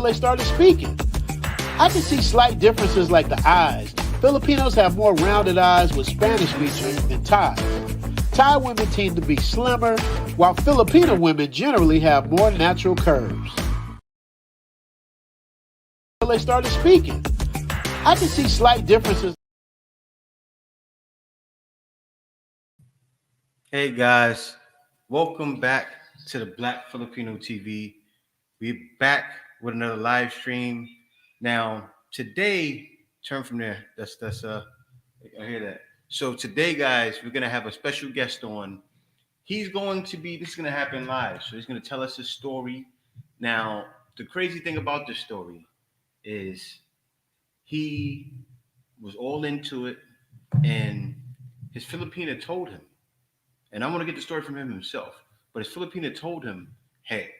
They started speaking. I can see slight differences like the eyes. Filipinos have more rounded eyes with Spanish features than Thai. Thai women tend to be slimmer, while Filipino women generally have more natural curves. They started speaking. I can see slight differences. Hey guys, welcome back to the Black Filipino TV. We're back with another live stream. Now today, turn from there. That's I hear that. So today, guys, we're gonna have a special guest on. He's going to be. This is gonna happen live. So he's gonna tell us his story. Now the crazy thing about this story is he was all into it, and his Filipina told him. And I want to get the story from him himself. But his Filipina told him, hey,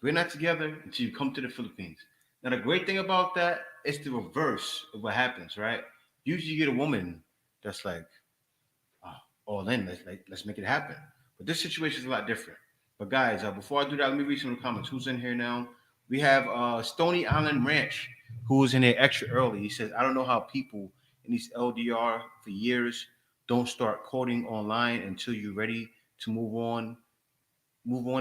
we're not together until you come to the Philippines. Now, the great thing about that is the reverse of what happens, right? Usually you get a woman that's like, oh, all in, let's make it happen. But this situation is a lot different. But guys, before I do that, let me read some of the comments. Who's in here now? We have Stony Island Ranch, who was in here extra early. He says, I don't know how people in these LDR for years don't start courting online until you're ready to move on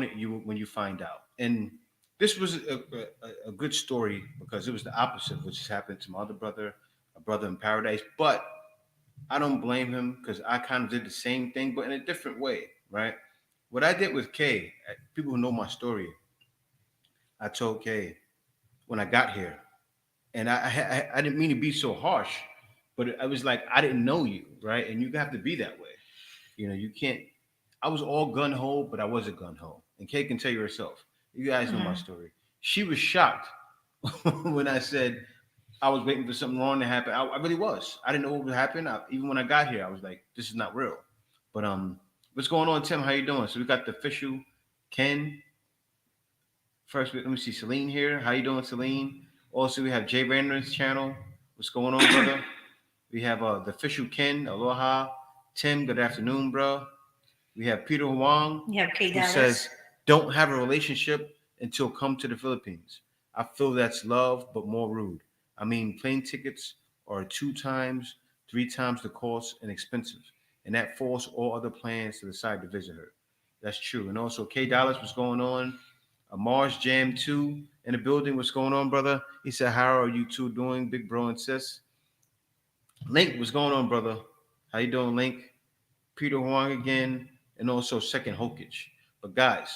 it you when you find out. And this was a good story because it was the opposite of what just happened to my other brother, a brother in paradise. But I don't blame him because I kind of did the same thing, but in a different way, right? What I did with Kay, people who know my story, I told Kay when I got here, and I didn't mean to be so harsh, but I was like, I didn't know you, right? And you have to be that way. You know, you can't. I was all gun ho, but I wasn't gun ho. And Kay can tell you herself. You guys know my Mm-hmm. story. She was shocked when I said I was waiting for something wrong to happen. I really was. I didn't know what would happen. Even when I got here, I was like, this is not real. But what's going on, Tim? How you doing? So we got the official Ken. First, let me see Celine here. How you doing, Celine? Also, we have Jay Rander's channel. What's going on, brother? We have the official Ken. Aloha. Tim, good afternoon, bro. We have Peter Huang, You have Kay who Dallas. says, don't have a relationship until come to the Philippines. I feel that's love, but more rude. I mean, plane tickets are two times, three times the cost and expensive. And that forced all other plans to decide to visit her. That's true. And also, K Dallas, what's going on? Mars Jam 2 in the building. What's going on, brother? He said, how are you two doing, big bro and sis? Link, what's going on, brother? How you doing, Link? Peter Huang again, and also second Hokage. But guys,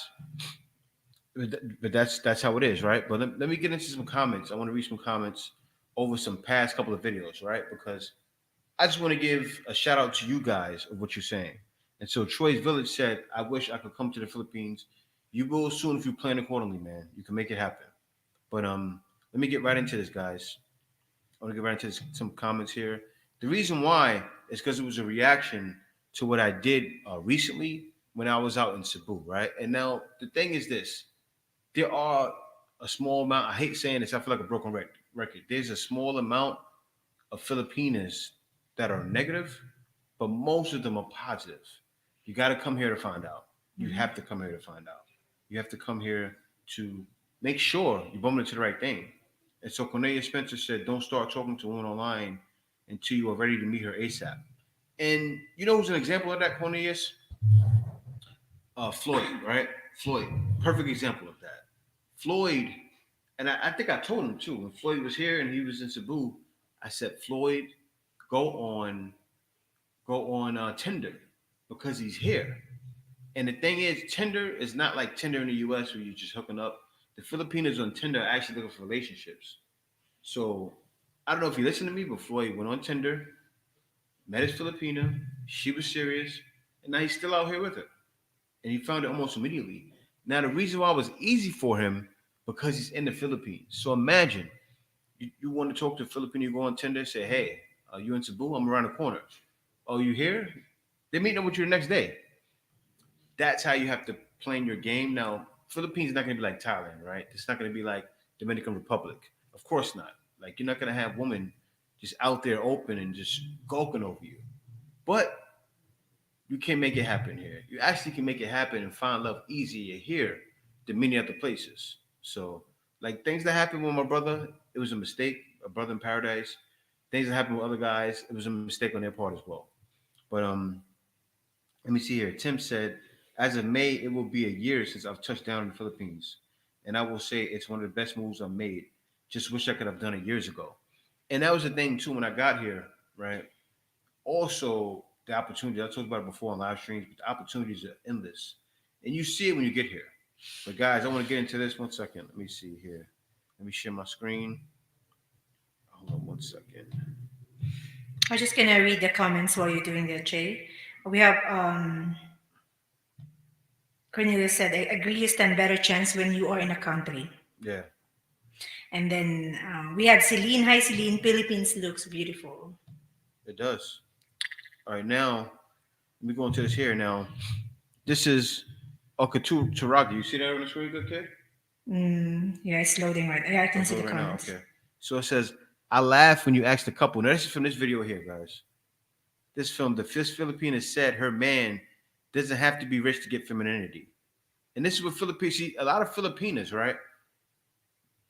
but that's how it is, right? But let me get into some comments. I want to read some comments over some past couple of videos, right? Because I just want to give a shout out to you guys of what you're saying. And so Troy's Village said, I wish I could come to the Philippines. You will soon if you plan accordingly, man. You can make it happen. But let me get right into this, guys. I want to get right into some comments here. The reason why is because it was a reaction to what I did recently when I was out in Cebu, right? And now the thing is this: there are a small amount. I hate saying this. I feel like a broken record. There's a small amount of Filipinas that are negative, but most of them are positive. You got to come here to find out. You Mm-hmm. have to come here to find out. You have to come here to make sure you bump into the right thing. And so Cornelia Spencer said, don't start talking to a woman online until you are ready to meet her ASAP. And you know who's an example of that, Cornelius? Floyd, right? Floyd, perfect example of that. Floyd, and I think I told him too, when Floyd was here and he was in Cebu, I said, Floyd, go on Tinder because he's here. And the thing is, Tinder is not like Tinder in the US where you're just hooking up. The Filipinos on Tinder are actually looking for relationships. So I don't know if you listened to me, but Floyd went on Tinder, met his Filipina, she was serious, and now he's still out here with her. And he found it almost immediately. Now the reason why it was easy for him because he's in the Philippines. So imagine you want to talk to a Filipino, you go on Tinder, say, hey, you in Cebu? I'm around the corner. Oh, you here? They're meeting up with you the next day. That's how you have to plan your game. Now, Philippines is not going to be like Thailand, right? It's not going to be like Dominican Republic. Of course not. Like you're not going to have women just out there open and just gawking over you. But you can make it happen here. You actually can make it happen and find love easier here than many other places. So Like things that happened with my brother, it was a mistake. A brother in paradise. Things that happened with other guys, it was a mistake on their part as well. But let me see here. Tim said, as of May, it will be a year since I've touched down in the Philippines, and I will say it's one of the best moves I've made. Just wish I could have done it years ago. And that was the thing too when I got here, right? Also, the opportunity I talked about it before on live streams, but the opportunities are endless, and you see it when you get here. But guys, I want to get into this 1 second. Let me see here. Let me share my screen. Hold on 1 second. I'm just gonna read the comments while you're doing that, Jay. We have Cornelius said, "I agree you stand better chance when you are in a country." Yeah, And then we have Celine. Hi, Celine. Philippines looks beautiful. it does. All right, now let me go into this here. Now, this is Okaturaga. You see that on the screen, good kid? Yeah, it's loading right. Yeah, I Oh, can it's see the loading right now. comments. Okay. So it says, I laugh when you ask the couple. Now, this is from this video here, guys. This film, the Fifth Filipina said her man doesn't have to be rich to get femininity. And this is what Filipinos see. A lot of Filipinas, right?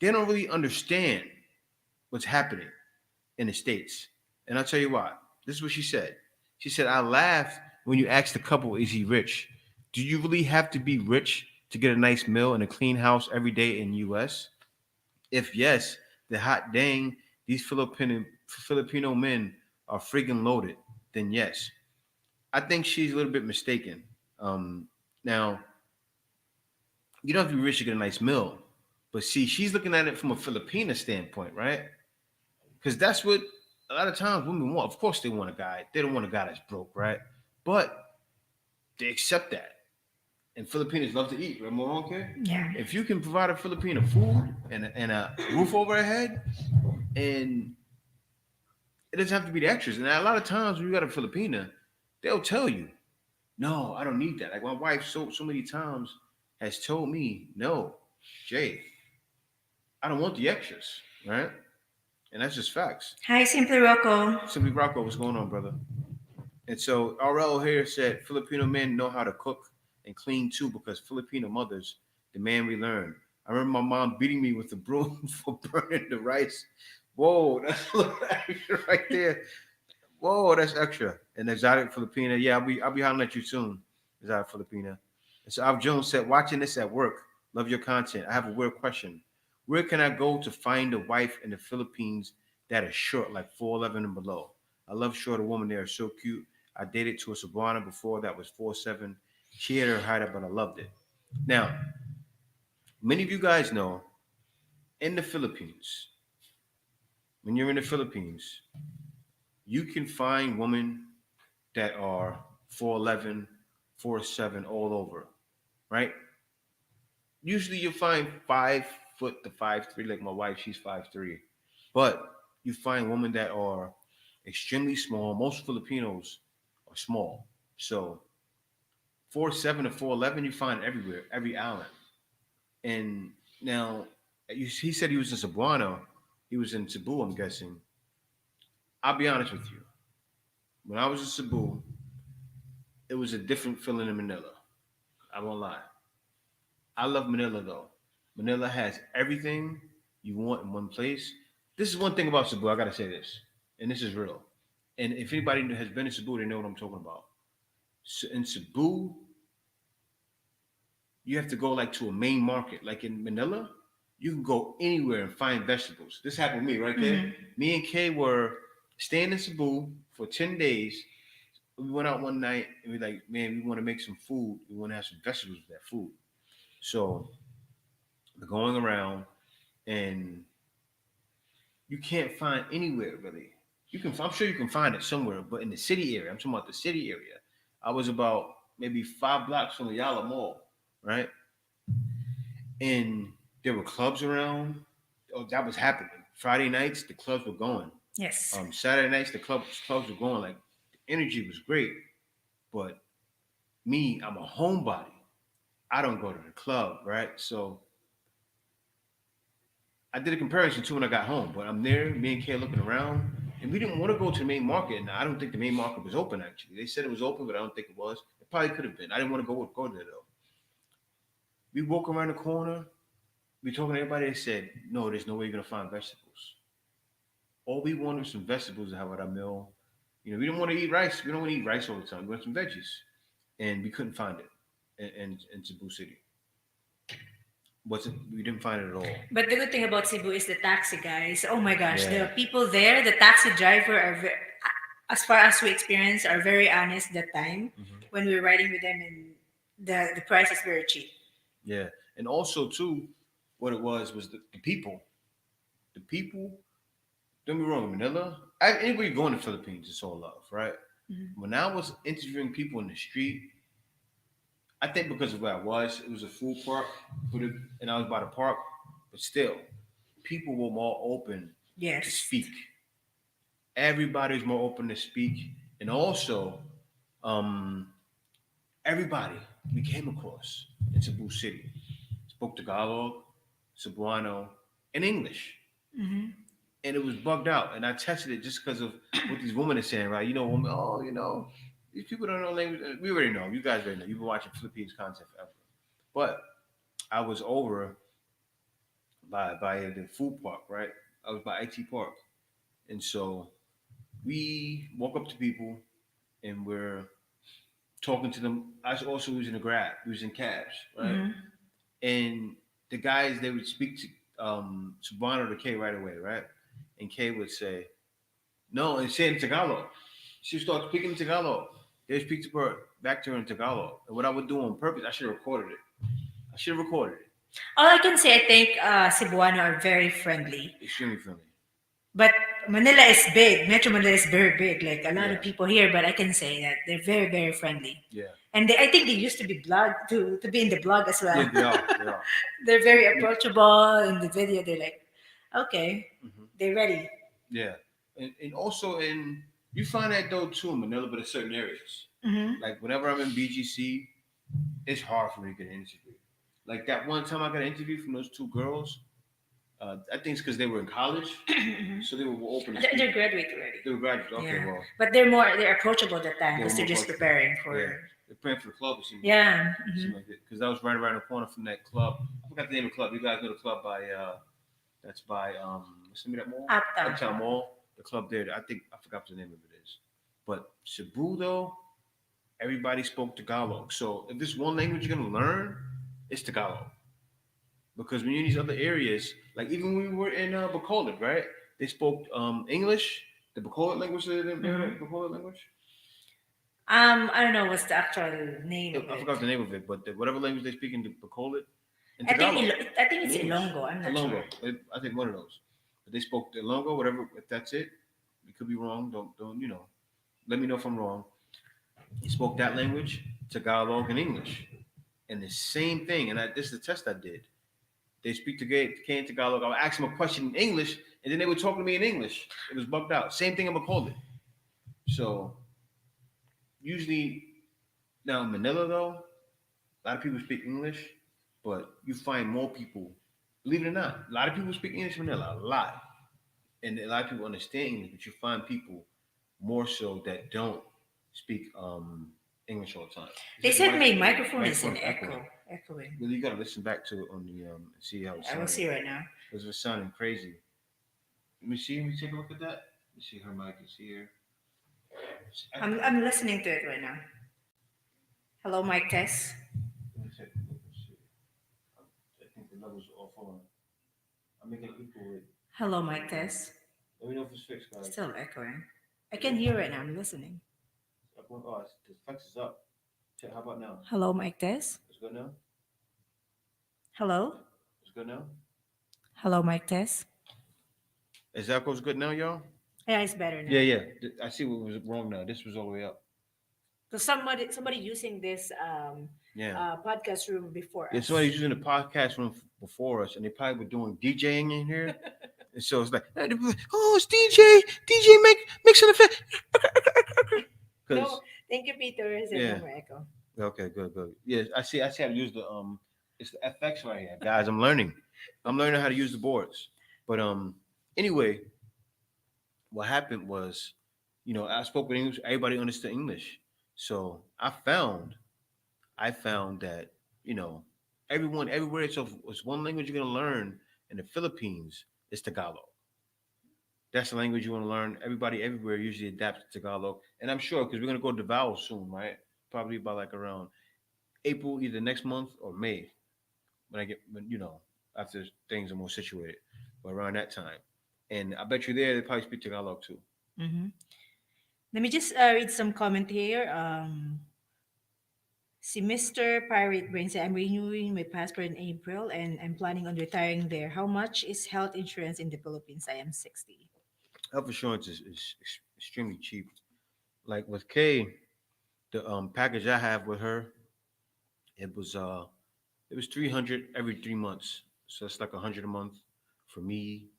They don't really understand what's happening in the States. And I'll tell you why. This is what she said. She said, I laugh when you ask the couple, is he rich? Do you really have to be rich to get a nice meal and a clean house every day in US? If yes, the hot dang, these Filipino men are freaking loaded, then yes. I think she's a little bit mistaken. Now, you don't have to be rich to get a nice meal. But see, she's looking at it from a Filipina standpoint, right? Because that's what a lot of times women want. Of course, they want a guy. They don't want a guy that's broke, right? But they accept that. And Filipinos love to eat. Right, more okay? Yeah. If you can provide a Filipino food and a roof over her head, and it doesn't have to be the extras. And a lot of times when you got a Filipina, they'll tell you, "No, I don't need that." Like my wife, so many times has told me, "No, Jay, I don't want the extras." Right? And that's just facts. Hi, Simply Rocco. Simply Rocco, what's going on, brother? And so RL here said Filipino men know how to cook and clean too because Filipino mothers demand we learn. I remember my mom beating me with the broom for burning the rice. Whoa, that's a little extra right there. Whoa, that's extra. And exotic Filipina, yeah, I'll be hollering at you soon. Exotic Filipina. And so Al Jones said, watching this at work. Love your content. I have a weird question. Where can I go to find a wife in the Philippines that is short, like 4'11" and below? I love shorter women. They are so cute. I dated to a Cebuana before that was 4'7". She had her height up, but I loved it. Now, many of you guys know in the Philippines, when you're in the Philippines, you can find women that are 4'11", 4'7", all over, right? Usually you'll find 5 foot to 5'3", like my wife, she's 5'3". But you find women that are extremely small. Most Filipinos are small. So 4'7" to 4'11", you find everywhere, every island. And now, he said he was in Cebuano. He was in Cebu, I'm guessing. I'll be honest with you. When I was in Cebu, it was a different feeling in Manila. I won't lie. I love Manila though. Manila has everything you want in one place. This is one thing about Cebu. I gotta say this, and this is real. And if anybody has been in Cebu, they know what I'm talking about. So in Cebu, you have to go like to a main market. Like in Manila, you can go anywhere and find vegetables. This happened to me, right, Kay? Mhm. Me and Kay were staying in Cebu for 10 days. We went out one night and we like, man, we want to make some food. We want to have some vegetables with that food. So we're going around and you can't find anywhere really. I'm sure you can find it somewhere, but in the city area, I'm talking about the city area. I was about maybe 5 blocks from the Yala Mall, right? And there were clubs around. Oh, that was happening. Friday nights, the clubs were going. Yes. Saturday nights, the clubs were going. Like the energy was great, but me, I'm a homebody. I don't go to the club, right? So I did a comparison to when I got home, but I'm there, me and Kay looking around, and we didn't want to go to the main market. And I don't think the main market was open actually. They said it was open, but I don't think it was. It probably could have been. I didn't want to go there though. We walk around the corner, we talking to everybody. They said, no, there's no way you're gonna find vegetables. All we want is some vegetables to have at our meal. We don't want to eat rice. We don't want to eat rice all the time. We want some veggies, and we couldn't find it in Cebu City. Wasn't We didn't find it at all. But the good thing about Cebu is the taxi guys. Oh my gosh, Yeah. the people there, the taxi driver are as far as we experience, are very honest that time Mhm. when we were riding with them, and the price is very cheap. Yeah, and also too, what it was the people. The people. Don't be wrong, Manila. Anybody going to Philippines, it's all love, right? Mhm. When I was interviewing people in the street, I think because of where I was, it was a food park, and I was by the park, but still, people were more open to Yes. speak. Everybody's more open to speak, and also, um, everybody we came across in Cebu City spoke Tagalog, Cebuano, and English, Hmm. and it was bugged out. And I tested it just because of what these women are saying, right? Women, oh, these people don't know language. We already know. You guys already know. You've been watching Philippines content forever. But I was over by the food park, right? I was by IT Park, and so we walk up to people and we're talking to them. I was also using a Grab, using cabs, right? Hmm. And the guys, they would speak to Bono to K right away, right? And K would say no, and say in Tagalog. She would start speaking Tagalog. They would speak to her back to her in Tagalog. And what I would do on purpose, I should have recorded it. I should have recorded it. All I can say, I think Cebuano are very friendly. Extremely friendly. But Manila is big. Metro Manila is very big. Like a lot Yeah. of people here, but I can say that they're very, very friendly. Yeah. And I think they used to be blog to be in the blog as well. Yeah, they are. They are. They're very approachable in the video. They're like, okay, Mhm. they're ready. Yeah. And also you find that though too in Manila, but in certain areas. Hmm. Like whenever I'm in BGC, it's hard for me to get an interview. Like that one time I got an interview from those two girls. I think it's because they were in college, so they were open to They're speak. graduate already. They were graduates. Okay, Yeah, well, but they're approachable at that time they were because more they're just approachable. preparing Yeah, for. they're praying for the club. It seemed Yeah. like, it seemed like it because I was right around the corner from that club. I forgot the name of the club. You guys know the club by that's by what's the name of that mall? Uptown. Uptown Mall. The club there. I think I forgot what the name of it is. But Cebu though, everybody spoke Tagalog. So if there's one language you're gonna learn, it's Tagalog. Because when you're in these other areas, like even when we were in Bacolod, right? They spoke English, the Bacolod language, the Mhm. Bacolod language. I don't know what's the actual name of I it. forgot the name of it, but whatever language they speak in Bacolod and I think Tagalog I think and it's English. Ilongo. I'm not Ilongo. sure. I think one of those. But they spoke Ilongo, whatever. If that's it, we could be wrong. Don't let me know if I'm wrong. He spoke that language, Tagalog and English, and the same thing. And this is the test I did. They speak to K in Tagalog. I would ask them a question in English, and then they would talk to me in English. It was bugged out. Same thing in Bacolod. So usually now in Manila though, a lot of people speak English, but you find more people. Believe it or not, a lot of people speak English in Manila, a lot, and a lot of people understand English. But you find people more so that don't speak English all the time. They Is it the said my microphone is in microphone echoing? echoing. Well, you gotta listen back to it on the see how it I will sounds. see right now. Because it's sounding crazy. Let me see. Let me take a look at that. Let me see her mic is here. I'm listening to it right now. Hello, mic test. Let me take a look and see. I think the levels are off on. I'm making it equal with. Hello, mic test. Let me know if it's fixed, guys. Still echoing. I can hear right now. I'm listening. Oh, the flex is up. How about now? Hello, mic test. It's good now. Hello. It's good now. Hello, mic test. Is that goes good now, y'all? Yeah, it's better now. Yeah, yeah. I see what was wrong now. This was all the way up. Because somebody using this Yeah. podcast room before Yeah, us. somebody's using the podcast room before us, and they probably were doing DJing in here. And so it's like, oh, it's DJ make some effect. No, thank you, Peter. Is Yeah. no more echo. Okay, good. Yeah, I see how to use the it's the FX right here, guys. I'm learning how to use the boards. But anyway, what happened was, I spoke with English. Everybody understood English, so I found that you know everyone everywhere. So if it's one language you're gonna learn in the Philippines, it's Tagalog. That's the language you want to learn. Everybody everywhere usually adapts to Tagalog, and I'm sure because we're gonna go to Davao soon, right? Probably by like around April, either next month or May, when I get after things are more situated, but around that time. And I bet you there they probably speak Tagalog too. Hmm. Let me just read some comment here. Si Mr. Pirate Brain said, I'm renewing my passport in April and I'm planning on retiring there. How much is health insurance in the Philippines? I am 60. Health insurance is extremely cheap. Like with Kay, the package I have with her, it was uh it was 300 every 3 months. So it's like 100 a month for me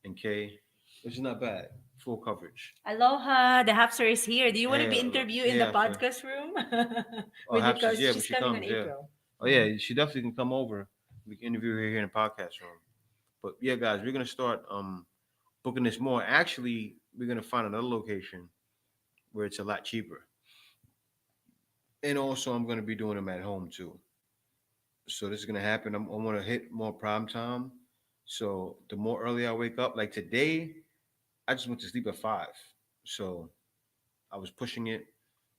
and Kay, which is not bad. Full coverage. Aloha, the Hapster is here. Do you want to Hey, be interviewed in hey, the after. podcast room? Oh, When you Hapsis, cause yeah, when she's she coming on comes, yeah. April. Oh yeah, she definitely can come over. We can interview her here in the podcast room. But yeah, guys, we're gonna start booking this more. Actually, we're gonna find another location where it's a lot cheaper. And also I'm gonna be doing them at home too. So this is gonna happen. I want to hit more prime time. So the more early I wake up, like today, I just went to sleep at 5. So I was pushing it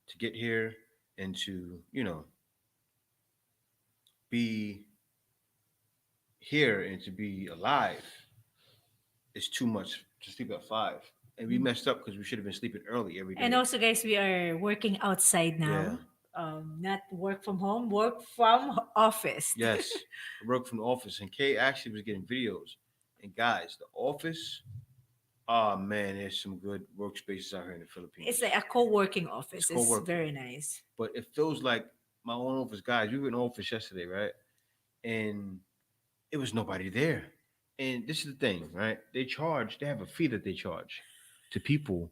to get here and to be here and to be alive is too much to sleep at 5. And we messed up because we should have been sleeping early every And day. also, guys, we are working outside Yeah. now. Not work from home, work from office. Yes. I work from the office and Kay actually was getting videos. And guys, the office, oh man, there's some good workspaces out here in the It's Philippines. like a co-working It's office. It's co-working. very nice. But it feels like my own office. Guys, we were in the office yesterday, right? And it was nobody there. And this is the thing, right? They have a fee that they charge to people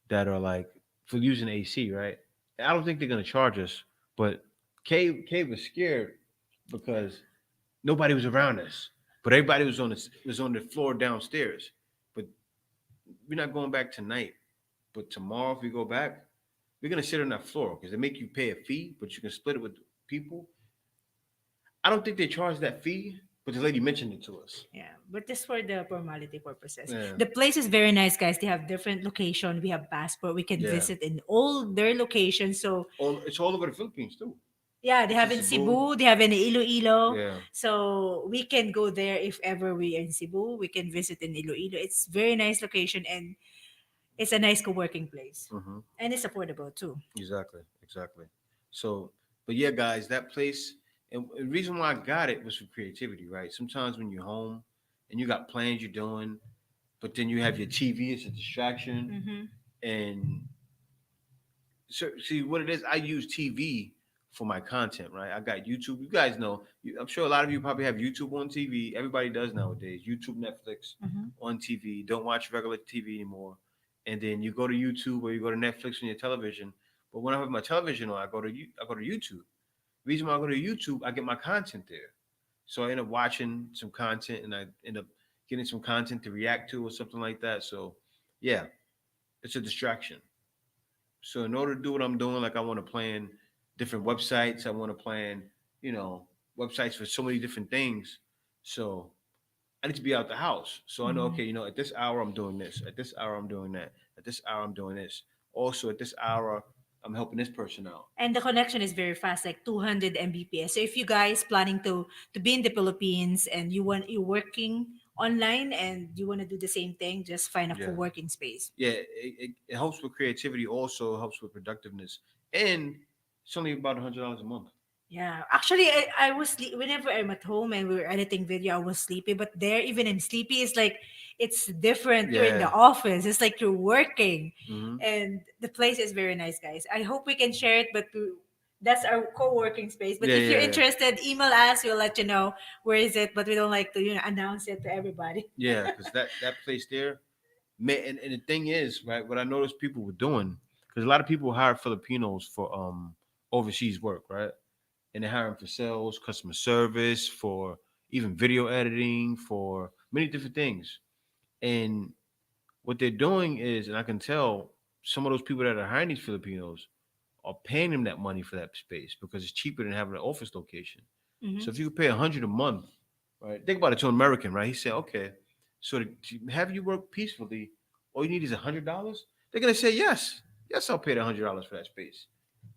that are like for using AC, right? And I don't think they're gonna charge us, but Kay was scared because nobody was around us. But everybody was on the floor downstairs. But we're not going back tonight. But tomorrow if we go back, we're gonna sit on that floor because they make you pay a fee, but you can split it with people. I don't think they charge that fee, but the lady mentioned it to us. Yeah, but just for the formality purposes. Yeah. The place is very nice, guys. They have different location. We have passport. We can Yeah. visit in all their locations. So It's all over the Philippines too. yeah, they It's have in in Cebu. Cebu. They have in Iloilo. Yeah. So we can go there if ever we are in Cebu. We can visit in Iloilo. It's very nice location and it's a nice co-working place, Hmm. and it's affordable too. Exactly. Exactly. So, but yeah, guys, that place, and the reason why I got it was for creativity, right? Sometimes when you're home and you got plans you're doing, but then you have your TV as a distraction, Mm-hmm. and so see what it is. I use TV for my content, right? I got YouTube. You guys know. I'm sure a lot of you probably have YouTube on TV. Everybody does nowadays. YouTube, Netflix Mm-hmm. on TV. Don't watch regular TV anymore. And then you go to YouTube or you go to Netflix on your television. But when I have my television on, I go to YouTube. Reason why I go to YouTube, I get my content there. So I end up watching some content and I end up getting some content to react to or something like that. So yeah, it's a distraction. So in order to do what I'm doing, like I want to plan different websites. I want to plan, you know, websites for so many different things. So I need to be out the house. So I know, Mm-hmm. okay, at this hour I'm doing this. At this hour I'm doing that. At this hour I'm doing this. Also at this hour I'm helping this person out. And the connection is very fast, like 200 Mbps. So if you guys planning to be in the Philippines and you're working online and you want to do the same thing, just find a Yeah. co-working space. Yeah. It helps with creativity. Also helps with productiveness. And it's only about $100 a month. Yeah, actually, I was whenever I'm at home and we were editing video, I was sleepy. But there, even I'm sleepy, it's like it's different. You're in the Yeah. office. It's like you're working, Hmm. and the place is very nice, guys. I hope we can share it, but that's our co-working space. But Yeah, if you're yeah, yeah. interested, email us. We'll let you know where is it. But we don't like to announce it to everybody. Yeah, because that place there, man, and the thing is, right, what I noticed people were doing, because a lot of people hire Filipinos for overseas work, right? And they hire them for sales, customer service, for even video editing, for many different things. And what they're doing is, and I can tell some of those people that are hiring these Filipinos are paying them that money for that space because it's cheaper than having an office location. Mm-hmm. So if you could pay 100 a month, right? Think about it to an American, right? He said, okay, so to have you work peacefully, all you need is $100. They're gonna say yes, yes, I'll pay the $100 for that space.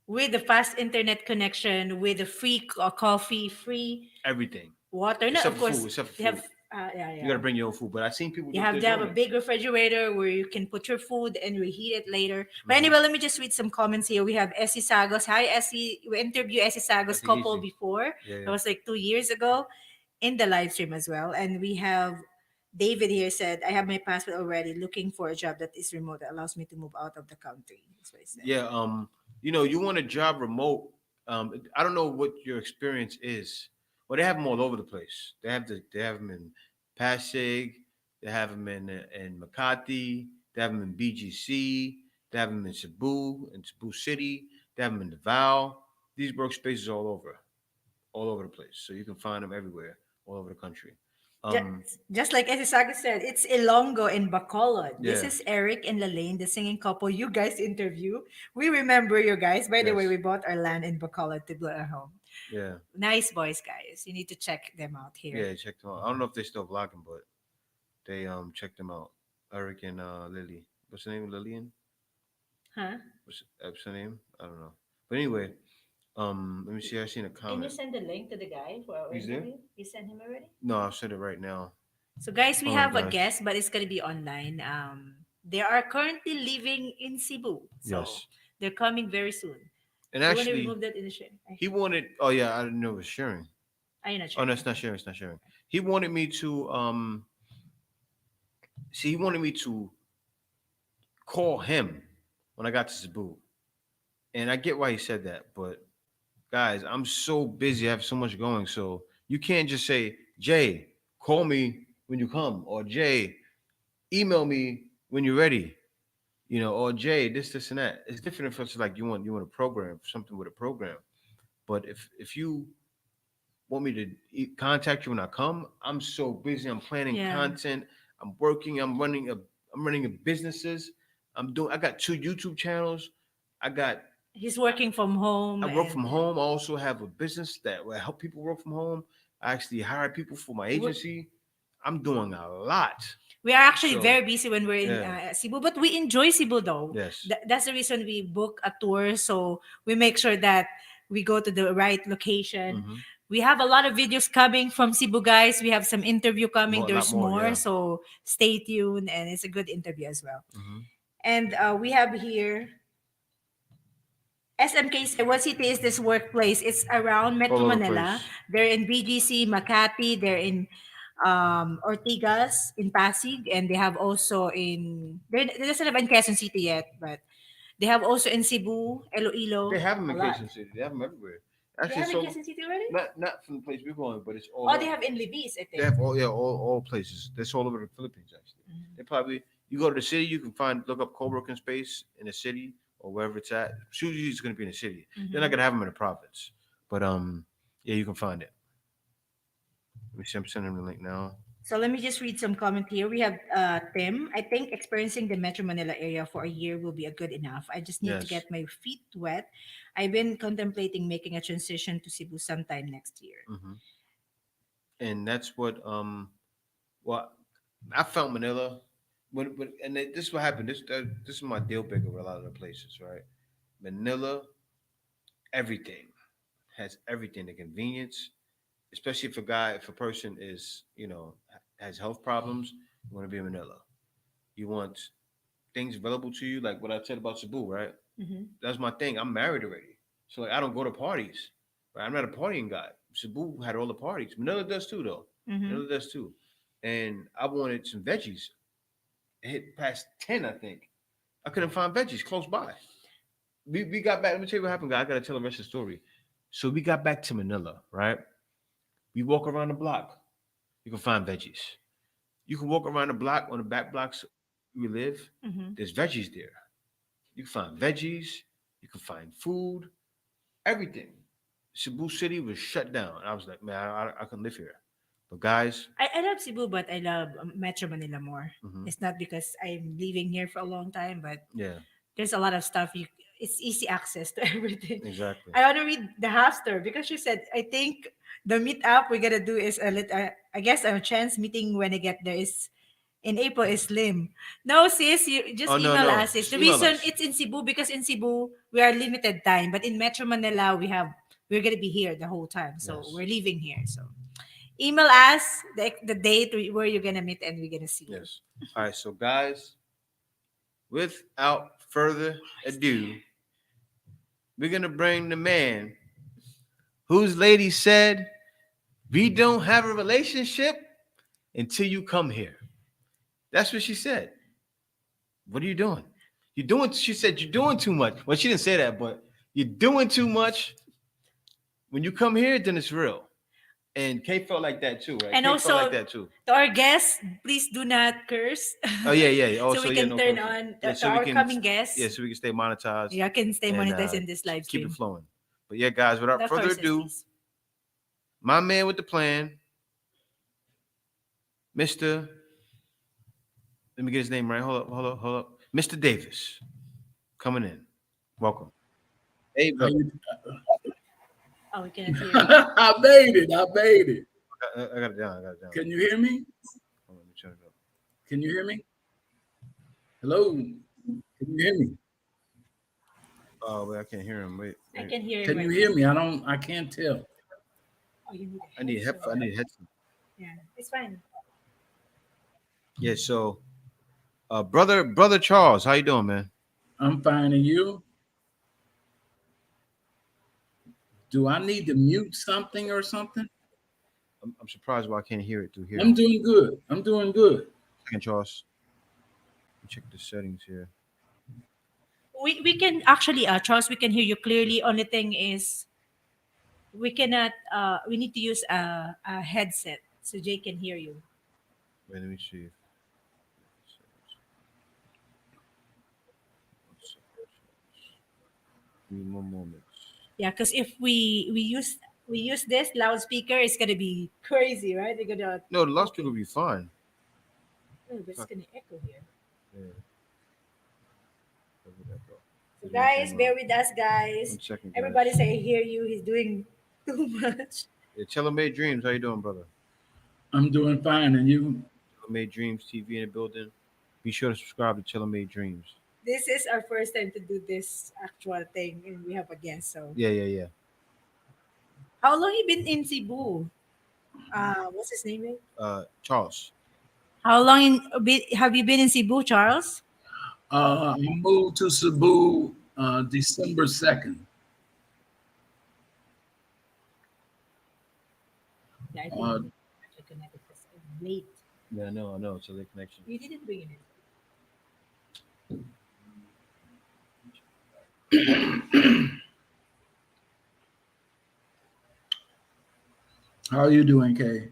With the fast internet connection, with the free coffee, free Everything water. No, except of for course food, except for they have. food. Yeah, You gotta yeah. bring your own food. But I've seen people They they're have doing a it. big refrigerator where you can put your food and reheat it later. But Hmm. anyway, let me just read some comments here. We have Essie Sagos. Hi, Essie. We interviewed Essie Sagos That's couple easy. before. Yeah, That yeah. was like 2 years ago in the live stream as well. And we have David here said, I have my passport already, looking for a job that is remote that allows me to move out of the country. That's what he said. Yeah. You want a job remote. I don't know what your experience is. Well, they have them all over the place. They have them in Pasig. They have them in Makati. They have them in BGC. They have them in Cebu City. They have them in Davao. These workspaces all over the place. So you can find them everywhere, all over the country. Just, Um, just like Esisaga said, it's Ilonggo in Bacolod. This yeah. is Eric and Lalaine, the singing couple you guys interview. We remember you guys. By the way, Yes. we bought our land in Bacolod to build our home. Yeah. Nice boys, guys. You need to check them out here. Yeah. Check them out. I don't know if they're still vlogging, but they check them out. Eric and Lily. What's her name? Lillian. Huh? What's her name? I don't know. But anyway, let me see. I seen a Can you comment. send the link to the guy for our He's there? interview? You sent him already? No, I'll send it right now. So, guys, we Hold on, have a guys. guest, but it's gonna be online. They are currently living in Cebu, so Yes. they're coming very soon. And Do you want to actually, remove that in the share? he wanted. Oh yeah, I didn't know it was sharing. Are you not Oh sure? no, it's not Okay. sharing. It's not sharing. He wanted me to see. He wanted me to call him when I got to Cebu, and I get why he said that. But guys, I'm so busy. I have so much going. So you can't just say, Jay, call me when you come, or Jay, email me when you're ready. Or Jay, this, and that. It's different if it's like you want a program, something with a program. But if you want me to contact you when I come, I'm so busy. I'm planning Yeah. content. I'm working. I'm running a businesses. I got 2 YouTube channels. I got He's working from home I work from and home. I also have a business that will help people work from home. I actually hire people for my we're, agency. I'm doing a lot. we are actually So very busy when we're in yeah, Cebu, but we enjoy Cebu though. yes. That's the reason we book a tour. So we make sure that we go to the right location. Hmm. We have a lot of videos coming from Cebu, guys. We have some interview coming. More, a lot There's more. more. Yeah. So stay tuned, and it's a good interview as well. Hmm. And we have here SMK said, what city is this workplace? It's around All Metro over the Manila. place. They're in BGC, Makati. They're in Ortigas, in Pasig. And they have also they doesn't have in Quezon City yet, but they have also in Cebu, They Iloilo, have them a in lot. Quezon City. They have them everywhere. They Actually, have in so Quezon City already? not from the place we're going, but it's all Oh, they over. have in Libis, I They think. have all places. That's all over the Philippines actually. Mhm. They probably you go to the city, you can look up co-working space in the city or wherever it's at. Usually it's gonna be in the city. They're not Mhm. gonna have them in the province. But yeah, you can find it. Let me see, I'm sending them the link now. So let me just read some comment here. We have Tim. I think experiencing the Metro Manila area for a year will be a good enough. I just need to Yes. get my feet wet. I've been contemplating making a transition to Cebu sometime next year. Hmm. And that's what well I felt Manila this is what happened. This is my deal breaker with a lot of the places, right? Manila, everything has everything. The convenience, especially if a person is, has health problems, you want to be in Manila. You want things available to you, like what I said about Cebu, right? Mm-hmm. That's my thing. I'm married already, so like I don't go to parties. Right? I'm not a partying guy. Cebu had all the parties. Manila does too, though. Mm-hmm. Manila does too. And I wanted some veggies. It hit past 10, I think. I couldn't find veggies close by. We got back. Let me tell you what happened, guys. I gotta tell the rest of the story. So we got back to Manila, right? We walk around the block. You can find veggies. You can walk around the block on the back blocks we live. Mm-hmm. There's veggies there. You can find veggies. You can find food. Everything. Cebu City was shut down. I was like, man, I can live here. But guys, I love Cebu, but I love Metro Manila more. mhm, It's not because I'm living here for a long time, but yeah, there's a lot of stuff it's easy access to everything. Exactly. I want to read the Hafster because she said, I think the meetup we're gonna do is I guess a chance meeting when I get there is in April is slim. No, sis, you just Oh no, email no. us. Sis. Just The email reason us. it's in Cebu because in Cebu we are limited time, but in Metro Manila we're gonna be here the whole time, so Yes. we're leaving here. So email us the date where you're gonna meet and we're gonna see you. Yes. All right. So guys, without further ado, we're gonna bring the man whose lady said we don't have a relationship until you come here. That's what she said. What are you doing? You're doing. She said you're doing too much. Well, she didn't say that, but you're doing too much. When you come here, then it's real. And Kay felt like that too, right? And Kay felt like also that too. to our guests, please do not curse. Oh yeah, yeah. So Also, we yeah, can no turn cursing. on Yeah, to so we our can, coming guests. yeah, so we can stay monetized Yeah, can stay and monetized in this live keep it stream. flowing. But yeah, guys, without No further curses, ado, please. my man with the plan, Mister. Let me get his name right. Hold up. Mr. Davis, coming in. Welcome. Hey, How brother. you, Oh, we cannot hear you. I made it. I made it. I got it down. I got it down. Can you hear me? Hold on, let me turn it up. Can you hear me? Hello. Can you hear me? Oh, wait, I can't hear him. Wait. I can hear you. Can right you now. hear me? I can't tell. Oh, you need a I need headset. I need a headset. Yeah, it's fine. Yeah. So, brother Charles, how you doing, man? I'm fine. And you? Do I need to mute something or something? I'm surprised why I can't hear it through here. I'm doing good. I'm doing good. Second, Charles. Let me check the settings here. We can actually Charles, we can hear you clearly. Only thing is we cannot we need to use a headset so Jay can hear you. Wait, let me see. Give me one moment. Yeah, because if we use this loudspeaker, it's gonna be crazy, right? They're gonna No, the last okay. people will be fine. Oh, but it's gonna echo here. Yeah. Where did that go? So There's one guys, thing bear wrong. with us, guys. 1 second, guys. Everybody say I hear you. He's doing too much. Yeah, Telemade Dreams, how you doing, brother? I'm doing fine. And you? Telemade Dreams TV in the building. Be sure to subscribe to Telemade Dreams. This is our first time to do this actual thing, and we have a guest. So, Yeah. how long you been in Cebu? What's his name? Again? Charles. How long have you been in Cebu, Charles? I moved to Cebu December 2nd. Yeah, I think Uh, I connected this late. Yeah, I know. It's a late connection. You didn't bring it in. How are you doing, Kay?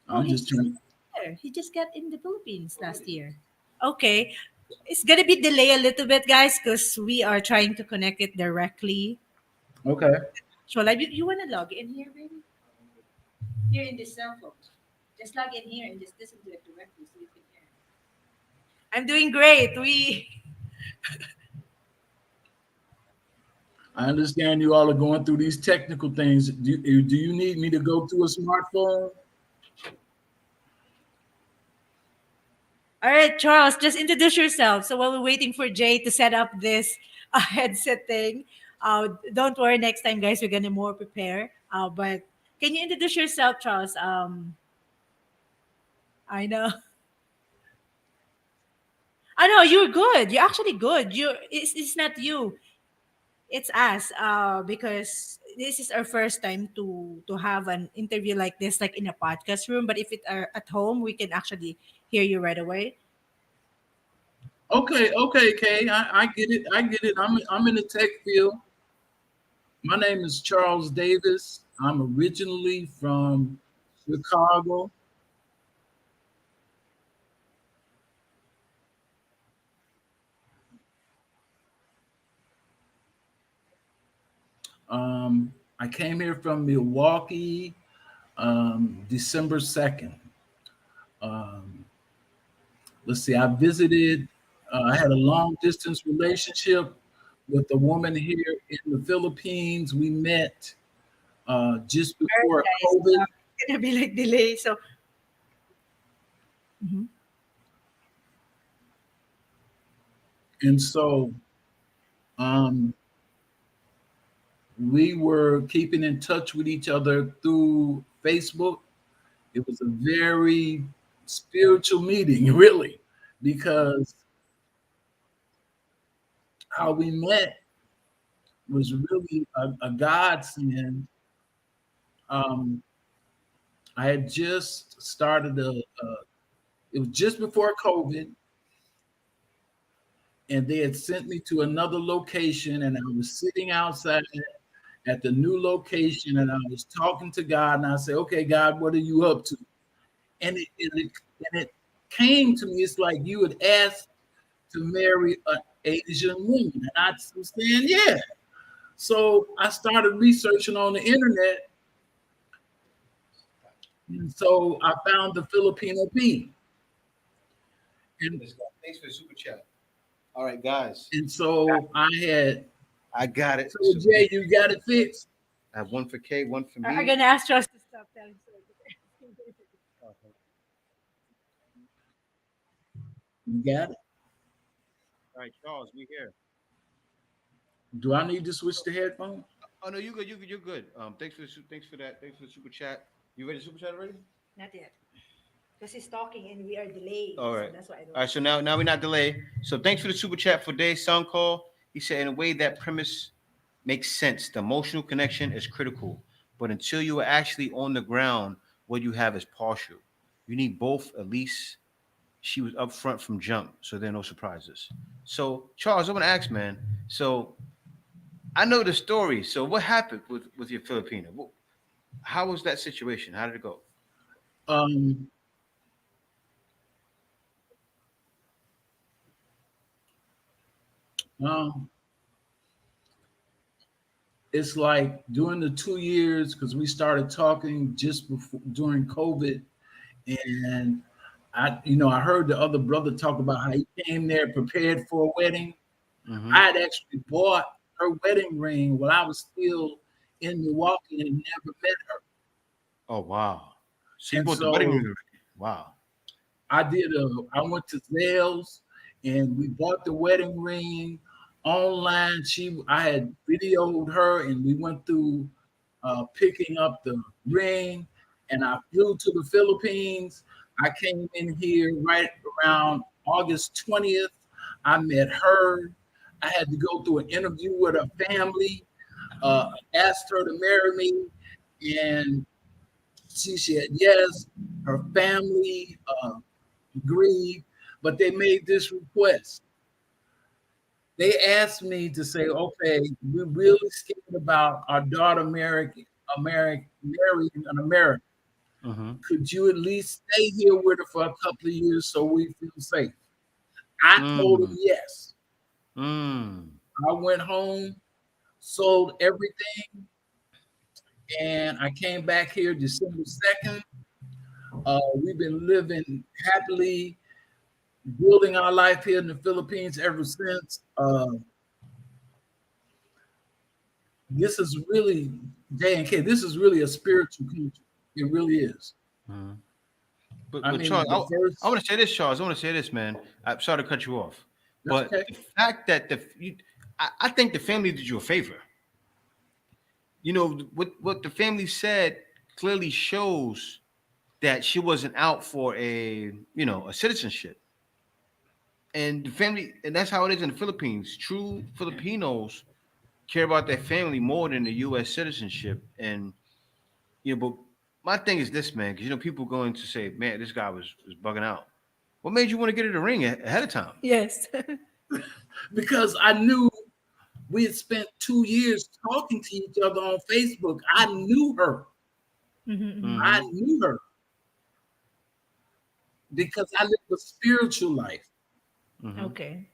Oh, I'm just trying. there. He just got in the Philippines last year. Okay. It's gonna be delay a little bit, guys, because we are trying to connect it directly. Okay. So, like, you wanna log in here, baby? Here in this cell phone. Just log in here and just listen to it directly so you can hear. I'm doing great. I understand you all are going through these technical things. Do you need me to go through a smartphone? All right, Charles, just introduce yourself. So while we're waiting for Jay to set up this headset thing, don't worry. Next time, guys, we're gonna more prepare. But can you introduce yourself, Charles? I know. I know you're good. You're actually good. It's not you. It's us. Because this is our first time to have an interview like this, like in a podcast room. But if it are at home, we can actually hear you right away. Okay, Kay. I get it. I get it. I'm in the tech field. My name is Charles Davis. I'm originally from Chicago. I came here from Milwaukee December 2nd. Um, let's see, I visited, I had a long distance relationship with a woman here in the Philippines. We met just Alright, before guys. COVID, It's gonna be like delay. So mhm. and so um, we were keeping in touch with each other through Facebook. It was a very spiritual meeting, really, because how we met was really a godsend. Um, I had just started it was just before COVID, and they had sent me to another location, and I was sitting outside at the new location, and I was talking to God, and I said, "Okay, God, what are you up to?" And it came to me. It's like you had asked to marry an Asian woman, and I was saying, "Yeah." So I started researching on the internet, and so I found the Filipino bee, and Thanks for the super chat. All right, guys, and so I had I got it. so Jay, you got it fixed. I have one for K, one for I'm me. gonna ask Charles to stop telling stories. You got it. All right, Charles, we here. Do I need to switch the headphone? Oh no, you good, you good, you're good. Thanks for that. Thanks for the super chat. You ready to super chat already? Not yet. Because he's talking and we are delayed. All So right. that's why I All right. don't. So now we're not delayed. So thanks for the super chat for Dave's sound call. He said in a way that premise makes sense. The emotional connection is critical, but until you are actually on the ground, what you have is partial. You need both. At least she was upfront from jump, so there are no surprises. So Charles, I want to ask, man. So I know the story. So what happened with your Filipino? How was that situation? How did it go? Um, um, it's like during the 2 years because we started talking just before during COVID, and I heard the other brother talk about how he came there prepared for a wedding. Mm-hmm. I had actually bought her wedding ring when I was still in Milwaukee and never met her. Oh wow. So you And bought the wedding ring so already. Wow. I went to Zales and we bought the wedding ring online. I had videoed her and we went through picking up the ring, and I flew to the Philippines. I came in here right around August 20th. I met her. I had to go through an interview with her family, asked her to marry me, and she said yes. Her family agreed, but they made this request. They asked me to say, okay, we're really scared about our daughter marrying an American. Mm-hmm. Could you at least stay here with her for a couple of years so we feel safe? I told him Mm. yes. Mm. I went home, sold everything, and I came back here December 2nd. We've been living happily, building our life here in the Philippines ever since. This is really, J&K, this is really a spiritual country. It really is. Mm. But I but mean, Charles, the I first, want to say this, Charles. I want to say this, man. I'm sorry to cut you off, that's but okay. the fact that I think the family did you a favor. You know what the family said clearly shows that she wasn't out for a citizenship, and the family, and that's how it is in the Philippines. True Filipinos care about their family more than the U.S. citizenship, and but my thing is this, man, because people going to say, man, this guy was bugging out. What made you want to get her the ring ahead of time? Yes. Because I knew we had spent 2 years talking to each other on Facebook. I knew her. Mm-hmm. I Mm-hmm. knew her because I lived a spiritual life. Mm-hmm. Okay.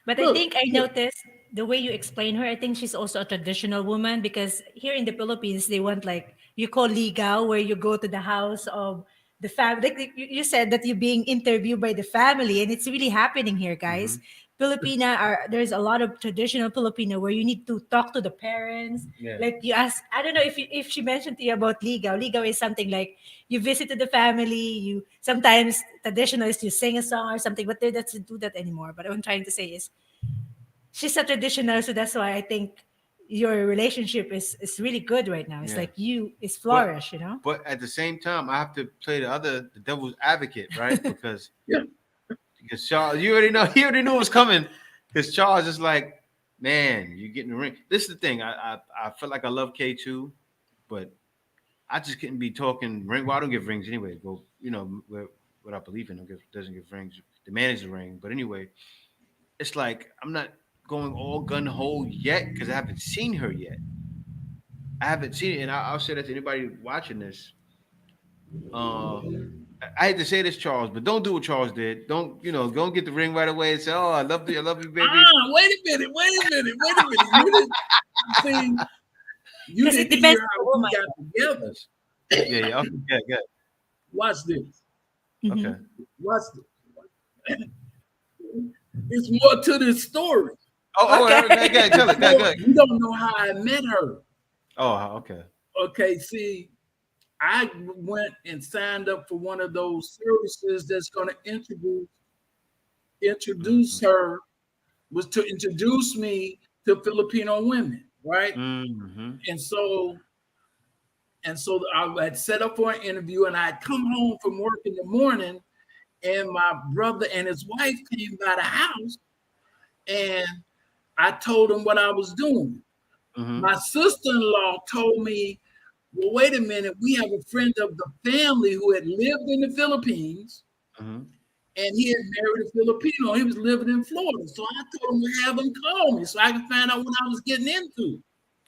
But I Look, think I look, noticed the way you explain her. I think she's also a traditional woman because here in the Philippines, they want like you call ligaw, where you go to the house of the family. Like you said that you're being interviewed by the family, and it's really happening here, Mm-hmm. guys. Filipina are there's a lot of traditional Filipino where you need to talk to the parents. Yeah. Like you ask, I don't know if she mentioned to you about ligaw. Ligaw is something like you visited the family. You sometimes traditional is you sing a song or something, but they doesn't do that anymore. But what I'm trying to say is she's a traditional, so that's why I think your relationship is really good right now. It's Yeah. like you is But flourish, you know. but at the same time, I have to play the devil's advocate, right? Yeah. Because Charles, you already know, he already knew it was coming. Because Charles is like, man, you getting the ring. This is the thing. I feel like I love K2, but I just couldn't be talking ring. Well, I don't give rings anyway. But what I believe in, doesn't give rings. The man is the ring. But anyway, it's like I'm not going all gun ho yet because I haven't seen her yet. I haven't seen it, and I'll say that to anybody watching this. Uh, I hate to say this, Charles, but don't do what Charles did. Don't get the ring right away and say, "Oh, I love you, baby." Wait a minute. You didn't see. You Because it didn't depends hear on how the woman. we got together. Yeah. Okay, good. Watch this. Mhm. Okay. Watch this. It's more to this story. Okay. Good. Tell it. Good. You don't know how I met her. Oh, okay. Okay, see, I went and signed up for one of those services that's going to introduce her, was to introduce me to Filipino women, right? Mm-hmm. And so I had set up for an interview, and I'd come home from work in the morning, and my brother and his wife came by the house, and I told them what I was doing. Mm-hmm. My sister-in-law told me, well, wait a minute, we have a friend of the family who had lived in the Philippines, Mm-hmm. and he had married a Filipino. He was living in Florida. So I told him to have him call me so I could find out what I was getting into.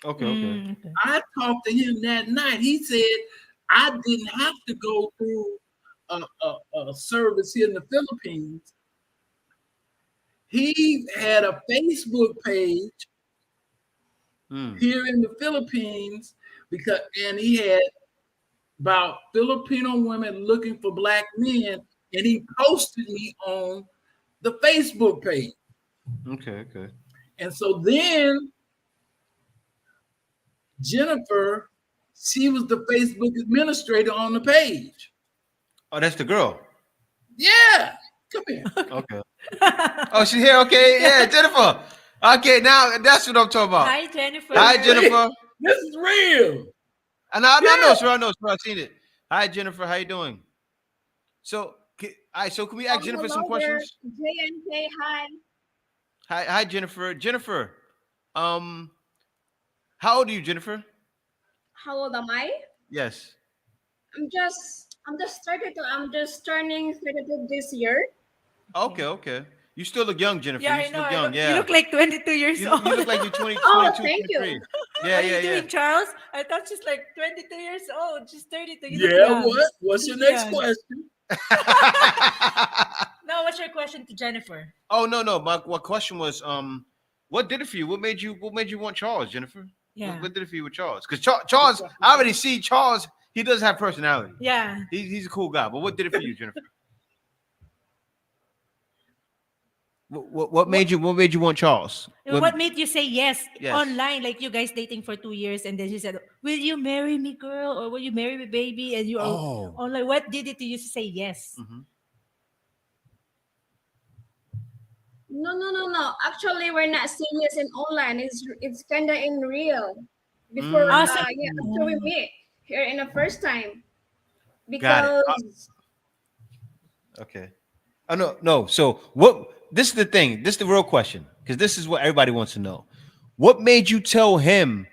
Okay. Okay. I talked to him that night. He said I didn't have to go through a service here in the Philippines. He had a Facebook page here in the Philippines and he had about Filipino women looking for black men, and he posted me on the Facebook page. Okay. And so then Jennifer, she was the Facebook administrator on the page. Oh, that's the girl. Yeah, come here. Okay. Oh, she's here. Okay. Yeah, Jennifer. Okay, now that's what I'm talking about. Hi, Jennifer. Hi, Jennifer. This is real. I know, Yeah. sir. I know, sir. I've seen it. Hi, Jennifer. How you doing? So, all right. So, can we ask Jennifer some questions? JNK, hi. Hi, Jennifer. Jennifer, how old are you, Jennifer? How old am I? Yes. I'm just turning 32 this year. Okay. You still look young, Jennifer. Yeah, you I still know. look young. You look like 22 years You old. look like you're 20, Oh, 22, thank you. 23. What are you Yeah. doing, Charles? I thought she's like 22 years old. She's 32. You look Yeah, young. what? What's your next Yeah. question? Now, what's your question to Jennifer? Oh no. My question was what did it for you? What made you want Charles, Jennifer? Yeah. What did it for you with Charles? Because Charles, I already see Charles. He does have personality. Yeah. He's a cool guy. But what did it for you, Jennifer? What made you want Charles? What made you say yes, Yes. online, like you guys dating for 2 years, and then she said, "Will you marry me, girl, or will you marry me, baby?" And you are Oh. online. What did it to you to say yes? Mhm. No. Actually, we're not serious in online. It's kind of in real. Before, Awesome. after we meet here in the first time, Got it. because Okay. Oh no. So what? This is the thing. This is the real question, because this is what everybody wants to know. What made you tell him?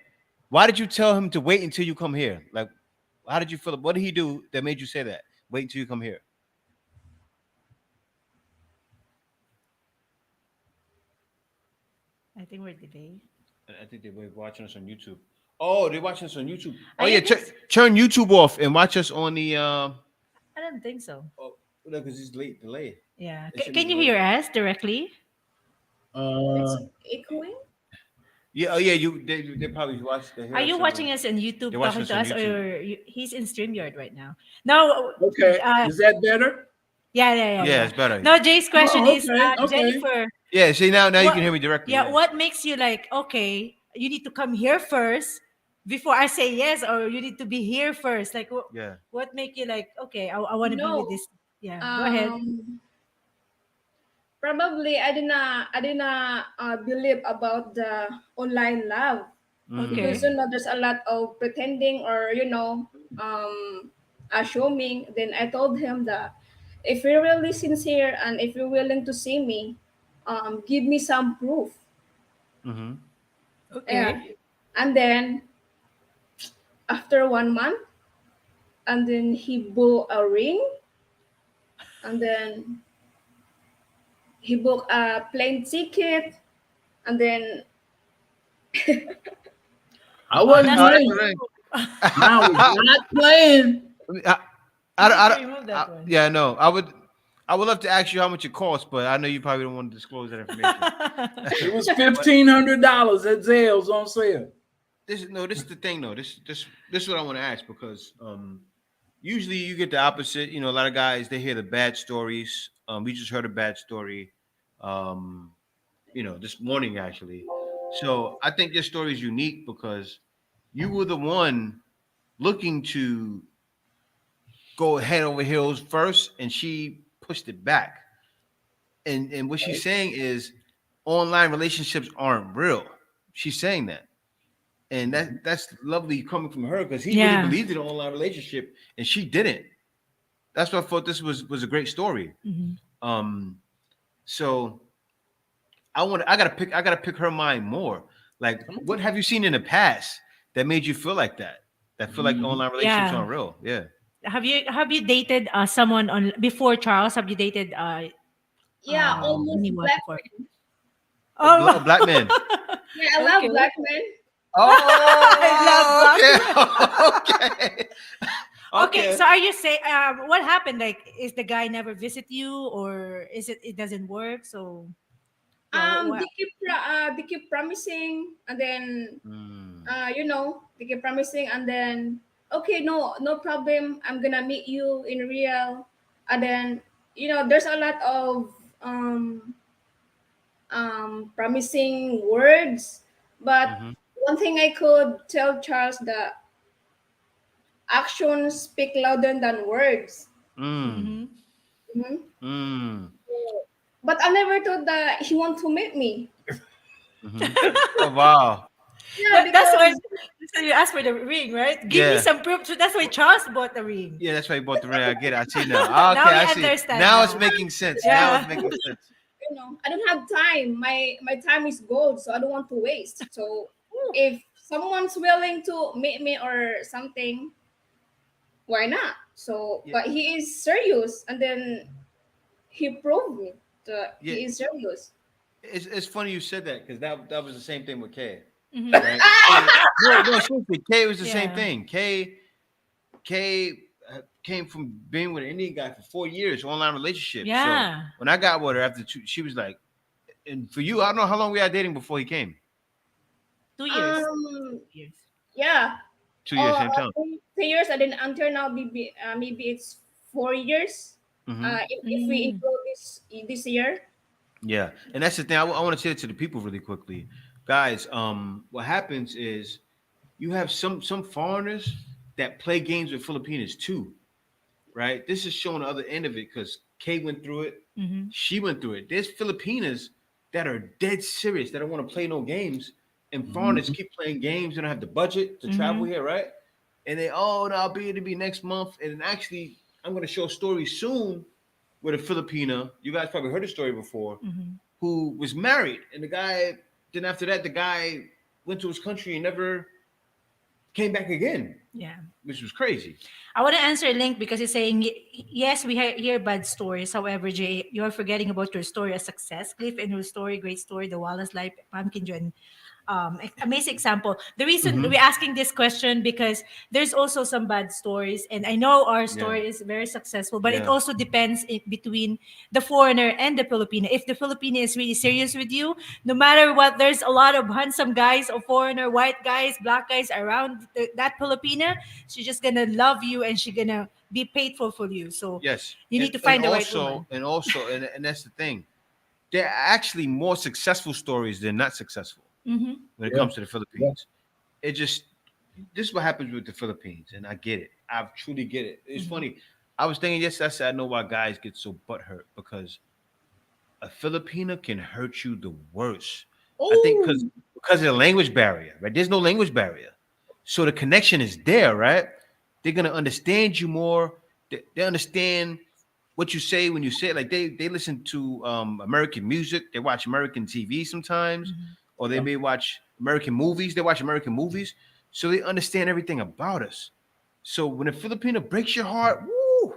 Why did you tell him to wait until you come here? Like, how did you feel? What did he do that made you say that? Wait until you come here. I think we're delayed. I think they were watching us on YouTube. Oh, they're watching us on YouTube. Oh I yeah, think turn YouTube off and watch us on the. I don't think so. Oh, no, because it's late, delayed. Yeah. It should Can be you hear us directly? it's echoing. Yeah. Oh yeah. They probably watch. Are you watching us on YouTube They're watching talking to us on us, YouTube. or he's in StreamYard right now? No. Okay, is that better? Yeah. Yeah, it's better. No, Jay's question Oh, is, okay. Jennifer, Yeah, see now you What? can hear me directly. Yeah. Yeah. What makes you like, okay, you need to come here first before I say yes, or you need to be here first? Like, Yeah. what make you like, okay, I want to be with No. this? Yeah. Go ahead. Um, Probably I didn't believe about the online love, because Okay. Mm. there's a lot of pretending, or assuming. Then I told him that if you're really sincere and if you're willing to see me, give me some proof. Mm-hmm. Yeah. Okay. And then after 1 month, and then he bought a ring, and then he booked a plane ticket, and then I Oh, wasn't that's Oh, the that's playing. the thing. proof. Now I was not playing. You need to remove that one. Yeah, no. I would love to ask you how much it costs, but I know you probably don't want to disclose that information. It was But $1,500 at Zales on sale. this is the thing though. This is what I want to ask because usually you get the opposite. A lot of guys they hear the bad stories. We just heard a bad story, um, this morning actually. So I think your story is unique because you were the one looking to go head over heels first, and she pushed it back. And what she's saying is online relationships aren't real. She's saying that. And that's lovely coming from her because he really Yeah. believed in an online relationship and she didn't. That's why I thought this was a great story. Mhm. Um, so I gotta pick her mind more. Like, what have you seen in the past that made you feel like that? That feel like Mhm. online relationships Yeah. aren't real. Yeah. Have you dated someone on before Charles? Have you dated yeah, almost anyone black before? men. A Oh. black man. Yeah, I Okay. love black men. I love Oh, black. okay. Okay, Okay. so are you saying what happened? Like, is the guy never visit you, or is it doesn't work? So yeah, what? They keep promising, and then Mm, they keep promising, and then okay, no problem. I'm gonna meet you in real, and then there's a lot of promising words, but mm-hmm. one thing I could tell Charles, that actions speak louder than words. Mm, Mhm. Mhm. mm, But I never thought that he want to meet me. mm-hmm. Oh wow. Yeah, That's why. because So you asked for the ring, right? Give me Yeah. some proof. So that's why Charles bought the ring. Yeah, that's why you bought the ring. I get it. I see now. Okay, Now we I see. understand. Now it's Now, making sense. Now it's yeah. making sense. I don't have time. My time is gold, so I don't want to waste. So if someone's willing to meet me or something, why not? So, Yeah, but he is serious, and then he proved me that yeah. he is serious. It's funny you said that because that was the same thing with Kay, Mhm. right? No, seriously, Kay was the same Yeah. thing. Kay came from being with an Indian guy for 4 years, online relationship. So Yeah. when I got with her after two, she was like, and for you, I don't know how long we had dating before he came. 2 years. Um, 2 years. yeah. 2 years, same time. 3 years, and then until now, maybe it's 4 years. Hmm. If we Mm. include this year. Yeah, and that's the thing. I want to say it to the people really quickly, guys. What happens is you have some foreigners that play games with Filipinos too, right? This is showing the other end of it because Kay went through it, Mhm. she went through it. There's Filipinas that are dead serious, that don't want to play no games, and foreigners Mhm. keep playing games. They don't have the budget to travel Mhm. here, right? And they, oh no, I'll be here to be next month. And then actually, I'm going to show a story soon with a Filipina. You guys probably heard the story before, Mhm. who was married, and the guy. Then after that, the guy went to his country and never came back again, Yeah. which was crazy. I want to answer Link because he's saying, yes, we hear bad stories. However, Jay, you're forgetting about your story of success. Cliff and your story, great story, the Wallace Life, Pumpkin Joe, and amazing example. The reason Mm-hmm. we're asking this question because there's also some bad stories, and I know our Yeah, story is very successful, but it yeah. also depends between the foreigner and the Filipino. If the Filipino is really serious with you, no matter what, there's a lot of handsome guys or foreigner, white guys, black guys around that Filipina. She's just gonna love you and she's gonna be faithful for you. So Yes, you need and to and find the right also woman. and also and that's the thing. they're actually more successful stories than not successful Mm-hmm. when it Yeah. comes to the Philippines. It just this is what happens with the Philippines, and I get it. I truly get it. It's Mm-hmm. funny. I was thinking yesterday. I said I know why guys get so butthurt because a Filipino can hurt you the worst. I think Oh, because of the language barrier, right? There's no language barrier, so the connection is there, right? They're gonna understand you more. They understand what you say when you say it. Like they listen to American music. They watch American TV sometimes, Mm-hmm. or they yeah. may watch American movies. They watch American movies, so they understand everything about us. So when a Filipino breaks your heart, woo,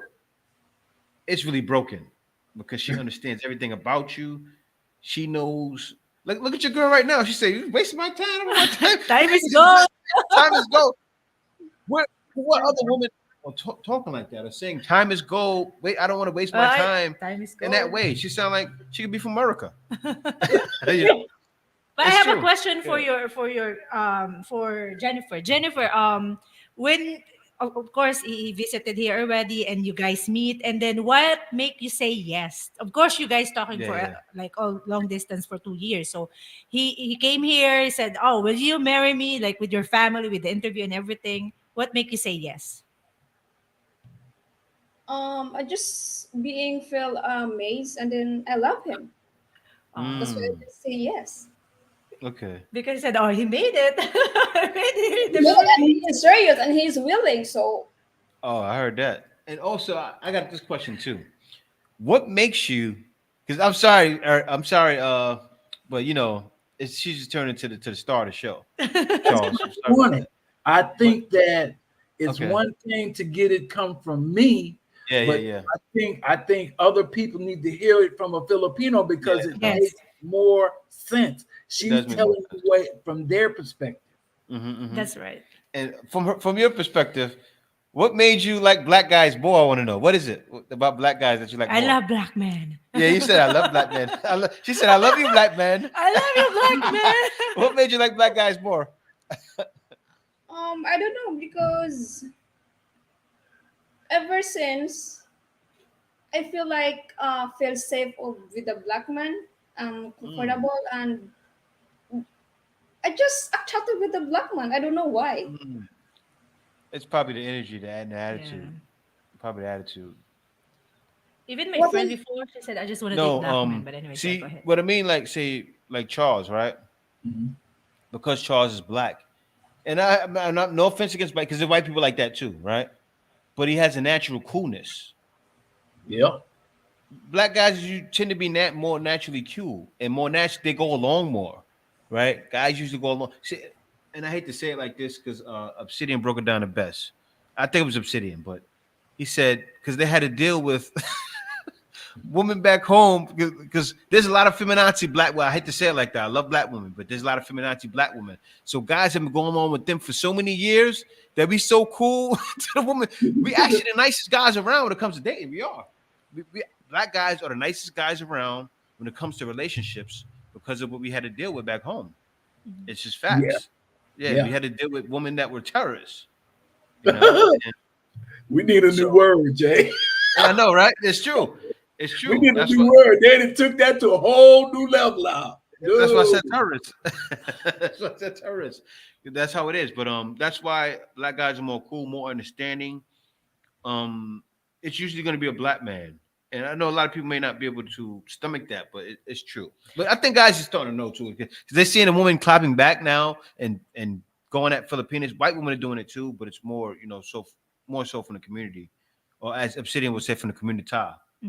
it's really broken because she understands everything about you. She knows. Like, look at your girl right now. She said, "You wasting my time. I don't want time. Time is Just gone. time is gold." What other woman are talking like that or saying time is gold? Wait, I don't want to waste my time Time is in that gone. way. She sound like she could be from America. You know, But I it's have a true. question Yeah. for Jennifer. Jennifer, when of course he visited here already and you guys meet, and then what make you say yes? Of course you guys talking Yeah, for yeah. like all long distance for 2 years. So he came here, he said, "Oh, will you marry me like with your family with the interview and everything?" What make you say yes? I just being feel amazed, and then I love him. That's why I Mm, just say yes. okay. Because he said, "Oh, he made it." He made it in the No, and Philippines. he's serious and he's willing. So Oh, I heard that. And also, I got this question too. What makes you? Because I'm sorry, but she's just turning to the star of the show. That's Charles, not I'm sorry about funny. that. I But think that it's okay, one thing to get it come from me, yeah, yeah, but yeah, I think other people need to hear it from a Filipino yeah. because it No, Yes, makes more sense. it She's does make more telling you sense. what from their perspective. Mm-hmm. that's right. And from your perspective, what made you like black guys more? I want to know. What is it about black guys that you like I more? love black men. Yeah, you said I love black men. She said I love you, black men. I love you, black What man. made you like black guys more? I don't know because ever since I feel like feel safe with the black man, Mm, comfortable, and I just attracted with the black man. I don't know why. mm. It's probably the energy, the Yeah. attitude, probably the attitude. Even my What friend is before, she said, I just want to date No, black men. But anyways, yeah, go see ahead. what I mean. Like say like Charles, right? Mhm. Because Charles is black, and I'm not no offense against black because there's white people like that too, right? But he has a natural coolness. Yep. Black guys you tend to be more naturally cool and more natural. They go along more, right? Guys usually go along. See, and I hate to say it like this because Obsidian broke it down the best. I think it was Obsidian, but he said because they had to deal with women back home because there's a lot of feminazi black. Well, I hate to say it like that. I love black women, but there's a lot of feminazi black women. So guys have been going on with them for so many years that we so cool to the woman. We actually the nicest guys around when it comes to dating. We are. Black guys are the nicest guys around when it comes to relationships because of what we had to deal with back home. Mhm. It's just Yeah. facts. Yeah, we Yeah. had to deal with women that were terrorists. You know, and We need a so new word, Jay. and I know, right? It's true. It's We true. need a new word. They done took that to a whole new level out. That's why I No. said terrorists. That's why I said terrorists. That's how it is. But that's why black guys are more cool, more understanding. Um, it's usually going to be a black man, and I know a lot of people may not be able to stomach that, but it's true. But I think guys are starting to know too because they're seeing a woman clapping back now and going at Filipinos. White women are doing it too, but it's more so more so from the community, or as Obsidian would say, from the community.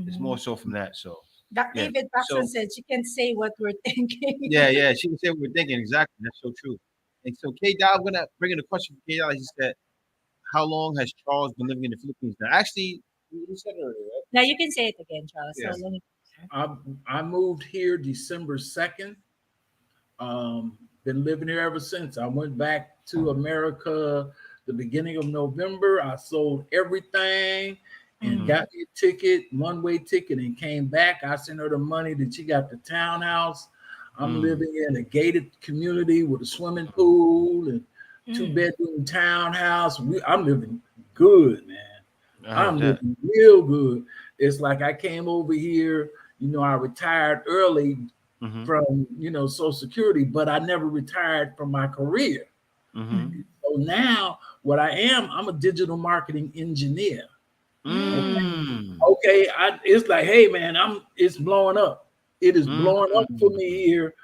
It's more Mhm. so from that. So That yeah. David Paxson So said she can say what we're thinking. yeah, yeah, she can say what we're thinking exactly. That's so true. And so K. Dow, I'm gonna bring in a question for K. Dow. He said, "How long has Charles been living in the Philippines?" Now, actually, you said it earlier, right? Now you can say it again, Charles. So Yeah. let me. I I moved here December 2nd. Been living here ever since. I went back to America the beginning of November. I sold everything and Mm-hmm. Mm. got me a ticket, one-way ticket, and came back. I sent her the money that she got the townhouse. I'm Mm. living in a gated community with a swimming pool and Mm. two-bedroom townhouse. I'm living good, man. I heard I'm that. living real good. It's like I came over here, I retired early Mm-hmm. from, Social Security, but I never retired from my career. Mm-hmm. So now what I'm a digital marketing engineer. Mm. Okay, it's like, hey man, it's blowing up. It is blowing up for me here.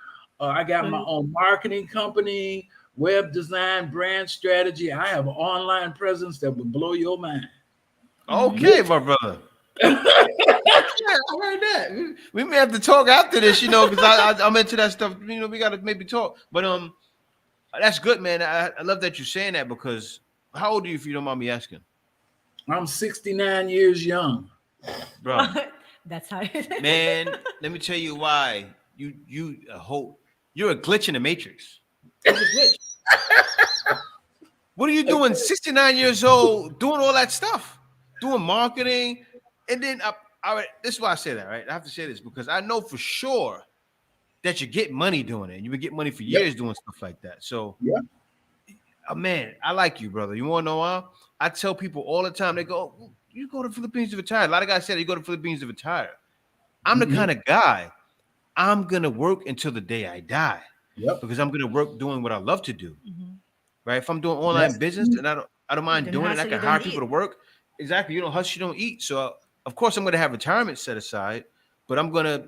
I got my own marketing company, web design, brand strategy. I have an online presence that will blow your mind. Okay, my brother. Yeah, I heard that. We may have to talk after this, because I'm into that stuff. We gotta maybe talk. But that's good, man. I love that you're saying that, because how old are you, if you don't mind me asking? I'm 69 years young. Bro. That's how Man, let me tell you why. You're a glitch in the matrix. It's a glitch. What are you doing? 69 years old, doing all that stuff, doing marketing, and then this is why I say that, right? I have to say this because I know for sure that you get money doing it. You've been getting money for years doing stuff like that. So, man, I like you, brother. You want to know why? I tell people all the time. They go, oh, "You go to the Philippines to retire." A lot of guys say you go to the Philippines to retire. I'm the kind of guy. I'm gonna work until the day I die, because I'm gonna work doing what I love to do. Right? If I'm doing online business, and I don't mind doing it, I can hire people to work. Exactly. You don't hustle, you don't eat. So of course I'm gonna have retirement set aside, but I'm gonna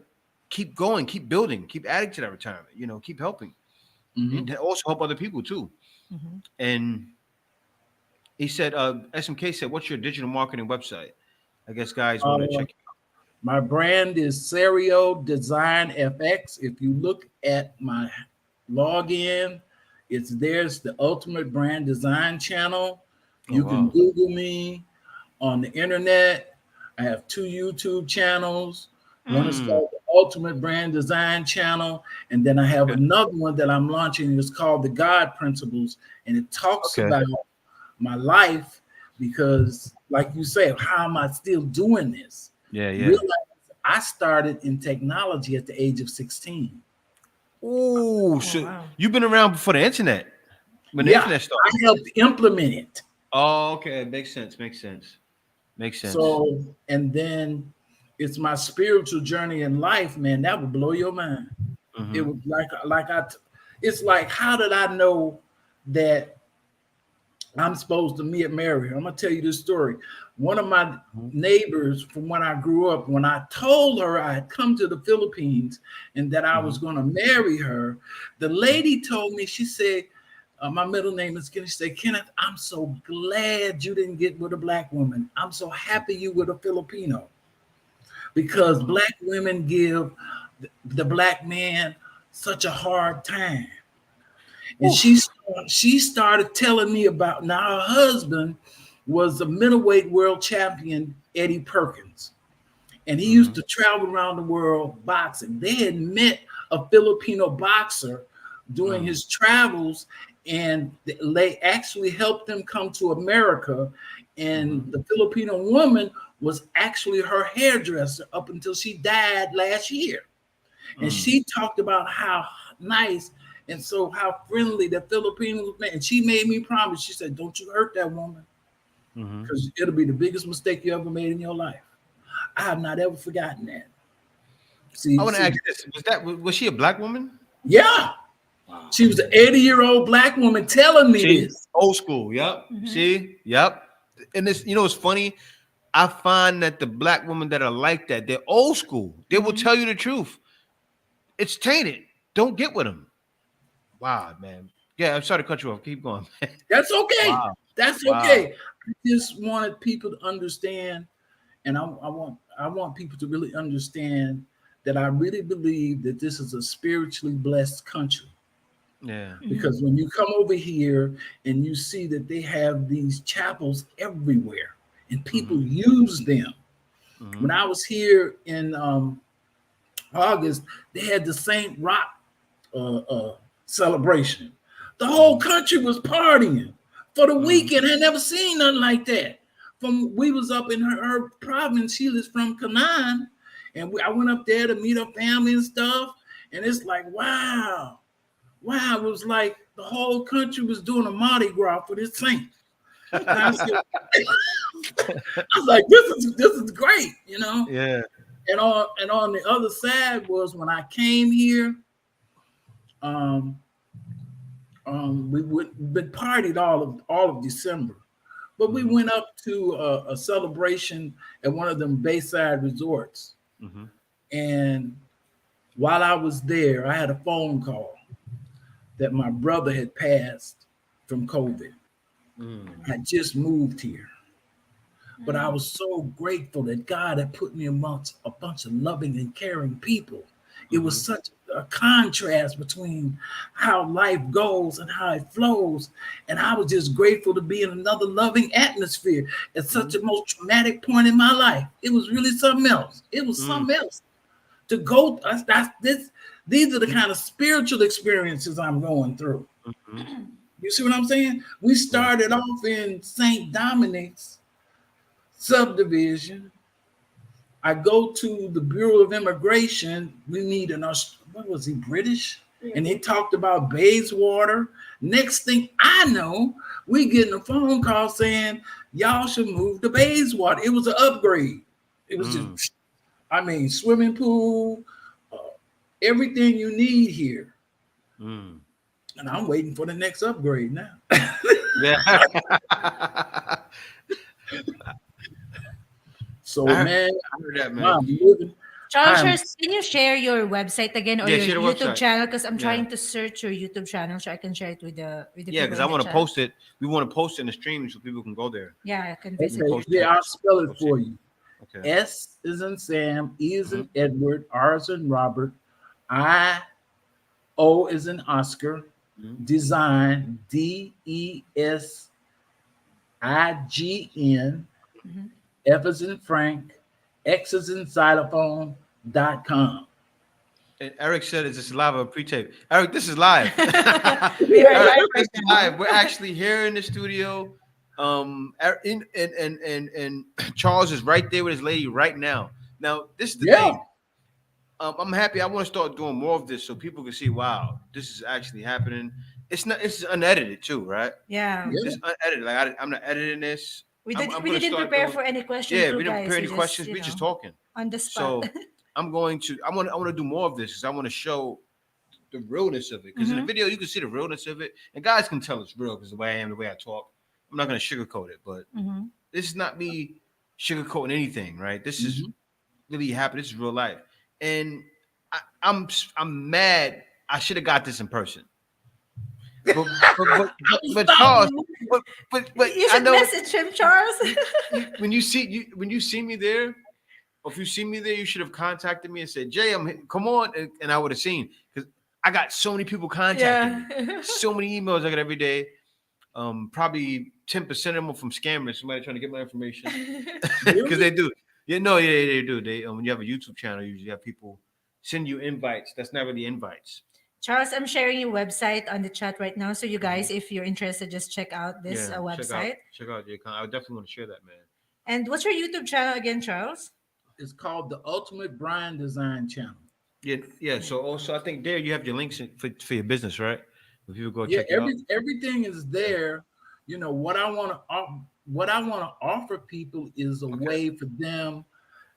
keep going, keep building, keep adding to that retirement. Keep helping, and also help other people too. And he said, SMK said, "What's your digital marketing website?" I guess guys want to check. My brand is Serio Design FX. If you look at my login, there's the Ultimate Brand Design channel. You can Google me on the internet. I have 2 YouTube channels. One is called the Ultimate Brand Design channel, and then I have another one that I'm launching. It's called the God Principles, and it talks about my life, because, like you say, how am I still doing this? Realize I started in technology at the age of 16. Oh, so you've been around before the internet. When the internet started. I helped implement it. Oh, okay. Makes sense. So, and then it's my spiritual journey in life, man. That would blow your mind. It was it's like, how did I know that I'm supposed to marry her? I'm gonna tell you this story. One of my neighbors from when I grew up, when I told her I had come to the Philippines and that I was going to marry her, the lady told me, she said, my middle name is Kenneth. She said, "Kenneth, I'm so glad you didn't get with a black woman. I'm so happy you with a Filipino, because black women give the black man such a hard time." And she started telling me about, now her husband was a middleweight world champion, Eddie Perkins. And he used to travel around the world boxing. They had met a Filipino boxer doing his travels, and they actually helped him come to America. And the Filipino woman was actually her hairdresser up until she died last year. And she talked about how nice and so how friendly the Filipinos were. And she made me promise. She said, "Don't you hurt that woman, because it'll be the biggest mistake you ever made in your life." I have not ever forgotten that. I want to ask this: was she a black woman? Yeah. Wow. She was an 80-year-old black woman telling me this. Old school. Yep. See. Yep. And this, it's funny. I find that the black women that are like that, they're old school. They will tell you the truth. It's tainted. Don't get with them. Wow, man. Yeah, I'm sorry to cut you off. Keep going. That's okay. Wow. That's okay. I just wanted people to understand, and I want people to really understand that I really believe that this is a spiritually blessed country. Yeah. Because when you come over here and you see that they have these chapels everywhere and people use them. When I was here in August, they had the Saint Rock celebration. The whole country was partying for the weekend. I had never seen nothing like that. We was up in her province. She was from Canaan, and I went up there to meet her family and stuff. And it's like, wow. It was like the whole country was doing a Mardi Gras for this saint. And I was like, this is great, Yeah. and on the other side was when I came here, we partied all of December, but we went up to a celebration at one of them Bayside resorts. Mm-hmm. And while I was there, I had a phone call that my brother had passed from COVID. I just moved here. But I was so grateful that God had put me amongst a bunch of loving and caring people. It was such a contrast between how life goes and how it flows. And I was just grateful to be in another loving atmosphere at such a most traumatic point in my life. It was really something else. It was something else. To go, these are the kind of spiritual experiences I'm going through. You see what I'm saying? We started off in St. Dominic's subdivision. I go to the Bureau of Immigration. We need what was he, British? Yeah. And he talked about Bayswater. Next thing I know, we getting a phone call saying, y'all should move to Bayswater. It was an upgrade. It was just, swimming pool, everything you need here. And I'm waiting for the next upgrade now. Yeah. So, I man, heard that, man. I'm living. Charles, can you share your website again or Yeah, your share the YouTube website. channel? Because I'm Yeah. trying to search your YouTube channel so I can share it with the Yeah, because I want to post it. We want to post it in the stream so people can go there. Yeah, I can visit. Okay, post yeah, it. I'll spell it for you. Okay. S is in Sam, E is in Edward, R is in Robert, O is in Oscar, Design, DESIGN, F is in Frank, X is in xylophone.com. And Eric said it's just live or pre-tape. Eric, this is live. We are live Eric, this right is now. live. We're actually here in the studio. And Charles is right there with his lady right now. Now, this is the thing. I'm happy. I want to start doing more of this so people can see, wow, this is actually happening. It's unedited too, right? Yeah. It's unedited. Like I'm not editing this. We I'm didn't gonna start prepare doing- for any questions. Yeah, too, we didn't guys. prepare any We questions. you We just know, talking. on the spot. So I want to do more of this because I want to show the realness of it. Because in the video you can see the realness of it, and guys can tell it's real because the way I am, the way I talk. I'm not gonna sugarcoat it, but this is not me sugarcoating anything, right? This is really happening. This is real life, and I'm mad. I should have got this in person. But Charles, but You I should know message him, Charles. when you see me there, or if you see me there, you should have contacted me and said, "Jay, come on," and I would have seen because I got so many people contacting me, so many emails I get every day. Probably 10% of them are from scammers, somebody trying to get my information because they do. They do. They when you have a YouTube channel, you usually have people send you invites. That's not really invites. Charles, I'm sharing your website on the chat right now. So you guys, if you're interested, just check out this website. Check out your account. I definitely want to share that, man. And what's your YouTube channel again, Charles? It's called the Ultimate Brand Design Channel. Yeah. So also, I think there you have your links for your business, right? If people go check it out. Everything is there. You know what I want to offer people is a way for them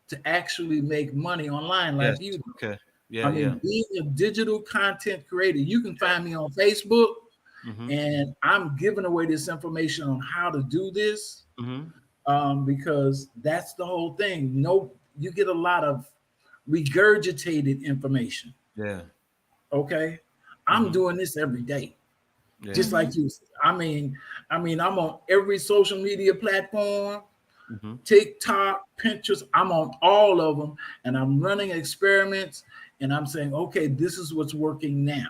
to actually make money online, like you do. Okay. Yeah. Being a digital content creator, you can find me on Facebook, and I'm giving away this information on how to do this, because that's the whole thing. You get a lot of regurgitated information. Yeah. Okay. I'm doing this every day, just like you. I mean, I'm on every social media platform. TikTok, Pinterest, I'm on all of them, and I'm running experiments, and I'm saying, okay, this is what's working now,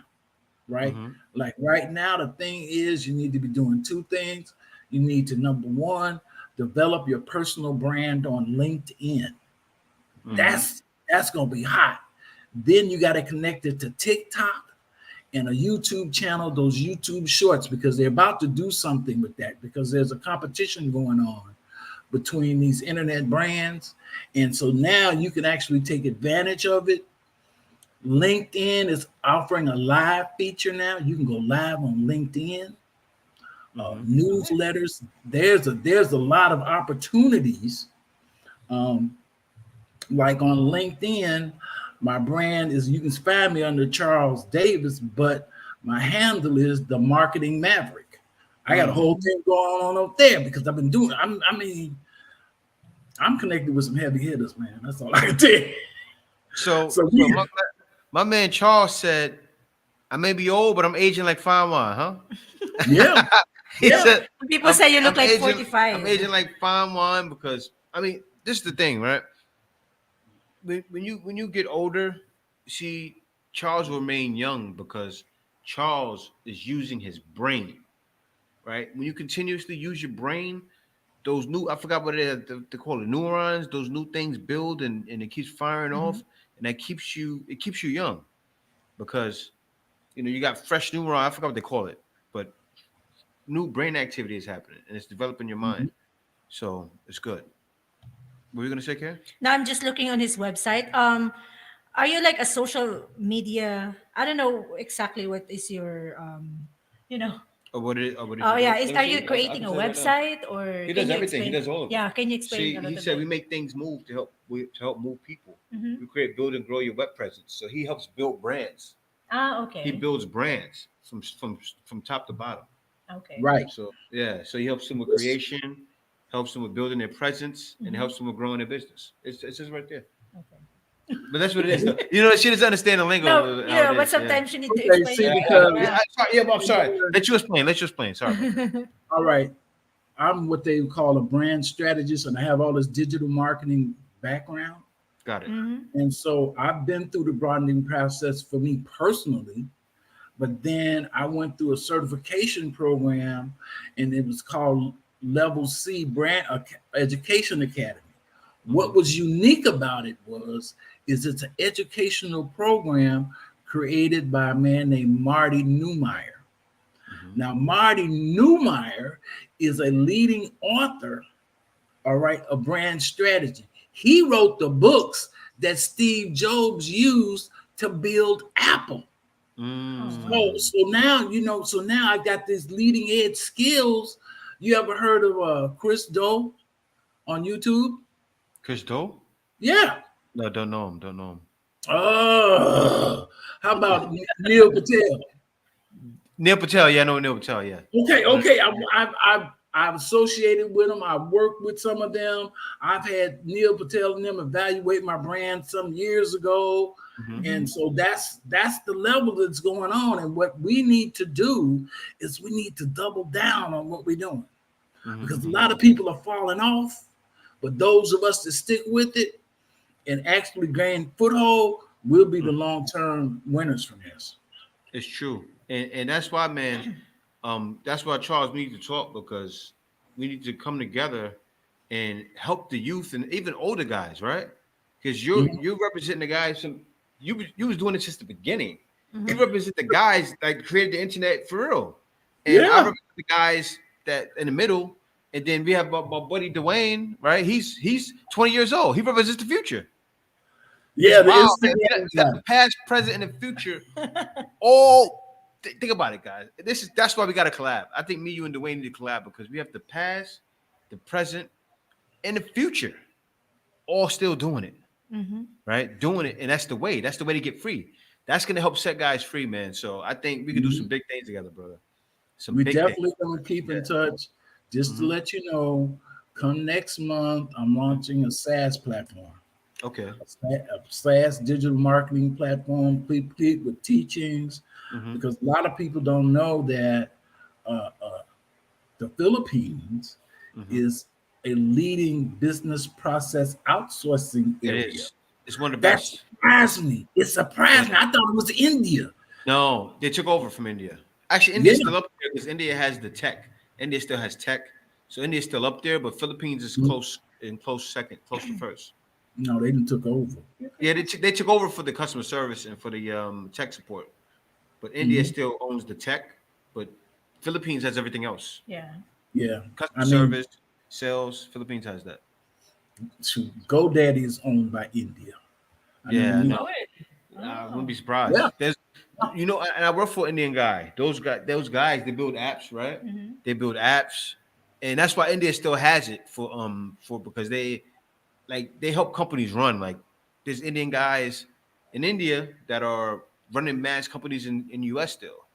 right? Like right now, the thing is you need to be doing two things. You need to, number one, develop your personal brand on LinkedIn. That's gonna be hot. Then you got to connect it to TikTok and a YouTube channel, those YouTube shorts, because they're about to do something with that, because there's a competition going on between these internet brands. And so now you can actually take advantage of it. LinkedIn is offering a live feature now. You can go live on LinkedIn. Newsletters. There's a lot of opportunities like on LinkedIn, my brand is, you can find me under Charles Davis, but my handle is the Marketing Maverick. I got a whole thing going on up there because I've been doing. I'm connected with some heavy hitters, man. That's all I can tell you. So Yeah. my man Charles said, I may be old, but I'm aging like fine wine, huh? Yeah. He said, People say you look like aging, 45. I'm aging like fine wine because I mean, this is the thing, right? When you get older, see, Charles will remain young because Charles is using his brain, right? When you continuously use your brain, those new, I forgot what they call it, neurons, those new things build and it keeps firing off, and that keeps you young because you got fresh neuron. I forgot what they call it, but new brain activity is happening and it's developing your mind. So it's good. What were you gonna say, Karen? Now I'm just looking on his website. Are you like a social media? I don't know exactly what is your you know. Or what did Oh you yeah, do? are you creating a website or He can does you everything. He explain? does all of it. Yeah, can you explain See, a he little said we bit? make things move to help move people. Mm-hmm. We create, build, and grow your web presence. So he helps build brands. Ah, He okay. builds brands from top to bottom. Okay. Right. So yeah, so he helps them with creation, helps them with building their presence, and Mm-hmm. helps them with growing their business. It's just right there. Okay. But that's what it is. She doesn't understand the lingo No, of how it but is. Yeah. sometimes you need to Okay. explain See, it. because I'm sorry. Let you explain. Let you explain. Sorry. About that. all right, I'm what they call a brand strategist, and I have all this digital marketing background. Got it. Mm-hmm. And so I've been through the branding process for me personally, but then I went through a certification program, and it was called Level C Brand Education Academy. What was unique about it is it's an educational program created by a man named Marty Newmeyer. Now, Marty Newmeyer is a leading author, all right, of brand strategy. He wrote the books that Steve Jobs used to build Apple. Oh. So now I got these leading edge skills. You ever heard of Chris Do on YouTube? Chris Doe? Yeah. No, don't know him. Don't know him. How about Neil Patel? Neil Patel. Yeah, I know Neil Patel. Yeah. Okay. I've associated with them. I've worked with some of them. I've had Neil Patel and them evaluate my brand some years ago. And so that's the level that's going on. And what we need to do is we need to double down on what we're doing. Because a lot of people are falling off, but those of us that stick with it and actually gain foothold will be the long-term winners from this. It's true, and that's why, man. That's why, Charles, we need to talk because we need to come together and help the youth and even older guys, right? Because you're representing the guys. You was doing it since the beginning. You represent the guys that created the internet for real, and I represent the guys that in the middle. And then we have my buddy Dwayne, right? He's 20 years old. He represents the future. Yeah, wow, man. You got the past, present, and the future. All think about it, guys. That's why we got to collab. I think me, you, and Dwayne need to collab because we have the past, the present, and the future, all still doing it, right? Doing it, and that's the way. That's the way to get free. That's gonna help set guys free, man. So I think we can do some big things together, brother. We definitely gonna keep in touch. Just to let you know, come next month, I'm launching a SaaS platform. Okay. A SaaS digital marketing platform, complete with teachings, because a lot of people don't know that the Philippines is a leading business process outsourcing area. It is. It's one of the That best. surprised me. It surprised me. I thought it was India. No, they took over from India. Actually, India's still up there because India has the tech. India still has tech, so India's still up there. But Philippines is close second, close to first. No, they didn't took over. Yeah, they took over for the customer service and for the tech support. But India still owns the tech, but Philippines has everything else. Yeah. Yeah. Customer service, sales, Philippines has that. GoDaddy is owned by India. I know. I wouldn't be surprised. Yeah. There's, and I work for an Indian guy. Those guys, they build apps, right? They build apps, and that's why India still has it for because they like they help companies run. Like there's Indian guys in India that are running mass companies in US still,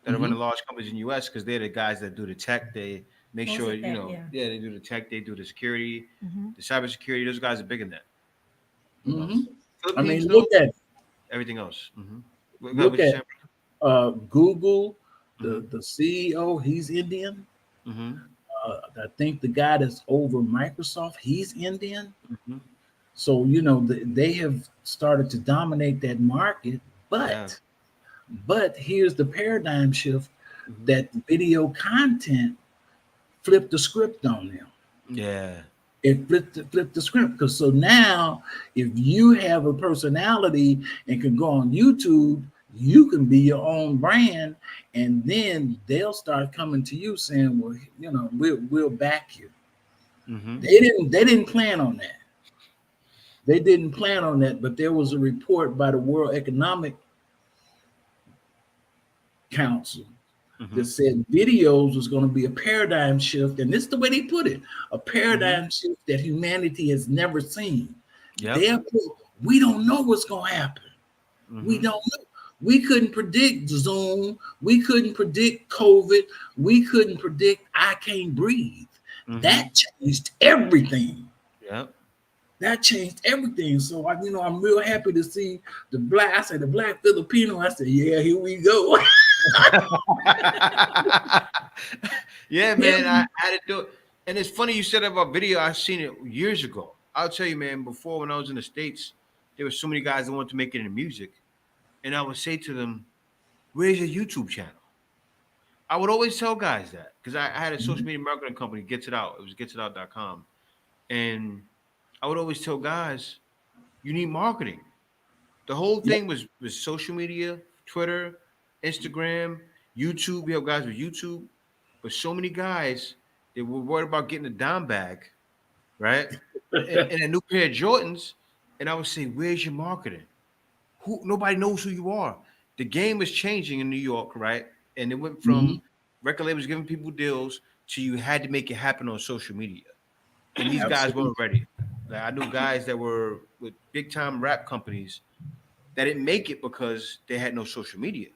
that are Mm-hmm. running large companies in US because they're the guys that do the tech. They make sure, Mostly tech, yeah. yeah, they do the tech, they do the security, Mm-hmm. the cybersecurity. Those guys are big in that. You know, Mm-hmm. I mean, Philippines though, everything else. What look you at saying? Google. Mm-hmm. The CEO, he's Indian. Mm-hmm. I think the guy that's over Microsoft, he's Indian. Mm-hmm. So they have started to dominate that market, Yeah. but here's the paradigm shift Mm-hmm. that video content flipped the script on them. Yeah. It flipped the script because so now if you have a personality and can go on YouTube, you can be your own brand, and then they'll start coming to you saying, "Well, we'll back you." Mm-hmm. They didn't plan on that. They didn't plan on that, but there was a report by the World Economic Council Mm-hmm. that said videos was going to be a paradigm shift, and this is the way they put it: a Mm-hmm. paradigm shift that humanity has never seen. Yep. Therefore, we don't know what's going to happen. We Mm-hmm. don't know. We couldn't predict Zoom. We couldn't predict COVID. We couldn't predict I can't breathe. Mm-hmm. That changed everything. Yep. That changed everything. So I'm real happy to see the black. I said the black Filipino. I said, yeah, here we go. Yeah, man, I had to do it. And it's funny you said about video. I seen it years ago. I'll tell you, man, before when I was in the States, there were so many guys that wanted to make it in music. And I would say to them, where's your YouTube channel? I would always tell guys that because I had a social media marketing company, Gets It Out. It was getsitout.com. And I would always tell guys, you need marketing. The whole Yep. thing was social media, Twitter, Instagram, YouTube. We have guys with YouTube, but so many guys they were worried about getting a dime bag, right? And a new pair of Jordans. And I would say, where's your marketing? Who nobody knows who you are. The game is changing in New York, right? And it went from Mhm. record labels giving people deals to you had to make it happen on social media. And these guys Absolutely. weren't ready. Like I knew guys that were with big time rap companies that didn't make it because they had no social media.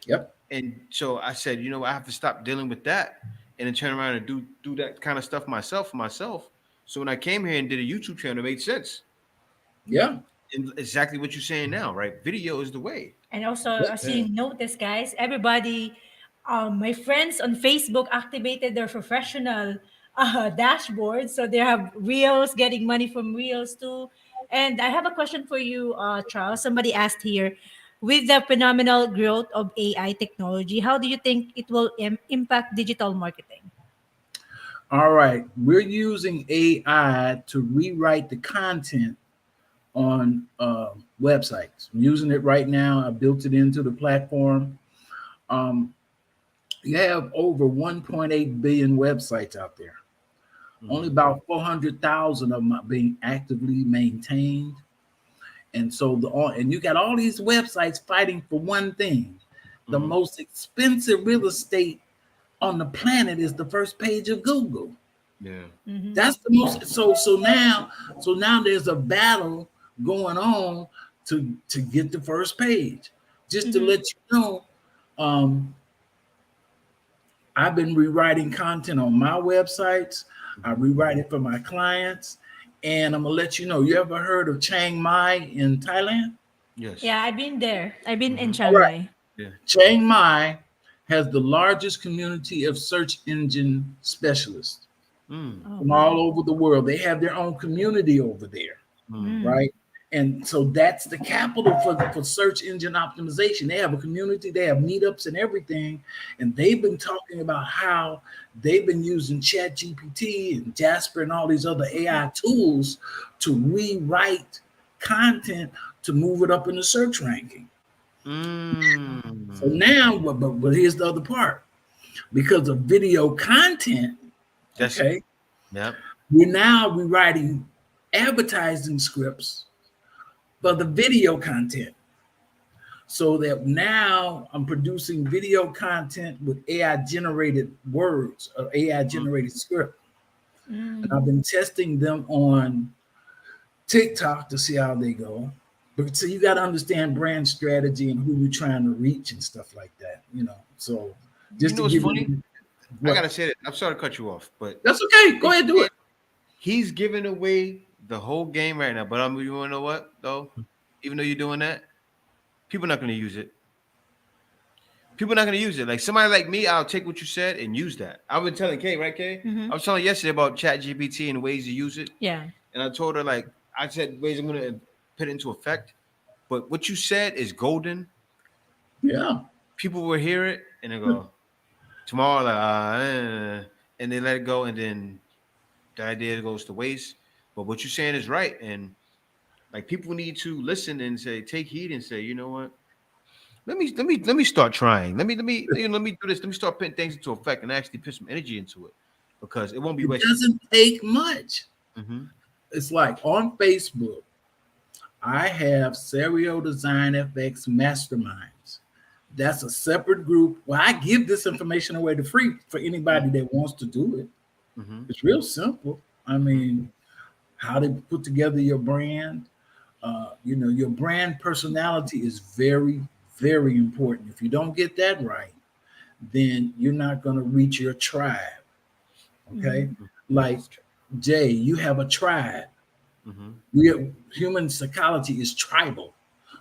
Yep. And so I said, I have to stop dealing with that and then turn around and do that kind of stuff myself for myself. So when I came here and did a YouTube channel, it made sense. Yeah. And exactly what you're saying now, right? Video is the way. And also, Yep. as Yeah. you notice, guys, everybody, my friends on Facebook activated their professional dashboards. So they have reels, getting money from reels too. And I have a question for you, Charles. Somebody asked here, with the phenomenal growth of AI technology, how do you think it will impact digital marketing? All right. We're using AI to rewrite the content on websites. I'm using it right now. I built it into the platform. Um, you have over 1.8 billion websites out there. Only Mhm. about 400,000 of them are being actively maintained. And so and you got all these websites fighting for one thing. The Mhm. most expensive real estate on the planet is the first page of Google. Yeah. Mm-hmm. That's the most so now there's a battle going on to get the first page. Just to Mm-hmm. let you know, um, I've been rewriting content on my websites. I rewrite it for my clients, and I'm gonna let you know. You ever heard of Chiang Mai in Thailand? Yes. Yeah, I've been there. I've been in Mhm. All Chiang right, Mai. Yeah. Chiang Mai has the largest community of search engine specialists Mm. Oh, from wow. all over the world. They have their own community over there. Mm. Mm. Right? And so that's the capital for search engine optimization. They have a community, they have meetups and everything. And they've been talking about how they've been using Chat GPT and Jasper and all these other AI tools to rewrite content to move it up in the search ranking. So Mm. now, but here's the other part. Because of video content, That's okay, yep. we're now rewriting advertising scripts for the video content. So that now I'm producing video content with AI generated words or AI Mm. generated script. And I've been testing them on TikTok to see how they go. But so you got to understand brand strategy and who you're trying to reach and stuff like that, you know. So You just know to what's give funny? you I what gotta say that. I'm sorry to cut you off, but that's okay. Go ahead, do it. he's giving away the whole game right now. But you wanna know what though? Even though you're doing that, people are not gonna use it. People are not gonna use it. Like somebody like me, I'll take what you said and use that. I've been telling Kay, right, Kay? I was telling her yesterday about Chat GPT and ways to use it. Yeah. And I told her, like, I said ways I'm gonna put it into effect. But what you said is golden. Yeah. People will hear it and they go, tomorrow, like, and they let it go, and then the idea goes to waste. But what you're saying is right. And like people need to listen and say, take heed and say, you know what? Let me start trying. Let me do this. Let me start putting things into effect and actually put some energy into it because it won't be It wasted. doesn't take much. Mm-hmm. It's like on Facebook, I have Serial Design FX Masterminds. That's a separate group where I give this information away to free for anybody that wants to do it. Mm-hmm. It's real simple. I mean, how to put together your brand. You know, your brand personality is very, very important. If you don't get that right, then you're not going to reach your tribe. Okay. Like Jay, you have a tribe. Mm-hmm. Human psychology is tribal.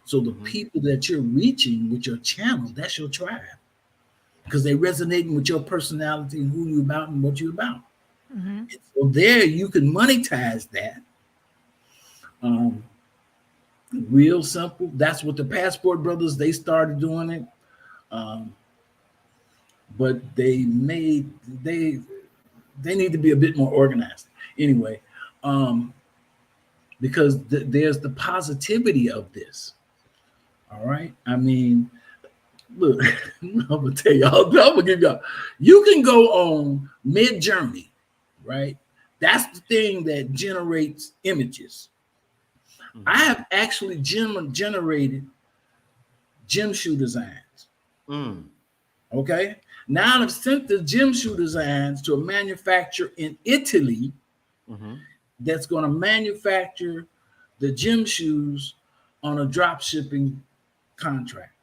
So the Mm-hmm. people that you're reaching with your channel, that's your tribe. Because they're resonating with your personality and who you're about and what you're about. And so there you can monetize that. Real simple. That's what the Passport Brothers, they started doing it. But they need to be a bit more organized. Anyway, because there's the positivity of this. All right. I mean, look, I'm gonna tell y'all, I'm gonna give y'all, you can go on Mid Journey, right? That's the thing that generates images. Mm-hmm. I have actually generated gym shoe designs. Okay. Now I've sent the gym shoe designs to a manufacturer in Italy that's going to manufacture the gym shoes on a drop shipping contract.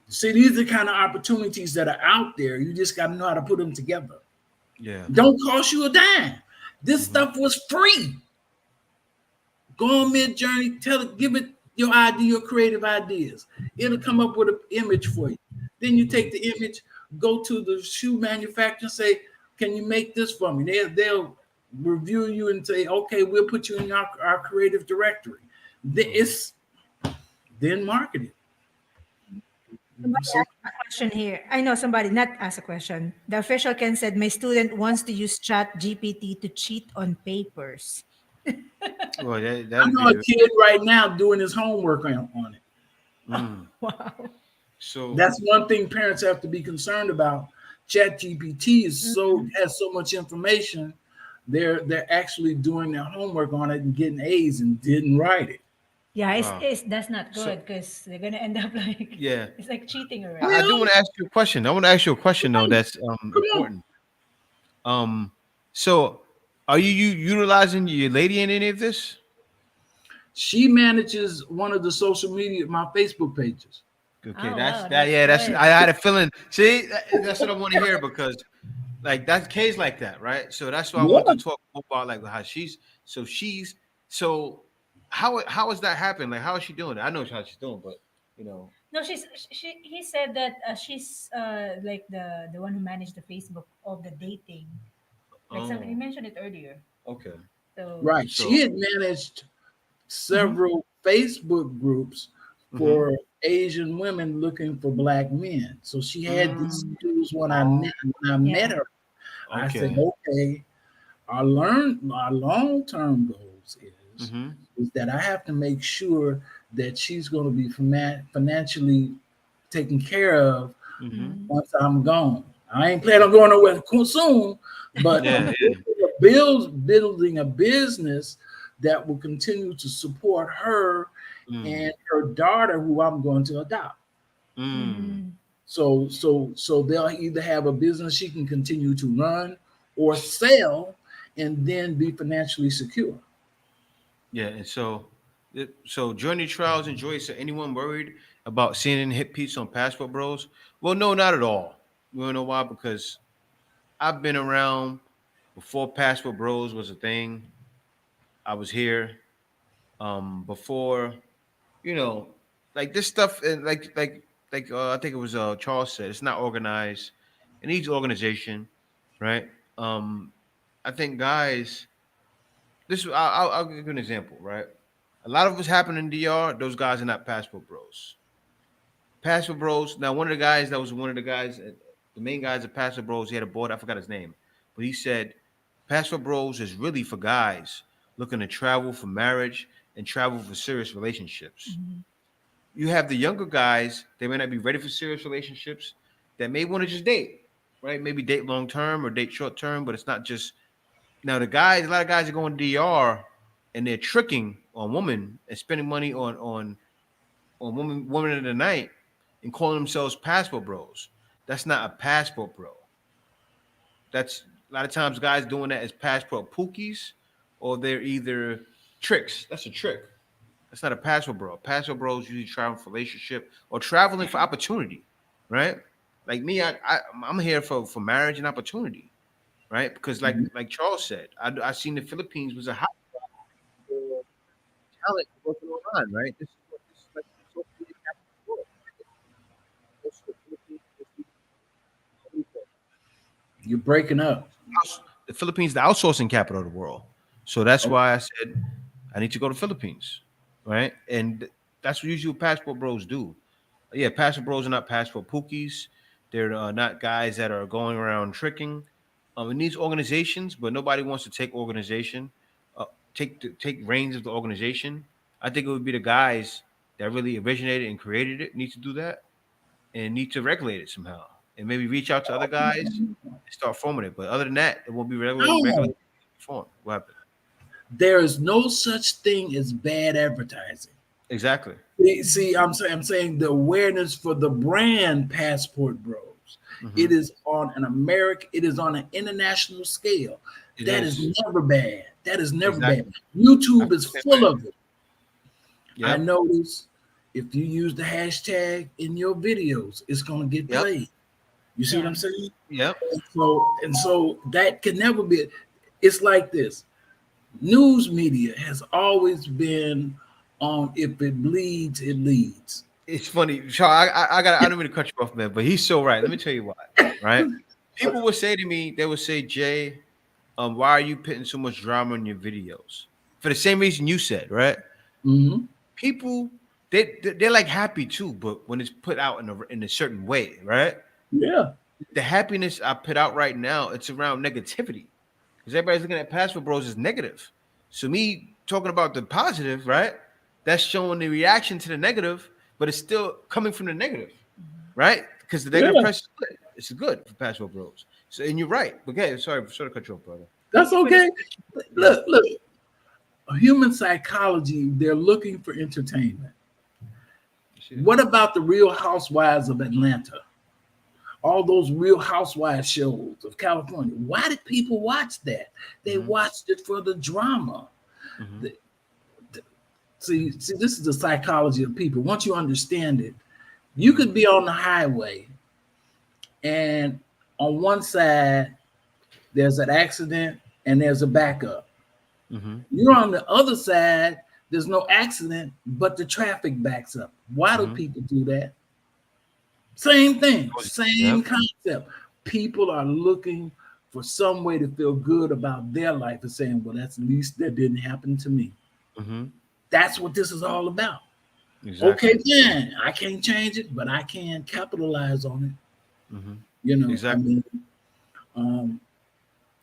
See, these are the kind of opportunities that are out there. You just got to know how to put them together. Yeah. Don't cost you a dime. This stuff was free. Go on Mid Journey, give it your idea, your creative ideas. It'll come up with an image for you. Then you take the image, go to the shoe manufacturer, and say, "Can you make this for me?" They'll review you and say, "Okay, we'll put you in our creative directory." Then market it. Somebody asked a question here. I know somebody not asked a question. The official Ken said, "My student wants to use Chat GPT to cheat on papers." Well, I that'd know a be kid right now doing his homework on it. Wow. so. That's one thing parents have to be concerned about. ChatGPT has so much information. They're actually doing their homework on it and getting A's and didn't write it. Yeah, Wow. that's not So- good because they're gonna end up like Yeah. it's like cheating already. I do want to ask you a question. I want to ask you a question though. That's important. So are you utilizing your lady in any of this? She manages one of the social media, my Facebook pages. Okay, Oh, that's wow, that. Yeah, that's. good. I had a feeling. See, that's what I want to hear because, like, that's Kay's like that, right? So that's why I want to talk about like how she's. So how is that happening? Like, how is she doing it? I know how she's doing, but you know. No, he said that she's like the one who managed the Facebook of the dating. Like some you Oh, mentioned it earlier. okay. So Right. So- She had managed several Facebook groups for Asian women looking for black men. So she had these skills when I met her. I Okay. said, okay, our long-term goals is that I have to make sure that she's going to be financially taken care of once I'm gone. I ain't planning on going nowhere soon, but Yeah, building a business that will continue to support her and her daughter, who I'm going to adopt. So they'll either have a business she can continue to run, or sell and then be financially secure. Yeah, and so journey trials and joys. So anyone worried about seeing any hit piece on Passport Bros? Well, no, not at all. You wanna know why? Because I've been around before Passport Bros was a thing. I was here before, you know, like this stuff, and I think it was Charles said, it's not organized. It needs organization, right? Um, I think guys, I'll give you an example, right? A lot of what's happening in DR, those guys are not Passport Bros. Passport Bros. Now, one of the guys that was one of the guys, the main guys of Passport Bros. He had a board. I forgot his name, but he said Passport Bros is really for guys looking to travel for marriage and travel for serious relationships. You have the younger guys, they may not be ready for serious relationships, that may want to just date, right? Maybe date long term or date short term, but it's not just now the guys, a lot of guys are going to DR and they're tricking on women and spending money on women in the night and calling themselves passport bros. That's not a passport bro. That's a lot of times guys doing that as passport pookies, or they're either tricks. That's a trick. That's not a passport bro. Passport bros usually travel for relationship or traveling for opportunity, right? Like me, I'm here for marriage and opportunity, right? Because like Charles said, I seen the Philippines was a hot for talent working online, right? This is like the social media capital of the world. Most of the Philippines, You're breaking up. the Philippines, the outsourcing capital of the world. So that's Okay. why I said I need to go to Philippines, right? And that's what usually passport bros do. Yeah, passport bros are not passport pookies. They're not guys that are going around tricking. It needs organizations, but nobody wants to take organization, take reins of the organization. I think it would be the guys that really originated and created it need to do that and need to regulate it somehow, and maybe reach out to other guys and start forming it. But other than that, it won't be regulated. No, Form. What happened? there is no such thing as bad advertising. Exactly. See, I'm saying the awareness for the brand Passport Bros. Mhm. It is on an American, it is on an international scale. It That is. is never bad. That is never bad. Exactly. I YouTube feel is the same full way. of it. I Yep. notice if you use the hashtag in your videos, it's gonna get Yep. played. You see what Yeah. I'm saying? Yep. So that can never be. It's like this. News media has always been on if it bleeds, it leads. It's funny, Charles. I don't mean to cut you off, man, but he's so right. Let me tell you why. Right? People would say to me, they would say, Jay, why are you putting so much drama in your videos? For the same reason you said, right? Mm-hmm. People, they're like happy too, but when it's put out in a certain way, right? Yeah. The happiness I put out right now, it's around negativity. Because everybody's looking at Passport Bros as negative. So me talking about the positive, right? That's showing the reaction to the negative, but it's still coming from the negative, right? Because the negative Yeah. press is good. It's good for Passport Bros. So and you're right. Okay, sorry to cut you off, brother. That's For the okay. Look. Human psychology, they're looking for entertainment. You see that? What about the Real Housewives of Atlanta? All those Real Housewives shows of California. Why did people watch that? They Mhm. watched it for the drama. Mhm. See, this is the psychology of people. Once you understand it, you could be on the highway, and on one side there's an accident and there's a backup. Mhm. You're on the other side, there's no accident, but the traffic backs up. Why do Mhm. people do that? Same thing, same Yep. concept. People are looking for some way to feel good about their life and saying, well, that's at least that didn't happen to me. Mhm. That's what this is all about. Exactly. Okay, then I can't change it, but I can capitalize on it. Mhm. You know, Exactly. I mean,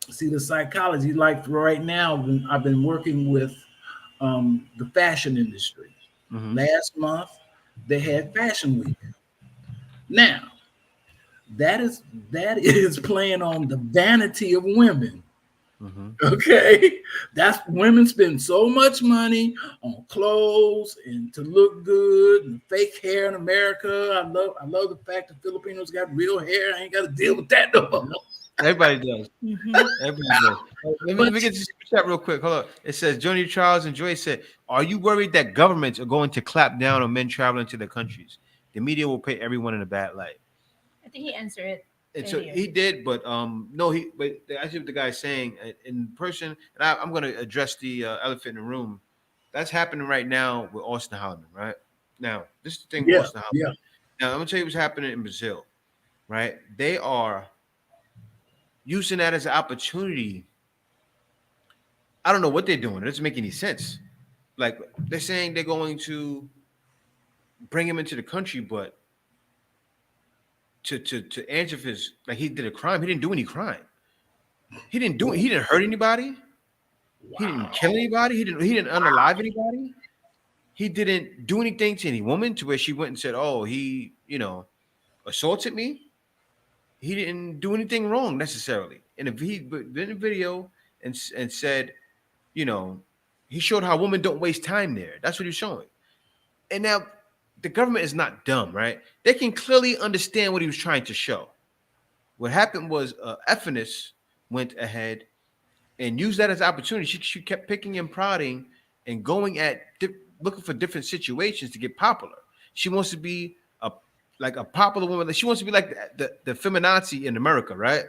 see the psychology. Like right now, I've been working with the fashion industry. Mhm. Last month, they had Fashion Week. Now, that is playing on the vanity of women. Mhm. Okay, that's women spend so much money on clothes and to look good and fake hair in America. I love the fact that Filipinos got real hair. I ain't got to deal with that no more. Everybody does. Mhm. Everybody does. Let me But get this super chat real quick. Hold on. It says Johnny Charles and Joy said, "Are you worried that governments are going to clap down on men traveling to their countries? The media will paint everyone in a bad light." I think he answered it And so earlier. he did, but no, but I see what the guy's saying in person, and I'm going to address the elephant in the room. That's happening right now with Austin Holloman, right? Now, this is the thing with yeah, Austin Holloman. yeah, Now, I'm gonna tell you what's happening in Brazil, right? They are using that as an opportunity. I don't know what they're doing. It doesn't make any sense. Like they're saying they're going to bring him into the country, but to answer for his like he did a crime. He didn't do any crime. He didn't do it. He didn't hurt anybody. He didn't kill wow, anybody. He didn't unalive anybody. He didn't do anything to any woman to where she went and said, "Oh, he assaulted me." He didn't do anything wrong necessarily. And if he did a video and said, you know, he showed how women don't waste time there. That's what he's showing. And now the government is not dumb, right? They can clearly understand what he was trying to show. What happened was Ephanus went ahead and used that as opportunity. She kept picking and prodding and going at looking for different situations to get popular. She wants to be a popular woman. Like she wants to be like the feminazi in America, right?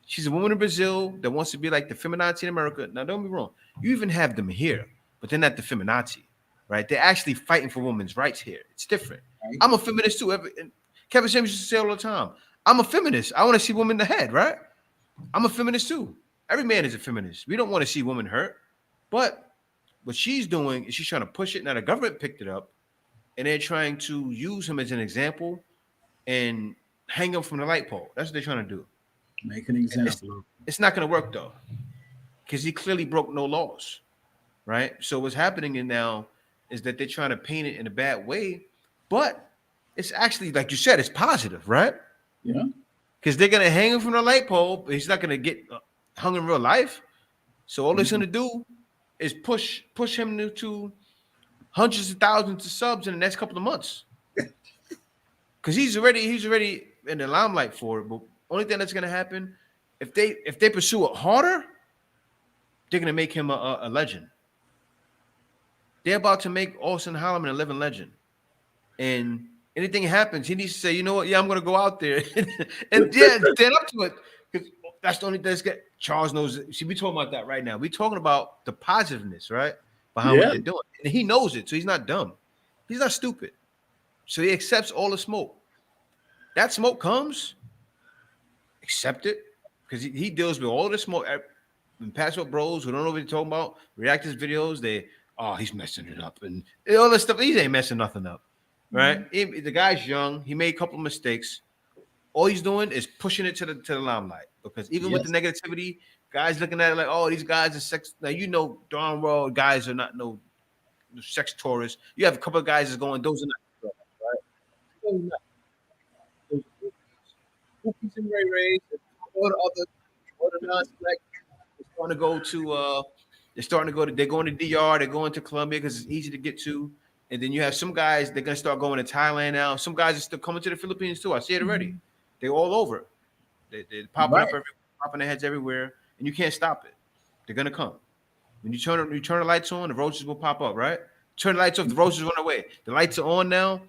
She's a woman in Brazil that wants to be like the feminazi in America. Now, don't be wrong. You even have them here, but they're not the feminazi, right? They're actually fighting for women's rights here. It's different. right? I'm a feminist too. And Kevin James used to say all the time, I'm a feminist. I want to see women in the head, right? I'm a feminist too. Every man is a feminist. We don't want to see women hurt. But what she's doing is she's trying to push it. Now the government picked it up and they're trying to use him as an example and hang him from the light pole. That's what they're trying to do. Make an It's, example. it's not going to work though, because he clearly broke no laws, right? So what's happening now is that they're trying to paint it in a bad way, but it's actually like you said, it's positive, right? Yeah, Because they're going to hang him from the light pole, but he's not going to get hung in real life. So all it's going to do is push him to hundreds of thousands of subs in the next couple of months. Because he's already in the limelight for it. But only thing that's gonna happen if they pursue it harder, they're gonna make him a legend. They're about to make Austin Holloman a living legend. And anything happens, he needs to say, you know what? Yeah, I'm gonna go out there and yeah, stand up to it. Because that's the only thing that's get Charles knows it. See, we talking about that right now. We talking about the positiveness, right? Behind what yeah. they're doing. And he knows it, so he's not dumb. He's not stupid. So he accepts all the smoke. That smoke comes, accept it, because he deals with all the smoke. And pass up bros who don't know what he's talking about, react to his videos, he's messing it up. And all this stuff, he ain't messing nothing up. Right? The guy's young, he made a couple of mistakes. All he's doing is pushing it to the limelight. Because even with the negativity, guys looking at it like, oh, these guys are sex. Now you know darn well guys are not no sex tourists. You have a couple of guys that's going, those are not right. Those are not. Whoopies and Ray Rays, all the non-select. They're going to DR, they're going to Colombia because it's easy to get to. And then you have some guys, they're gonna start going to Thailand now. Some guys are still coming to the Philippines too. I see it already. They're all over. They're popping up everywhere, popping their heads everywhere, and you can't stop it. They're gonna come. When you turn the lights on, the roaches will pop up, right? Turn the lights off, the roaches run away. The lights are on now,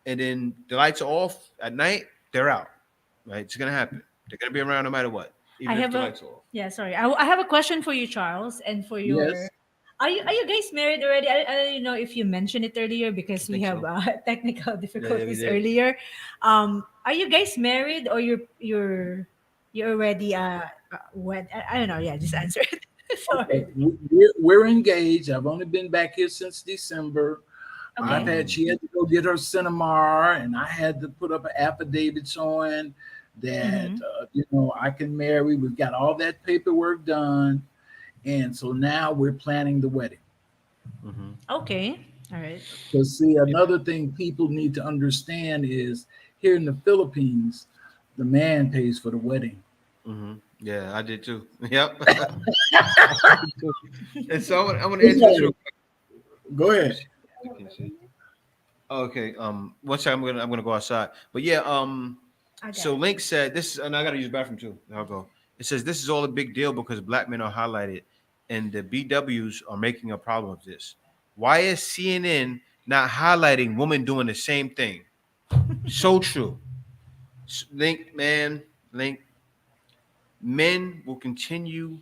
and then the lights are off at night, they're out. Right? It's gonna happen. They're gonna be around no matter what, I even if have the a lights are off. yeah. Sorry, I have a question for you, Charles, and for your. Yes. Are you guys married already? I don't know if you mentioned it earlier because we think have so. technical we difficulties did. earlier. Are you guys married or you're already wed? I don't know. Yeah, just answer it. Sorry. We're engaged. I've only been back here since December. Okay. She had to go get her cinema, and I had to put up an affidavit showing that I can marry. We've got all that paperwork done, and so now we're planning the wedding. Mm-hmm. Okay. All right. Because see, another thing people need to understand is here in the Philippines, the man pays for the wedding. Mm-hmm. Yeah, I did too. Yep. And so I want to answer this real Go ahead. quick. Okay. One second, I'm gonna go outside. But yeah, Okay. So Link said this is, and I got to use the bathroom too. I'll go. It says this is all a big deal because black men are highlighted, and the BWs are making a problem of this. Why is CNN not highlighting women doing the same thing? So true. Link, man, Link. Men will continue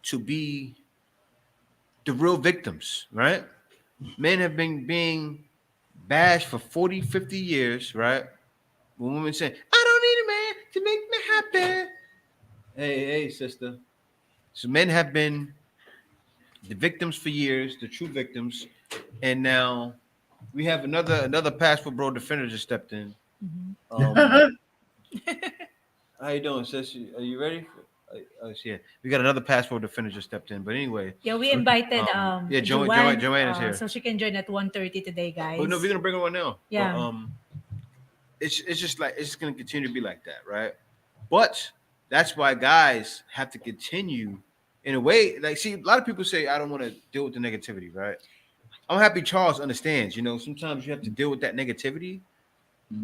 to be the real victims, right? Men have been being bashed for 40, 50 years, right? When women say, I don't need a man to make me happy. Hey, sister. So men have been the victims for years, the true victims, and now we have another passport bro defender just stepped in. Mhm. How you doing, sis? Are you ready? Yeah, we got another passport defender just stepped in. But anyway, Yeah, we invited yeah, Joanne, Joanne is here. so she can join at 1:30 today, But no, we're guys. gonna bring her on now. But Yeah. it's just like it's gonna continue to be like that, right? But that's why guys have to continue in a way. Like, see, a lot of people say I don't want to deal with the negativity, right? I'm happy Charles understands. You know, sometimes you have to deal with that negativity,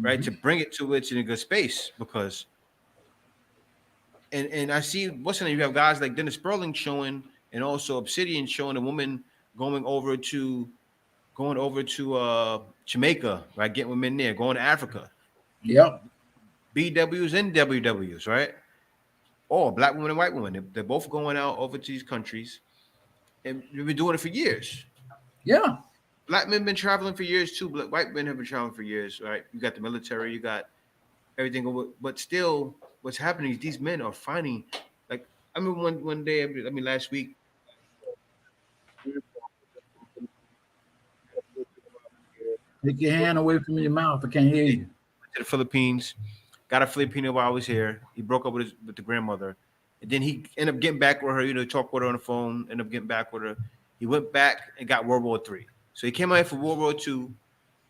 right, to bring it to it's in a good space because. And I see what's the name? You have guys like Dennis Sperling showing, and also Obsidian showing a woman going over to Jamaica, right? Getting women there, going to Africa. Yep. BWs and WWs, right? Or black women and white women. They're both going out over to these countries, and we've been doing it for years. Yeah. Black men been traveling for years too. White men have been traveling for years, right? You got the military, you got everything over, but still, what's happening is these men are finding, like, I mean, one day, I mean, last week, Take your hand away from your mouth. I can't hear he you. went to the Philippines, got a Filipino while I was here. He broke up with the grandmother, and then he ended up getting back with her. You know, talk with her on the phone. Ended up getting back with her. He went back and got World War III. So he came out here for World War II,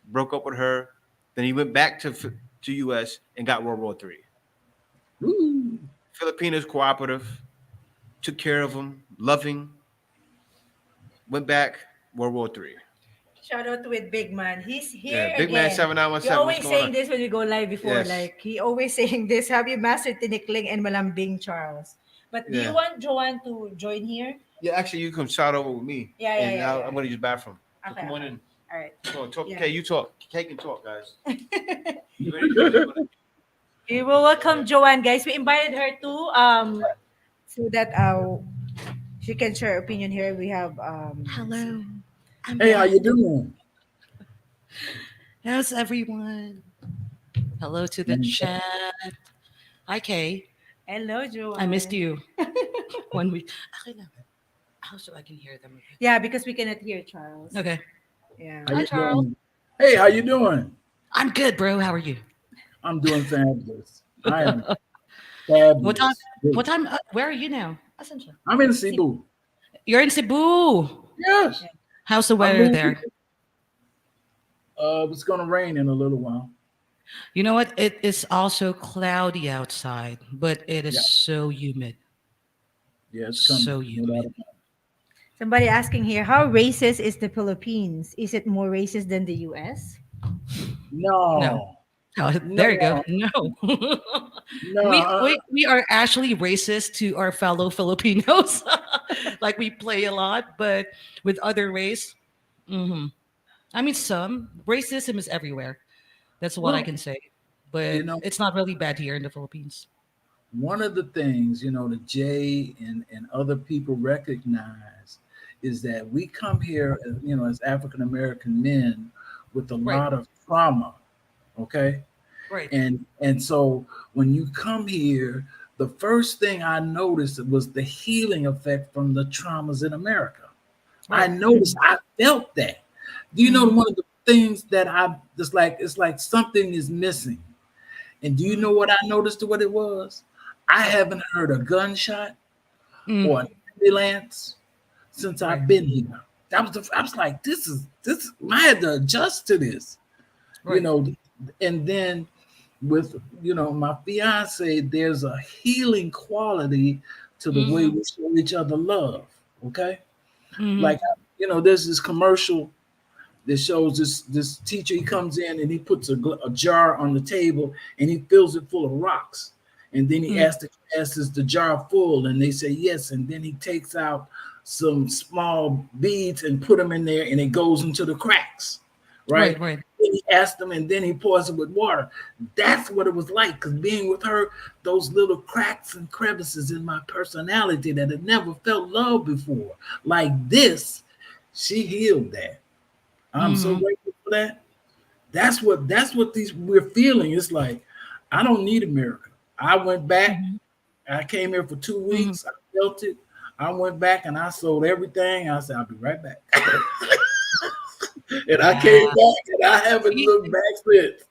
broke up with her. Then he went back to U.S. and got World War III. Woo. Filipinos cooperative, took care of him, loving. Went back World War III. Shout out with Big Man. He's Yeah, here Big Man again. seven nine one He seven. What's always going saying on? this when we go live before. Yes. Like he always saying this. Have you mastered Tinikling and Malambing, Charles? But do you Yeah. want Joanne to join here? Yeah, actually, you come start over with me. Yeah, and yeah. I'm gonna use the bathroom. So Okay. come on Okay. in. All right. Come on, talk. Yeah. Okay, you talk. Kate can talk, guys. You ready, Joanne? We will welcome Joanne, guys. We invited her to so that she can share her opinion here. We have Hello, I'm Hey, how back. you doing? How's everyone? Hello to the And chat. Hi, Kay. hello, Joanne. I missed you 1 week. Okay, lang. Oh, so I can hear them. Yeah, because we cannot hear Charles. Okay. Yeah. how Hi, you Charles. doing? Hey, how you doing? I'm good, bro. How are you? I'm doing fabulous. I am What time? fabulous. What time? Where are you now? Essentially. I'm in Cebu. You're in Cebu. Yes. How's the I weather moved. there? It's gonna rain in a little while. You know what? It is also cloudy outside, but it is Yeah. so humid. Yeah, it's coming. So No humid. doubt about Somebody asking here, how racist is the Philippines? Is it more racist than the US? it. No. No. Oh, there you go. No. No. No. we are actually racist to our fellow Filipinos. Like we play a lot, but with other race, hmm I mean, some racism is everywhere. That's what I Well, can say. you But know, it's not really bad here in the Philippines. one of the things, that Jay and other people recognize is that we come here, as African American men with a Right, lot of trauma. Okay. right, And so when you come here, the first thing I noticed was the healing effect from the traumas in America. I right. noticed, I felt that. Do you know Mhm. one of the things that it's like something is missing? And do you know what I noticed what it was? I haven't heard a gunshot Mm, or an ambulance since right, I've been here. I was like, this. I had to adjust to this, you right. know. And then with my fiance, there's a healing quality to the way Mm-hmm, we show each other love. Okay, mm-hmm, like there's this commercial that shows this teacher. He comes in and he puts a jar on the table and he fills it full of rocks. And then he asks the class, "Is the jar full?" And they say yes. And then he takes out some small beads and put them in there, and it goes into the cracks. Right. Right. Then he asked them, and then he pours it with water. That's what it was like, because being with her, those little cracks and crevices in my personality that had never felt love before, like this, she healed that. I'm so grateful for that. That's what we're feeling. It's like, I don't need America. I went back. I came here for 2 weeks. I felt it. I went back and I sold everything. I said, I'll be right back. And I came back and I haven't looked back since.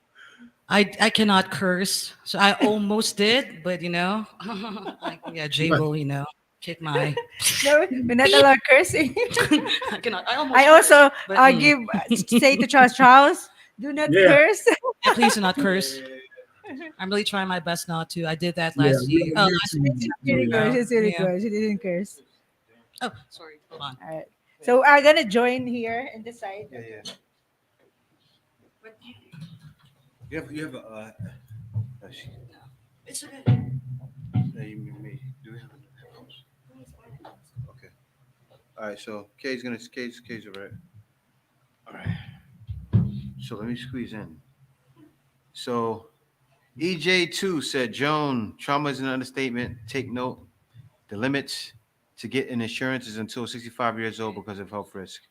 I cannot curse, so I almost did, but like Jay will kick my. No, we're not allowed cursing. I cannot. I almost. I also curse, but, say to Charles, do not curse. Yeah, please do not curse. I'm really trying my best not to. I did that last year. Last week. She didn't curse. It's really good. She didn't curse. Oh, sorry. Hold on. All right. So I'm gonna join here and decide. Yeah. You have a. It's okay. Do we have headphones? Okay. All right. So Kay's over it. All right. So let me squeeze in. So EJ2 said, Joan, trauma is an understatement. Take note. The limits to get an insurance is until 65 years old because of health risk.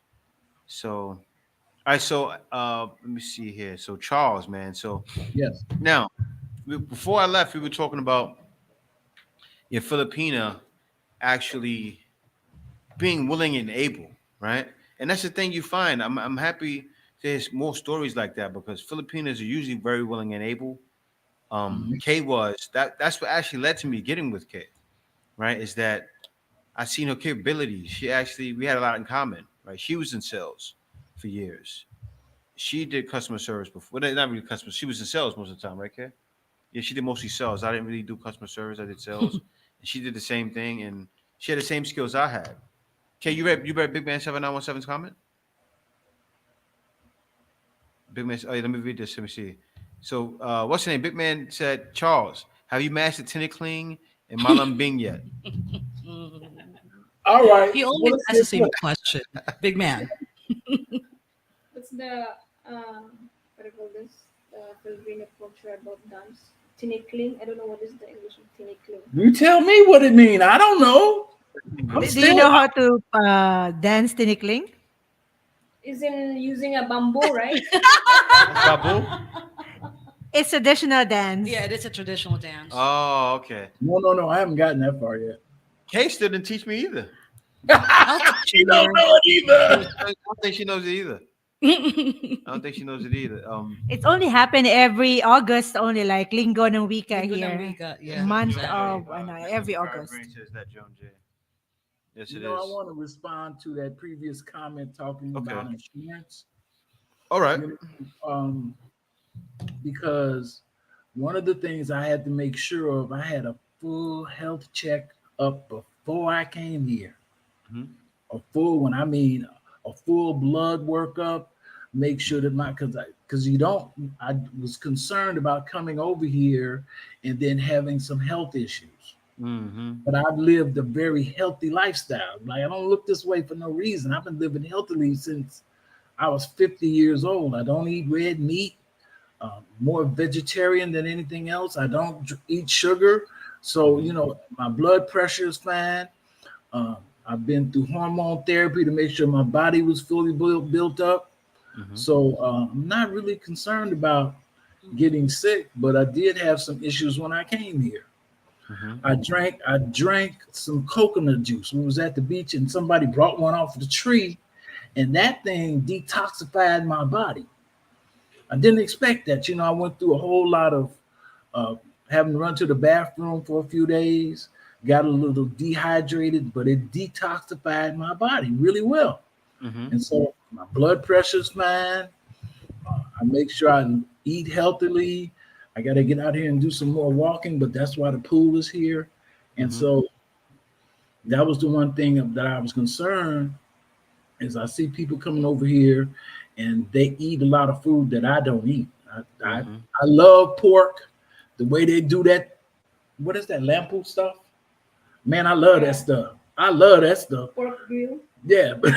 So, all right. So let me see here. So Charles, man. So yes. Now, before I left, we were talking about your Filipina actually being willing and able, right? And that's the thing you find. I'm happy there's more stories like that, because Filipinos are usually very willing and able. Kay was that's what actually led to me getting with Kay, right? Is that I seen her capabilities. We had a lot in common, right? She was in sales for years. She did customer service before. Well, not really customer. She was in sales most of the time, right, Kay? Yeah, she did mostly sales. I didn't really do customer service. I did sales. And she did the same thing, and she had the same skills I had. Kay, you read Big Man 7917's comment? Big Man, oh yeah, let me read this. Let me see. So, what's your name? Big Man said, Charles, have you mastered Tinikling and Malam Bing yet? All right. He always has the same question. Big Man. What's the what do you call this? Filipino culture about dance? Tinikling. I don't know what is the English of tinikling. You tell me what it means. I don't know. Do you know how to dance tinikling? Is in using a bamboo, right? Babu? It's traditional dance. Yeah, it is a traditional dance. Oh, okay. No. I haven't gotten that far yet. Kay still didn't teach me either. She don't know it either. I don't think she knows it either. It's only happened every August, only like Linggo ng Wika Linggo here. ng Wika, yeah. Month Exactly. of every August. Says that, Joan J. Yes, You it know, I is. want to respond to that previous comment talking about insurance. All right. Because one of the things I had to make sure of, I had a full health check up before I came here. A full, when I mean a full blood workup, make sure that I was concerned about coming over here and then having some health issues. But I've lived a very healthy lifestyle. Like, I don't look this way for no reason. I've been living healthily since I was 50 years old. I don't eat red meat, more vegetarian than anything else. I don't eat sugar. So, my blood pressure is fine. I've been through hormone therapy to make sure my body was fully built up. So I'm not really concerned about getting sick, but I did have some issues when I came here. I drank some coconut juice. We was at the beach and somebody brought one off the tree, and that thing detoxified my body. I didn't expect that. I went through a whole lot of having to run to the bathroom for a few days, got a little dehydrated, but it detoxified my body really well. And so my blood pressure's fine. I make sure I eat healthily. I got to get out here and do some more walking, but that's why the pool is here. And so that was the one thing that I was concerned is I see people coming over here and they eat a lot of food that I don't eat. Mm-hmm. I love pork, the way they do that. What is that lampo stuff? Man, I love that stuff. I love that stuff. Pork grill. Yeah, but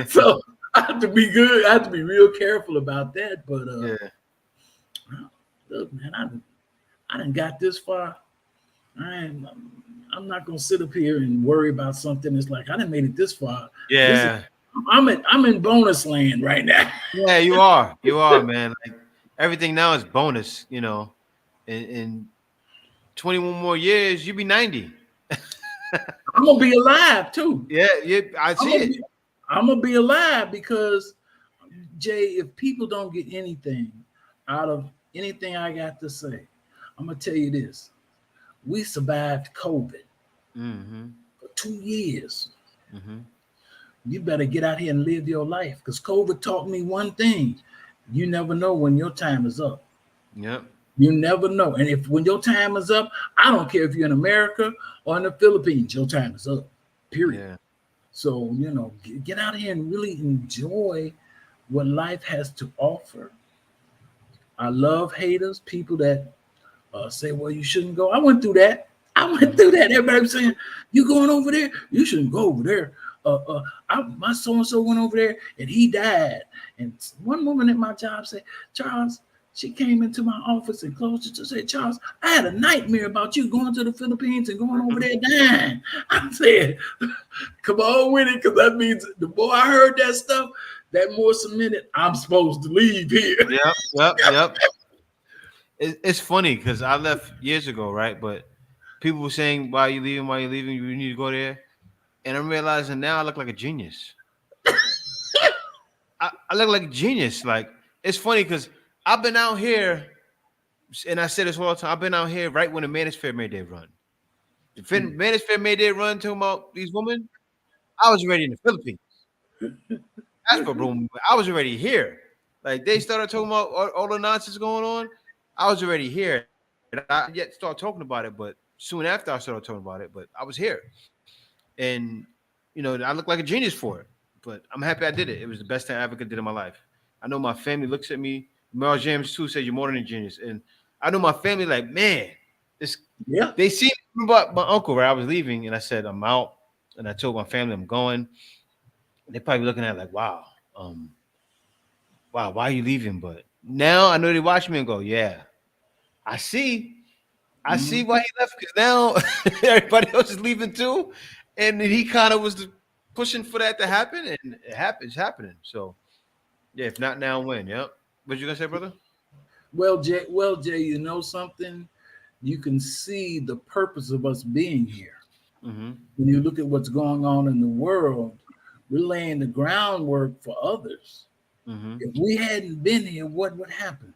so I have to be good. I have to be real careful about that. But Yeah. look, man, I done got this far. I ain't, I'm not gonna sit up here and worry about something that's like I done made it this far. Yeah. I'm in bonus land right now. Yeah, you are. You are, man. Like everything now is bonus, you know. In 21 more years, you be 90. I'm gonna be alive too. Yeah, yeah, I I'm see gonna it. be, I'm gonna be alive because Jay, if people don't get anything out of anything I got to say, I'm gonna tell you this: we survived COVID Mm-hmm. for 2 years. Mm-hmm. You better get out here and live your life because COVID taught me one thing: you never know when your time is up. Yep. You never know, and if when your time is up, I don't care if you're in America or in the Philippines, your time is up. Period. Yeah. So get out here and really enjoy what life has to offer. I love haters, people that say, "Well, you shouldn't go." I went through that. I went through that. Everybody was saying, "You going over there? You shouldn't go over there." My so and so went over there and he died. And one woman at my job said, "Charles." She came into my office and closed it to say, "Charles, I had a nightmare about you going to the Philippines and going over there dying." I said, "Come on with it," because that means the more I heard that stuff, that more cemented I'm supposed to leave here. Yep. It's funny because I left years ago, right? But people were saying, "Why are you leaving? Why are you leaving? You need to go there." And I'm realizing now I look like a genius. I look like a genius. Like it's funny because I've been out here, and I say this all the time. I've been out here right when the Manosphere made their run. The Manosphere made their run talking about these women. I was already in the Philippines. That's for room. I was already here. Like they started talking about all the nonsense going on. I was already here. And I didn't yet start talking about it, but soon after I started talking about it, but I was here. And I look like a genius for it. But I'm happy I did it. It was the best thing I ever did in my life. I know my family looks at me. Mel James too said you're more than a genius. And I know my family like, man, this Yeah. they see about my uncle where I was leaving, and I said I'm out, and I told my family I'm going. They probably looking at it like, wow, wow, why are you leaving? But now I know they watch me and go, yeah, I see. I see why he left because now everybody else is leaving too, and he kind of was pushing for that to happen, and it's happening. So yeah, if not now, when? Yep. What you gonna say, brother? Well, Jay, you know something? You can see the purpose of us being here. Mm-hmm. When you look at what's going on in the world, we're laying the groundwork for others. Mm-hmm. If we hadn't been here, what would happen?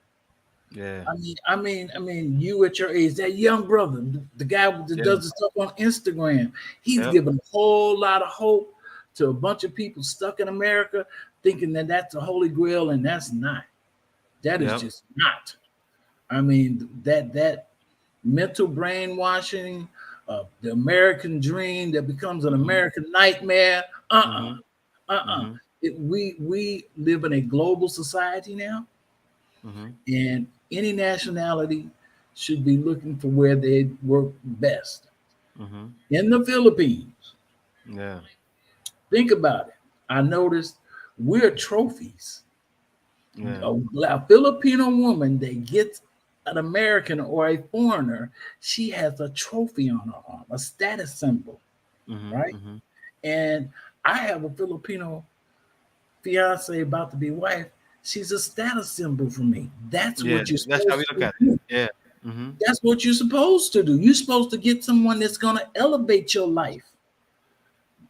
Yeah. I mean, you at your age, that young brother, the guy that Yeah. does the stuff on Instagram, he's Yep. giving a whole lot of hope to a bunch of people stuck in America, thinking that that's the holy grail, and that's not. That is Yep. just not. I mean, that mental brainwashing of the American dream that becomes an American nightmare. Mm-hmm. Mm-hmm. We live in a global society now, Mm-hmm. and any nationality should be looking for where they work best. Mm-hmm. In the Philippines, Yeah. think about it. I noticed we're trophies. Yeah. A Filipino woman that gets an American or a foreigner, she has a trophy on her arm, a status symbol, Mm-hmm. right? Mm-hmm. And I have a Filipino fiance about to be wife. She's a status symbol for me. That's Yeah. what you're That's supposed how we to look at do. it. Yeah. Mm-hmm. That's what you're supposed to do. You're supposed to get someone that's going to elevate your life.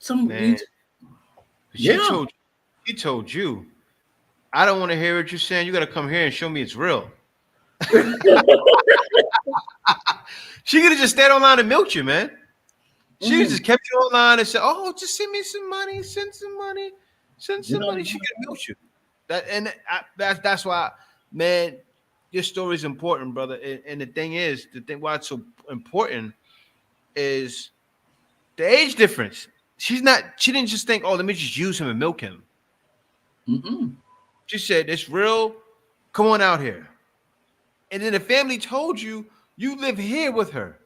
Man. She Yeah. told you, I don't want to hear what you're saying. You got to come here and show me it's real. She could have just stayed online and milked you, man. She just kept you online and said, "Oh, just send me some money. Send some money. Send some money." She could have milked you. That's why, man. Your story is important, brother. And the thing why it's so important is the age difference. she's not. She didn't just think, oh, let me just use him and milk him. Mm-mm. She said, it's real. Come on out here. And then the family told you you live here with her.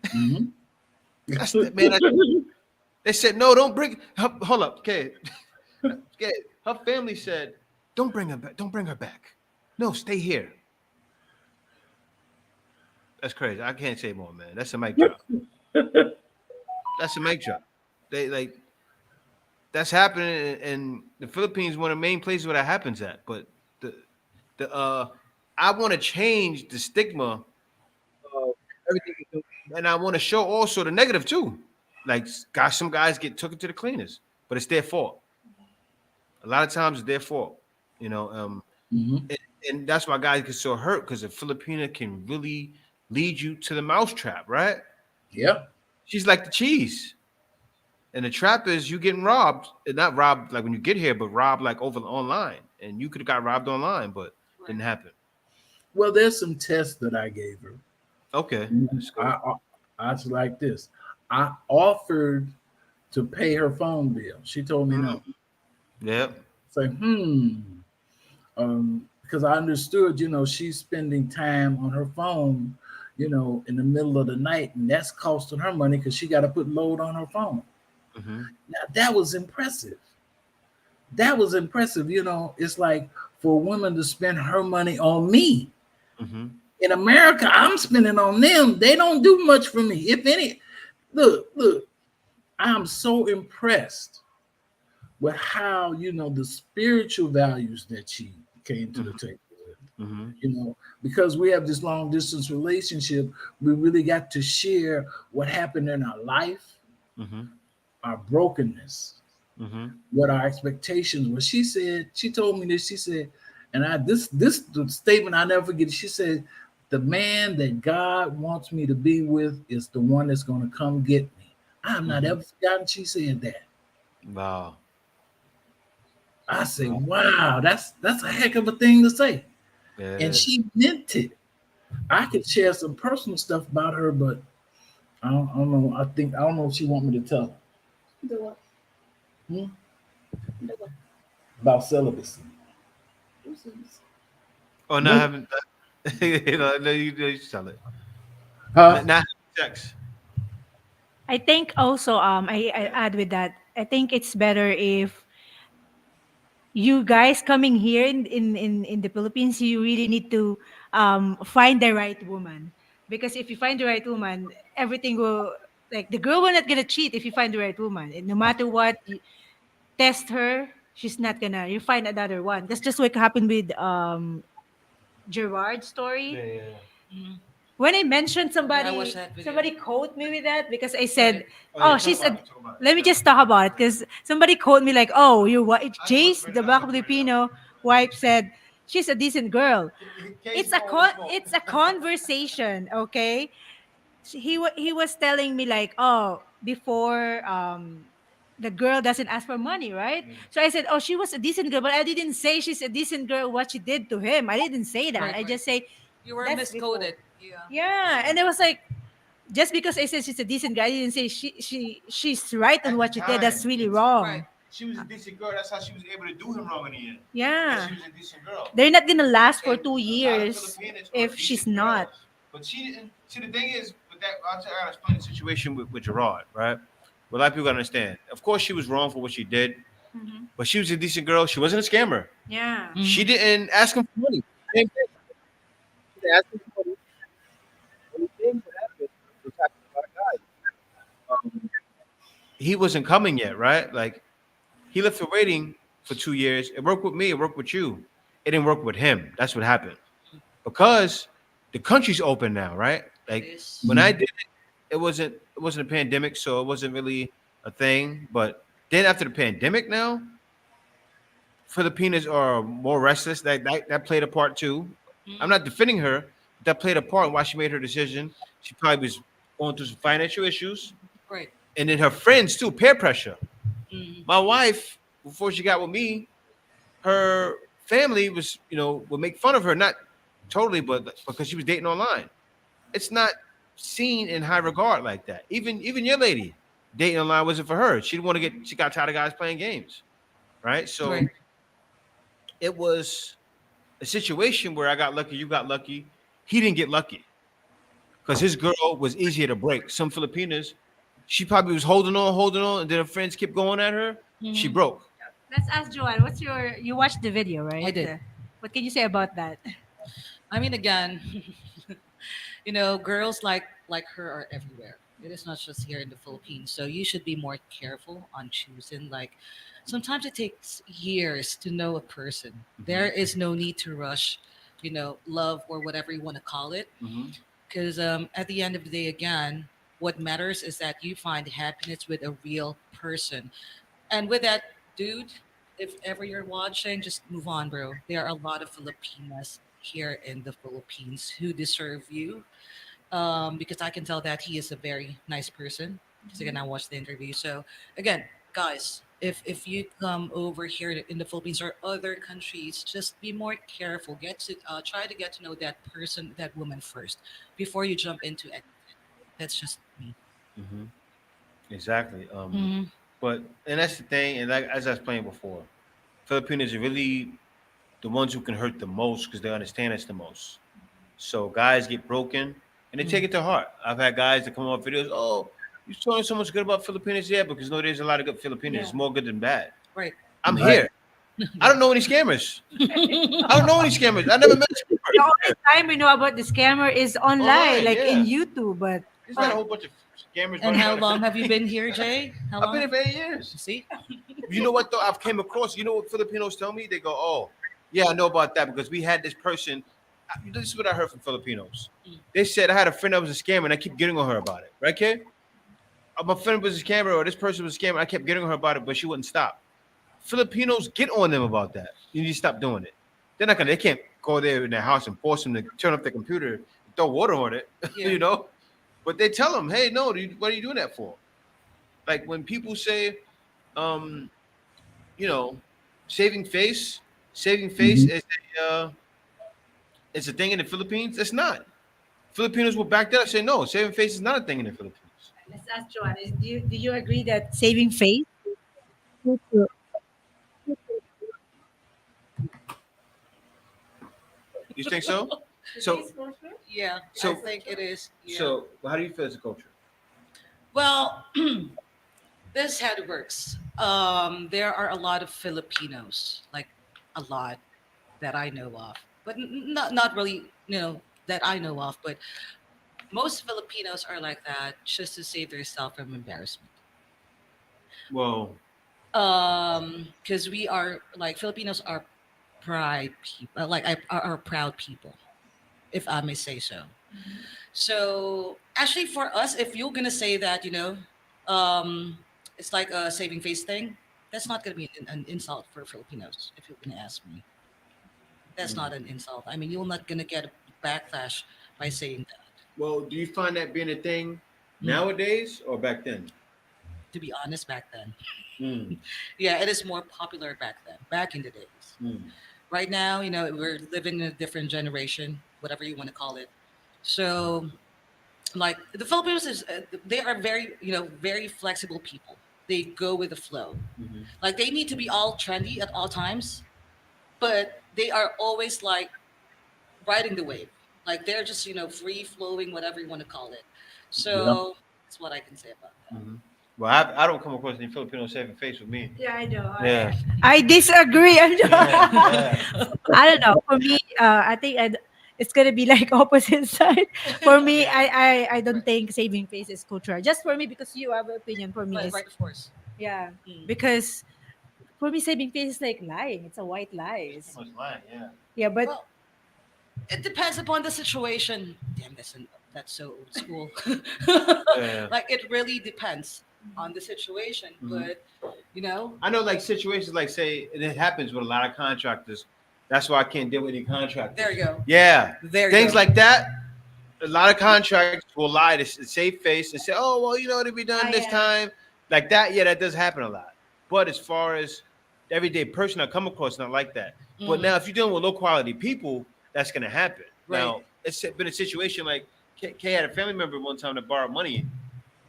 Mhm. That's the man. They said, no, don't bring. Hold up, okay. Okay. Her family said, don't bring her back. Don't bring her back. No, stay here. That's crazy. I can't say more, man. That's a mic drop. That's a mic drop. They like that's happening in the Philippines, one of the main places where that happens at. But the I want to change the stigma of everything, and I want to show also the negative too. Like, gosh, some guys get took to the cleaners, but it's their fault. A lot of times it's their fault, you know. Mhm. And that's why guys get so hurt because a Filipina can really lead you to the mousetrap, right? Yep. She's like the cheese. And the trap is you getting robbed, and not robbed like when you get here, but robbed like over online. And you could have got robbed online, but didn't happen. Well, there's some tests that I gave her. Okay. Let's go. I was like this. I offered to pay her phone bill. She told me no. Yep. It's like, because I understood, she's spending time on her phone, in the middle of the night, and that's costing her money because she got to put load on her phone. Mm-hmm. Now that was impressive. That was impressive. It's like for a woman to spend her money on me. Mm-hmm. In America, I'm spending on them. They don't do much for me. If any, look, I'm so impressed with how, the spiritual values that she came to the table with. Mm-hmm. Because we have this long distance relationship, we really got to share what happened in our life, Mm-hmm. our brokenness, Mm-hmm. what our expectations were. She told me this, she said, and this statement I never forget. She said, the man that God wants me to be with is the one that's going to come get me. I've not ever forgotten she said that. Wow. I said, wow, that's a heck of a thing to say. Yeah. And she meant it. I could share some personal stuff about her, but I don't know. I don't know if she want me to tell her. The what? Hmm? The what? About celibacy. Oh no, I haven't. No, you tell it. Huh? Not sex. I think also I add with that. I think it's better if you guys coming here in the Philippines, you really need to find the right woman. Because if you find the right woman, everything will, like, the girl will not gonna cheat if you find the right woman. And no matter what, you test her, she's not gonna. You find another one. That's just what happened with Gerard's story. Yeah. Mhm. When I mentioned I watched that video. somebody quote me with that because I Right. said, Oh, yeah, "Oh, talk she's about a." it, talk about it. Let me just talk about it because somebody quote me like, "Oh, you what?" Jace, the Black Filipino wife, said she's a decent girl. It's a conversation, okay? He was telling me like, "Oh, before the girl doesn't ask for money, right?" So I said, "Oh, she was a decent girl," but I didn't say she's a decent girl what she did to him. I didn't say that. Right, I right. just say You were that's before. miscoded. Yeah. Yeah, and it was like, just because I said she's a decent guy, I didn't say she's right on At what the she did. That's time, really Right. wrong. she was a decent girl. That's how she was able to do him wrong in the end. Because Yeah, she was a decent girl. they're not gonna last for And two a lot of years Filipinas are if she's decent not. girls. But she didn't. See, the thing is, with that, I gotta explain the situation with Gerard, right? Well, a lot of people gotta understand. Of course, she was wrong for what she did, Mhm. but she was a decent girl. She wasn't a scammer. Yeah. She Mhm. didn't ask him for money. Same thing. She didn't ask him for money. Only thing that happened was happening to a lot of guys. He wasn't coming yet, right? Like, he left her waiting for 2 years. It worked with me. It worked with you. It didn't work with him. That's what happened. Because the country's open now, right? It Like, is. when I did it, it wasn't a pandemic, so it wasn't really a thing. But then after the pandemic, now Filipinas are more restless. That played a part too. I'm Mhm. not defending her, but that played a part in why she made her decision. She probably was going through some financial issues, Right. and then her friends too, peer pressure. Mhm. My wife, before she got with me, her family was, would make fun of her, not totally, but because she was dating online. It's not seen in high regard like that. Even your lady. dating online wasn't for her. She didn't want to get. She got tired of guys playing games, right? So Right. it was a situation where I got lucky. You got lucky. He didn't get lucky because his girl was easier to break. Some Filipinas, she probably was holding on, and then her friends kept going at her. She Mhm. broke. Let's ask Joanne. What's your? You watched the video, I right? did. What can you say about that? I mean, again, girls like her are everywhere. It is not just here in the Philippines. So you should be more careful on choosing. Like sometimes it takes years to know a person. There is no need to rush, love or whatever you want to call it. Mm-hmm. Because at the end of the day, again, what matters is that you find happiness with a real person. And with that, dude, if ever you're watching, just move on, bro. There are a lot of Filipinas here in the Philippines who deserve you. Because I can tell that he is a very nice person. Because again, I watched the interview. So again, guys, if you come over here in the Philippines or other countries, just be more careful. Get to try to get to know that person, that woman first, before you jump into it. That's just me. Mm-hmm. Exactly. Hmm. But and that's the thing. And like as I was playing before, Filipinos are really the ones who can hurt the most because they understand us the most. So guys get broken and they take it to heart. I've had guys that come on videos. Oh, you're showing so much good about Filipinos, yeah, because no, there's a lot of good Filipinos. It's more good than bad. Right. I'm Right. here. I don't know any scammers. I don't know any scammers. I never met a The scammer. only time we know about the scammer is online, Online, like in yeah. YouTube. But There's not a whole bunch of scammers And running how around. long have you been here, Jay? How I've been long? here for 8 years. See? You know what though? I've came across. You know what Filipinos tell me? They go, "Oh, yeah, I know about that because we had this person." This is what I heard from Filipinos. They said I had a friend that was a scammer, and I keep getting on her about it. Right, kid? My friend was a scammer, or this person was a scammer. I kept getting on her about it, but she wouldn't stop. Filipinos get on them about that. You need to stop doing it. They're not gonna. They can't go there in their house and force them to turn off their computer, and throw water on it. Yeah. you know. But they tell them, "Hey, no, what are you doing that for?" Like when people say, um, you know, saving face, saving face Mhm. is it's a thing in the Philippines. It's not. Filipinos will back that up. Say no, saving face is not a thing in the Philippines. let's ask Joanne. Do you agree that saving face? You think so? So, Yeah, I so, think it is. Yeah. so, how do you feel as a culture? Well, this is how it works. There are a lot of Filipinos, like a lot that I know of, but not really, that I know of. But most Filipinos are like that just to save themselves from embarrassment. Well, Because we are like Filipinos are pride people, like are proud people, if I may say so. So actually, for us, if you're gonna say that, um, it's like a saving face thing, that's not gonna be an insult for Filipinos. If you're gonna ask me, that's not an insult. I mean, you're not gonna get a backlash by saying that. well, do you find that being a thing Mm. nowadays or back then? To be honest, back then, Mm, yeah, it is more popular back then, back in the days. mm, Right now, we're living in a different generation, whatever you want to call it. So like the Filipinos is they are very very flexible people. They go with the flow. mhm. Like they need to be all trendy at all times, but they are always like riding the wave. Like they're just free flowing, whatever you want to call it. Yeah. So that's what I can say about that. Mhm. Well, I don't come across any Filipino saving face with me. Yeah, I know. Yeah. I disagree. I Yeah. I don't know. For me, I think it's gonna be like opposite side. For me, I don't think saving face is cultural. Just for me, because you have an opinion. For me, But is right, of course. yeah. Mm. Because for me, saving face is like lying. It's a white lie. It's too much lying, yeah. Yeah, but Well, it depends upon the situation. Damn, that's so old school. Yeah. Like it really depends on the situation, Mhm. but you know, I know, like situations, like say it happens with a lot of contractors. That's why I can't deal with any contractors. there you go. Yeah, There you things go. like that. A lot of contractors will lie to save face and say, "Oh, well, it'll be done this yeah. time," like that. Yeah, that does happen a lot. But as far as everyday person I come across, not like that. But Mhm. now, if you're dealing with low quality people, that's gonna happen. Right. Now, it's been a situation like Kay had a family member one time that borrowed money,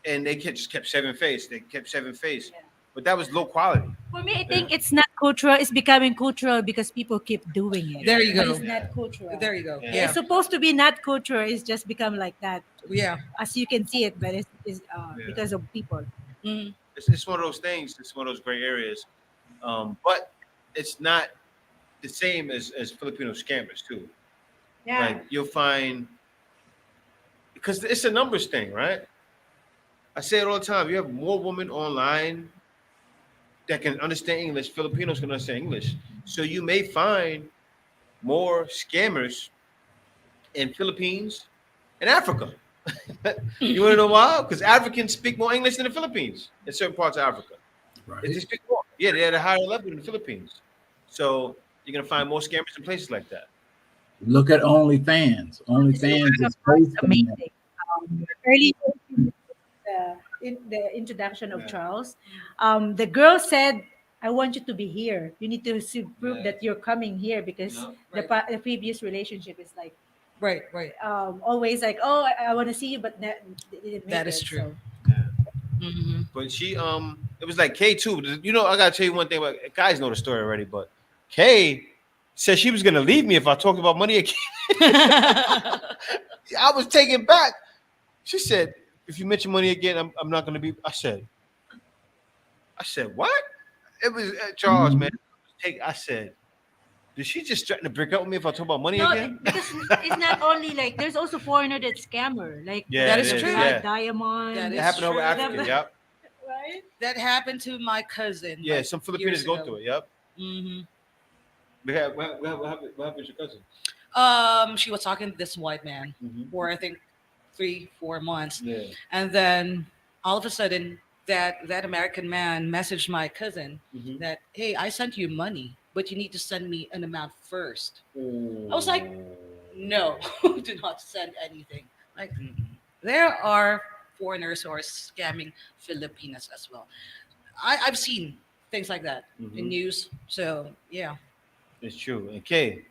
and they just kept saving face. They kept saving face, but that was low quality. For me, I Yeah. think it's not cultural. It's becoming cultural because people keep doing it. There you But go. it's not cultural. There you go. Yeah. It's Yeah. supposed to be not cultural. It's just become like that, Yeah. as you can see it. But it's Yeah. because of people. Mm. It's one of those things. It's one of those gray areas. But it's not the same as Filipino scammers too. Yeah. Like you'll find because it's a numbers thing, right? I say it all the time. You have more women online that can understand English. Filipinos can understand English. So you may find more scammers in Philippines and Africa. You want to know why? Because Africans speak more English than the Philippines in certain parts of Africa. They Right. speak more. Yeah, they're at a higher level than the Philippines. So you're gonna find more scammers in places like that. Look at OnlyFans. OnlyFans is It's posting that. amazing. Early in the introduction of Yeah. Charles, the girl said, "I want you to be here. You need to prove Yeah. that you're coming here because Yeah. the previous relationship is like Right. Right. always like, oh, I want to see you, but they didn't make That it. is true. So Hmm. But she it was like Kay too. You know, I gotta tell you one thing about guys know the story already, but Kay said she was gonna leave me if I talked about money again. I was taken back. She said, if you mention money again, I'm not gonna be. I said, what? It was Charles, man. I said, did she just threaten to break up with me if I talk about money no, again? because it's not only like there's also foreigner that scammer like Yeah, That it is the true. Black Yeah. Diamond. That It is happened over true. African. Yep. Right? That happened to my cousin. Yeah, like, some Filipinos years go ago. through it. Yep. Hmm. What happened with your cousin? She was talking to this white man Mhm. for I think 3 4 months, Yeah. and then all of a sudden that American man messaged my cousin Mhm. that, hey, I sent you money, but you need to send me an amount first. I was like, no, do not send anything. Like, there are foreigners who are scamming Filipinas as well. I've seen things like that in Mhm. news. So yeah. It's true. And Kay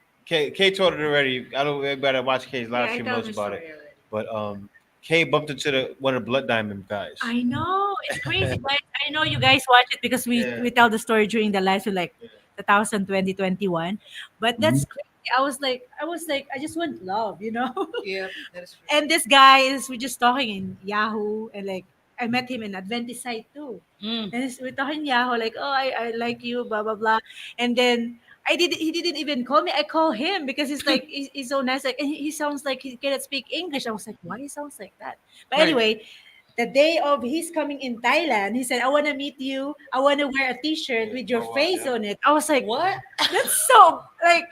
told it already. I don't everybody that watch Kay's live Yeah, I stream told knows the about story it. already. But Kay bumped into the one of the Blood Diamond guys. I know it's crazy, guys. I know you guys watch it because we Yeah. we tell the story during the live, so like Yeah. 2020 But Mhm. that's crazy. I was like, I just want love, you know. Yeah, that is true. And this guy is we're just talking in Yahoo, and like I met him in Adventist site too. Mm. And we're talking Yahoo, like, oh, I like you, blah blah blah. And then he didn't even call me. I call him because he's so nice. Like, and he sounds like he cannot speak English. I was like, why he sounds like that? But Right. anyway, the day of his coming in Thailand, he said, I want to meet you. I want to wear a t-shirt with your face on it. I was like, What? that's so, like,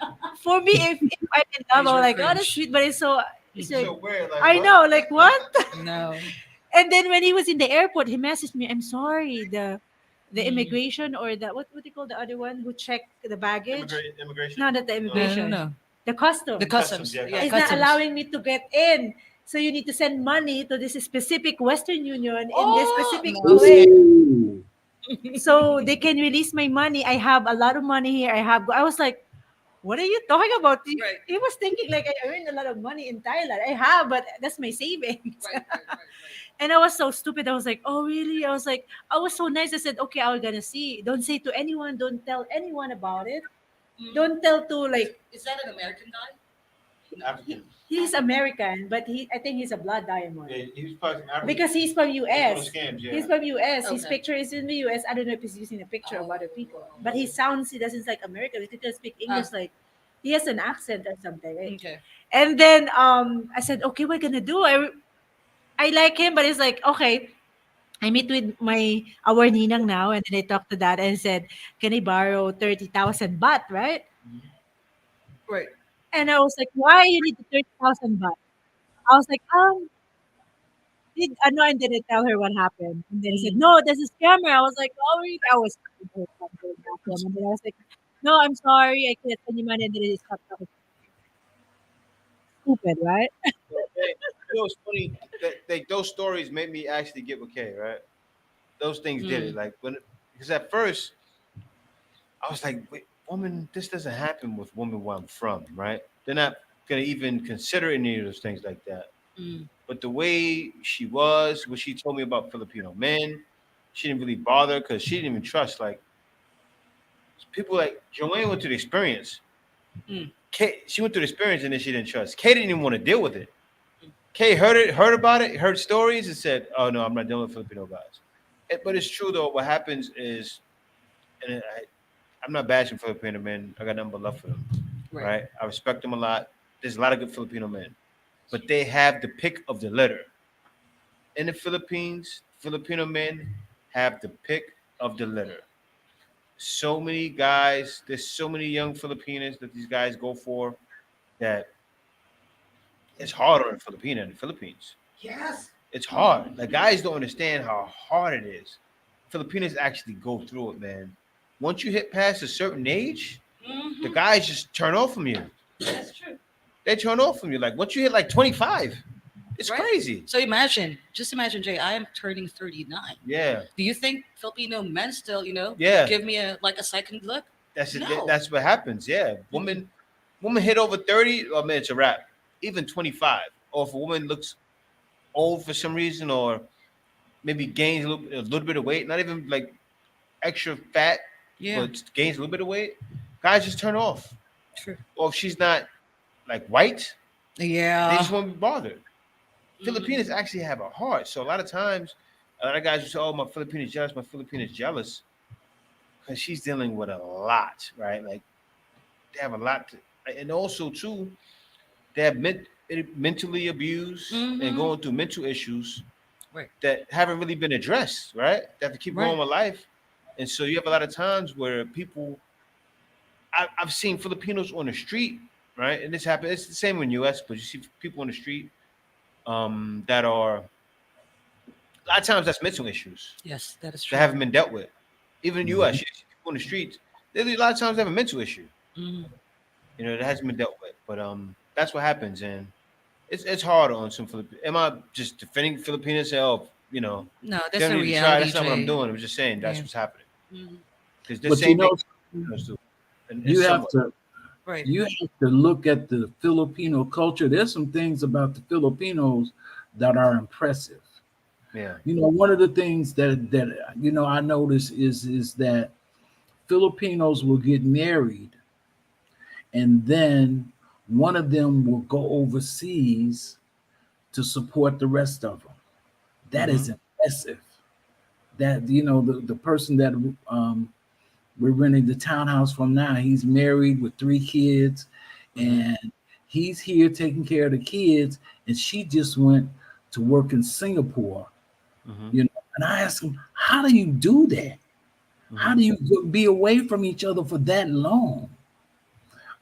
for me, if I'm in love, I'm Major like, oh, that's cringe. sweet. But it's So like, weird. Like I what? know, like, what? No. And then when he was in the airport, he messaged me, I'm sorry, the Mm. immigration or the, what do you call the other one who checked the baggage? Immigration. No, not the No, no, immigration. no. The customs The customs. yeah, Yeah, is not customs. allowing me to get in. So you need to send money to this specific Western Union in this Oh specific no. place. Ooh. So they can release my money. I have a lot of money here. I was like, what are you talking about? Right. He was thinking like I earned a lot of money in Thailand. I have, but that's my savings. Right. And I was so stupid. I was like, oh really? I was like, I was so nice. I said, okay, I'm gonna see. Don't say to anyone. Don't tell anyone about it. Mm. Don't tell to like Is that an American guy? African. he's American, but I think he's a blood diamond. Yeah, he was probably from Africa. Because he's from He's one of US. those scams, yeah. He's from US. His Okay. picture is in the US. I don't know if he's using a picture of other people. But he doesn't like American. He doesn't speak English like he has an accent or something. Right? Okay. And then I said, okay, what gonna do? I like him, but it's like, okay. I meet with our ninang now, and then I talked to that and said, can I borrow 30,000 baht, right? Right. And I was like, why you need the 30,000 baht? I was like, no, and then I tell her what happened. And then he said, no, this is scammer. I was like, oh, really? I was and then I was like, no, I'm sorry, I can't send you money. And then he stopped talking. Stupid, right? Hey, you know, it's funny that like those stories made me actually get with Kay, right? Those things did it. Mm. Like because at first I was like, wait, woman, this doesn't happen with women where I'm from, right? They're not gonna even consider any of those things like that. Mm. But the way she was, what she told me about Filipino men, she didn't really bother because she didn't even trust. Like people like Joanne went through the experience. Mm. Kay, she went through the experience and then she didn't trust. Kay didn't even want to deal with it. Kay heard it, heard about it, heard stories, and said, "Oh no, I'm not dealing with Filipino guys." But it's true though. What happens is, and I'm not bashing Filipino men. I got nothing but love for them. Right. Right? I respect them a lot. There's a lot of good Filipino men, but they have the pick of the litter. In the Philippines, Filipino men have the pick of the litter. So many guys, there's so many young Filipinas that these guys go for that it's hard on a Filipina in the Philippines. Yes. It's hard. The guys don't understand how hard it is. Filipinos actually go through it, man. Once you hit past a certain age, the guys just turn off from you. That's true. They turn off from you. Like once you hit like 25, it's Right. crazy. So just imagine, Jay, I am turning 39. Yeah. Do you think Filipino men still, Yeah. give me a second look? That's it. No. That's what happens. Yeah. Woman hit over 30, oh man, it's a wrap. Even 25. Or if a woman looks old for some reason or maybe gains a little bit of weight, not even like extra fat, Yeah. but gains a little bit of weight, guys just turn off. True. Or if she's not like white, they Yeah. just won't be bothered. Filipinos actually have a heart. So a lot of times, a lot of guys will say, "Oh, my Filipina's jealous. My Filipina's jealous," because she's dealing with a lot, right? Like they have a lot, and also too, they have mentally abused and going through mental issues Right. that haven't really been addressed, right? They have to keep Right. going with life, and so you have a lot of times where people. I've seen Filipinos on the street, right? And this happens. It's the same in U.S., but you see people on the street that are a lot of times that's mental issues Yes, that is true. that haven't been dealt with. Even in the U.S., you see people on the streets, they a lot of times have a mental issue, Mhm. that hasn't been dealt with. But that's what happens, and it's hard on some Filipinos. Am I just defending Filipinos? Say, oh, No, they that's don't a need to try. reality, That's not what I'm Jay. doing. I'm just saying that's Yeah. what's happening Mhm. because the But same thing Filipinos do. And you have somewhat. to Right. you have to look at the Filipino culture. There's some things about the Filipinos that are impressive. Yeah. One of the things that I notice is that Filipinos will get married and then one of them will go overseas to support the rest of them. That is impressive. That the person that we're renting the townhouse from now, he's married with 3 kids, and he's here taking care of the kids, and she just went to work in Singapore. And I asked him, how do you do that? How do you be away from each other for that long?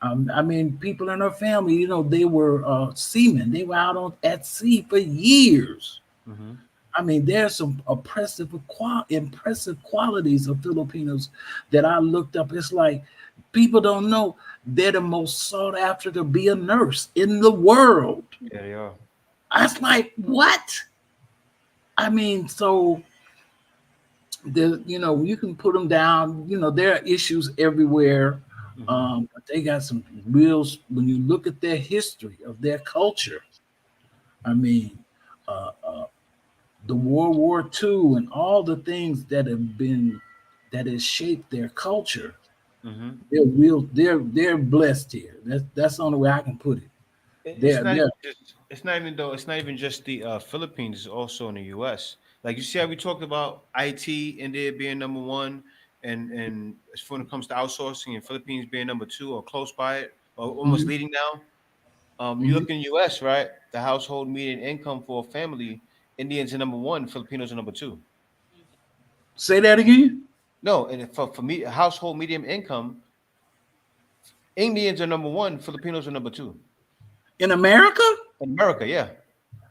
I mean, people in her family, they were seamen. They were out at sea for years. I mean, there's some impressive qualities of Filipinos that I looked up. It's like people don't know they're the most sought after to be a nurse in the world. Yeah, they are. I was like, what? I mean, so you can put them down. There are issues everywhere. But they got some real. When you look at their history of their culture, I mean, the World War II and all the things that has shaped their culture. They're blessed here. That's the only way I can put it. It's not even just the Philippines. It's also in the U.S. Like you see how we talked about IT, India being number one, and as when it comes to outsourcing, and Philippines being number two or close by it, or almost leading now. You look in the U.S., right? The household median income for a family, Indians are number one, Filipinos are number two. Say that again. No, and for me, household medium income, Indians are number one, Filipinos are number two. In America? In America, yeah.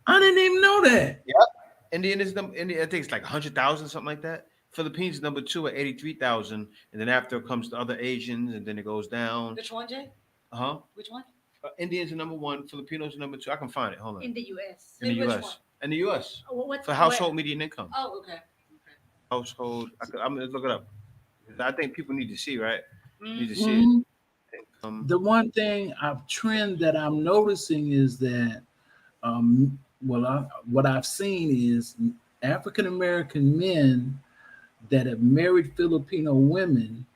I didn't even know that. Yep. Indian is Indian, I think it's like 100,000, something like that. Philippines is number two at 83,000, and then after comes the other Asians, and then it goes down. Which one, Jay? Which one? Indians are number one, Filipinos are number two. I can find it. Hold on. In the US. In the Which U.S. one? In the U.S. What, For household median income. Oh, okay. Household. I'm gonna look it up. I think people need to see, right? Need to see Mhm. it. The one thing trend that I'm noticing is that what I've seen is African American men that have married Filipino women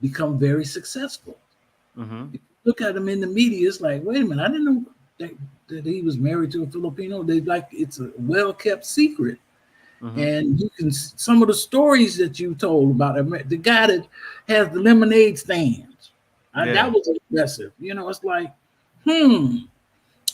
become very successful. Mm-hmm. Look at him in the media. It's like, wait a minute, I didn't know that he was married to a Filipino. They like it's a well kept secret. Mm-hmm. And you can some of the stories that you told about the guy that has the lemonade stands. That was impressive. It's like,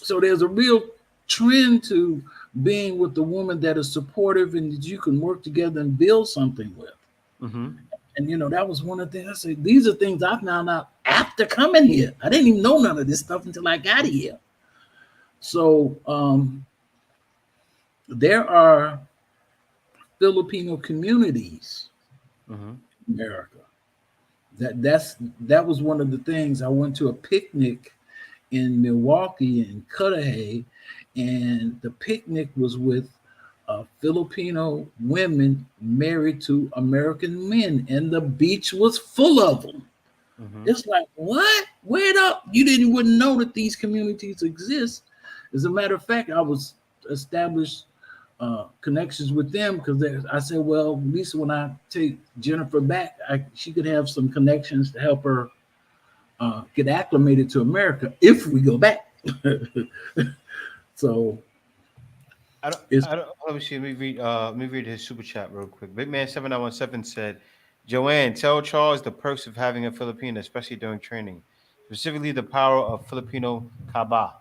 So there's a real trend to being with the woman that is supportive and that you can work together and build something with. Mm-hmm. And that was one of the things I said. These are things I found out after coming here. I didn't even know none of this stuff until I got here. So there are Filipino communities Mm-hmm. in America. That was one of the things. I went to a picnic in Milwaukee and Cudahy, and the picnic was with Filipino women married to American men, and the beach was full of them. Mm-hmm. It's like, what? Wait up! Wouldn't know that these communities exist. As a matter of fact, I was established connections with them because I said, well, at least when I take Jennifer back, she could have some connections to help her get acclimated to America if we go back. So Let me see. Let me read his super chat real quick. Big Man 7917 said, Joanne, tell Charles the perks of having a Filipino, especially during training, specifically the power of Filipino kaba.